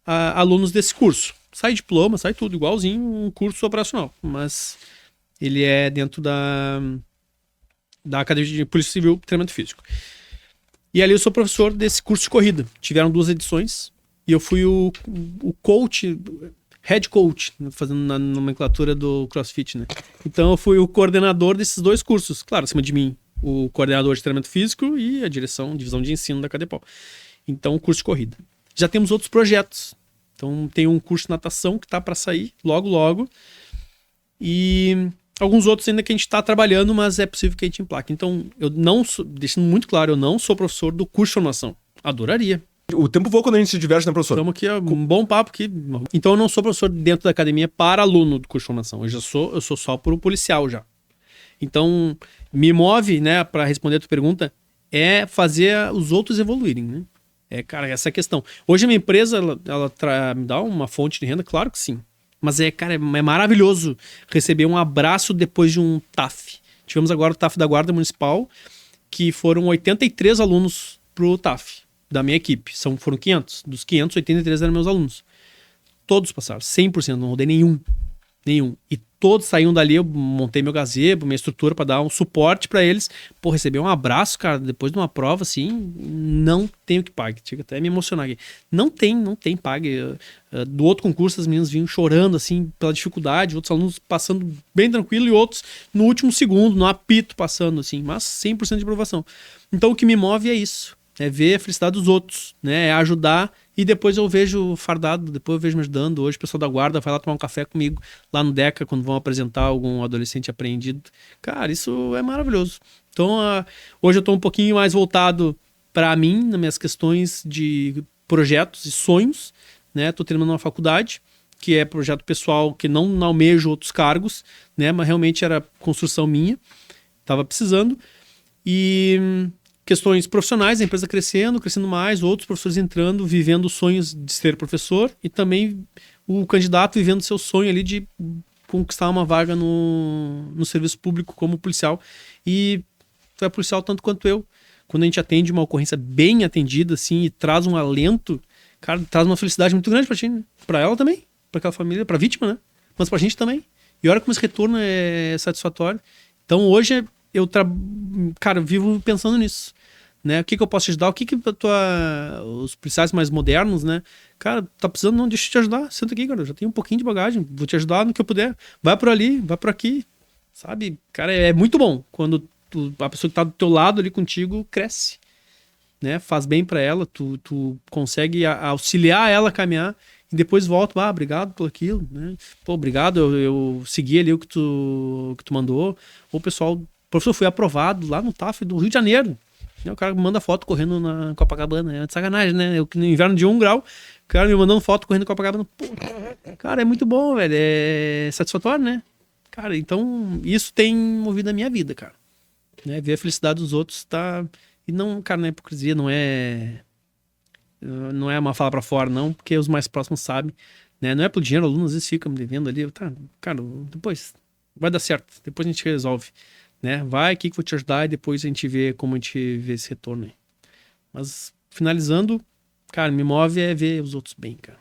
alunos desse curso. Sai diploma, sai tudo, igualzinho um curso operacional, mas ele é dentro da Academia de Polícia Civil, treinamento físico. E ali eu sou professor desse curso de corrida. Tiveram 2 edições e eu fui o coach, head coach, fazendo na nomenclatura do CrossFit, né? Então eu fui o coordenador desses 2 cursos. Claro, acima de mim, o coordenador de treinamento físico e a divisão de ensino da Cadepol. Então, o curso de corrida. Já temos outros projetos. Então, tem um curso de natação que está para sair logo. E alguns outros ainda que a gente está trabalhando, mas é possível que a gente emplaque. Então, deixando muito claro, eu não sou professor do curso de formação. Adoraria. O tempo voa quando a gente se diverte, né, professor? Estamos aqui, um bom papo aqui. Então, eu não sou professor dentro da academia para aluno do curso de formação. Eu sou só por um policial já. Então, me move, né, para responder a tua pergunta, é fazer os outros evoluírem, né? Cara, essa é a questão. Hoje a minha empresa, ela me dá uma fonte de renda, claro que sim. Mas é maravilhoso receber um abraço depois de um TAF. Tivemos agora o TAF da Guarda Municipal, que foram 83 alunos pro TAF, da minha equipe. Foram 500. Dos 500, 83 eram meus alunos. Todos passaram, 100%, não rodei nenhum. E todos saíam dali, eu montei meu gazebo, minha estrutura para dar um suporte para eles. Receber um abraço, cara, depois de uma prova, assim, não tem o que pague. Chega até me emocionar aqui. Não tem pague. Do outro concurso, as meninas vinham chorando, assim, pela dificuldade, outros alunos passando bem tranquilo e outros no último segundo, no apito passando, assim, mas 100% de aprovação. Então o que me move é isso, é ver a felicidade dos outros, né, é ajudar. E depois eu vejo fardado, depois eu vejo me ajudando. Hoje o pessoal da guarda vai lá tomar um café comigo lá no DECA, quando vão apresentar algum adolescente apreendido. Cara, isso é maravilhoso. Então, hoje eu estou um pouquinho mais voltado para mim, nas minhas questões de projetos e sonhos, né? Estou terminando uma faculdade, que é projeto pessoal, que não almejo outros cargos, né? Mas realmente era construção minha, estava precisando. E questões profissionais, a empresa crescendo mais, outros professores entrando, vivendo sonhos de ser professor e também o candidato vivendo seu sonho ali de conquistar uma vaga no serviço público como policial. E tu é policial tanto quanto eu. Quando a gente atende uma ocorrência bem atendida, assim, e traz um alento, cara, traz uma felicidade muito grande pra ti, né? Pra ela também, pra aquela família, pra vítima, né? Mas pra gente também. E olha como esse retorno é satisfatório. Então hoje eu vivo pensando nisso, né? O que eu posso te ajudar? O que os policiais mais modernos, né? Cara, tá precisando? Não, deixa eu te ajudar. Senta aqui, cara, eu já tenho um pouquinho de bagagem. Vou te ajudar no que eu puder. Vai por ali, vai por aqui. Sabe? Cara, é muito bom quando a pessoa que tá do teu lado ali contigo cresce. né? Faz bem para ela, tu consegue auxiliar ela a caminhar e depois volta, obrigado por aquilo, né? Pô, obrigado, eu segui ali o que tu mandou. O professor, foi aprovado lá no TAF do Rio de Janeiro. O cara me manda foto correndo na Copacabana, é de sacanagem, né? Eu, no inverno de 1 grau, o cara me mandando foto correndo na Copacabana. Pô, cara, é muito bom, velho, é satisfatório, né? Cara, então isso tem movido a minha vida, cara. Né? Ver a felicidade dos outros tá... E não, cara, não é hipocrisia, não é uma fala pra fora, não, porque os mais próximos sabem, né? Não é pelo dinheiro, o aluno às vezes fica me devendo ali, tá, cara, depois vai dar certo, depois a gente resolve, né? Vai aqui que eu vou te ajudar e depois a gente vê como a gente vê esse retorno aí. Mas, finalizando, cara, me move é ver os outros bem, cara.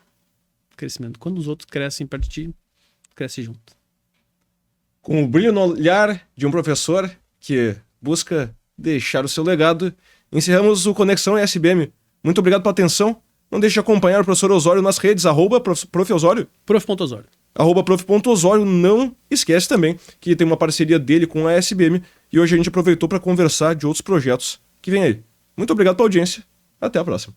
Crescimento. Quando os outros crescem perto de ti, cresce junto. Com o brilho no olhar de um professor que busca deixar o seu legado, encerramos o Conexão ESBM. Muito obrigado pela atenção. Não deixe de acompanhar o professor Osório nas redes, @prof.osório. Prof.osório. @prof.osório. Não esquece também que tem uma parceria dele com a ESBM e hoje a gente aproveitou para conversar de outros projetos que vem aí. Muito obrigado pela audiência. Até a próxima.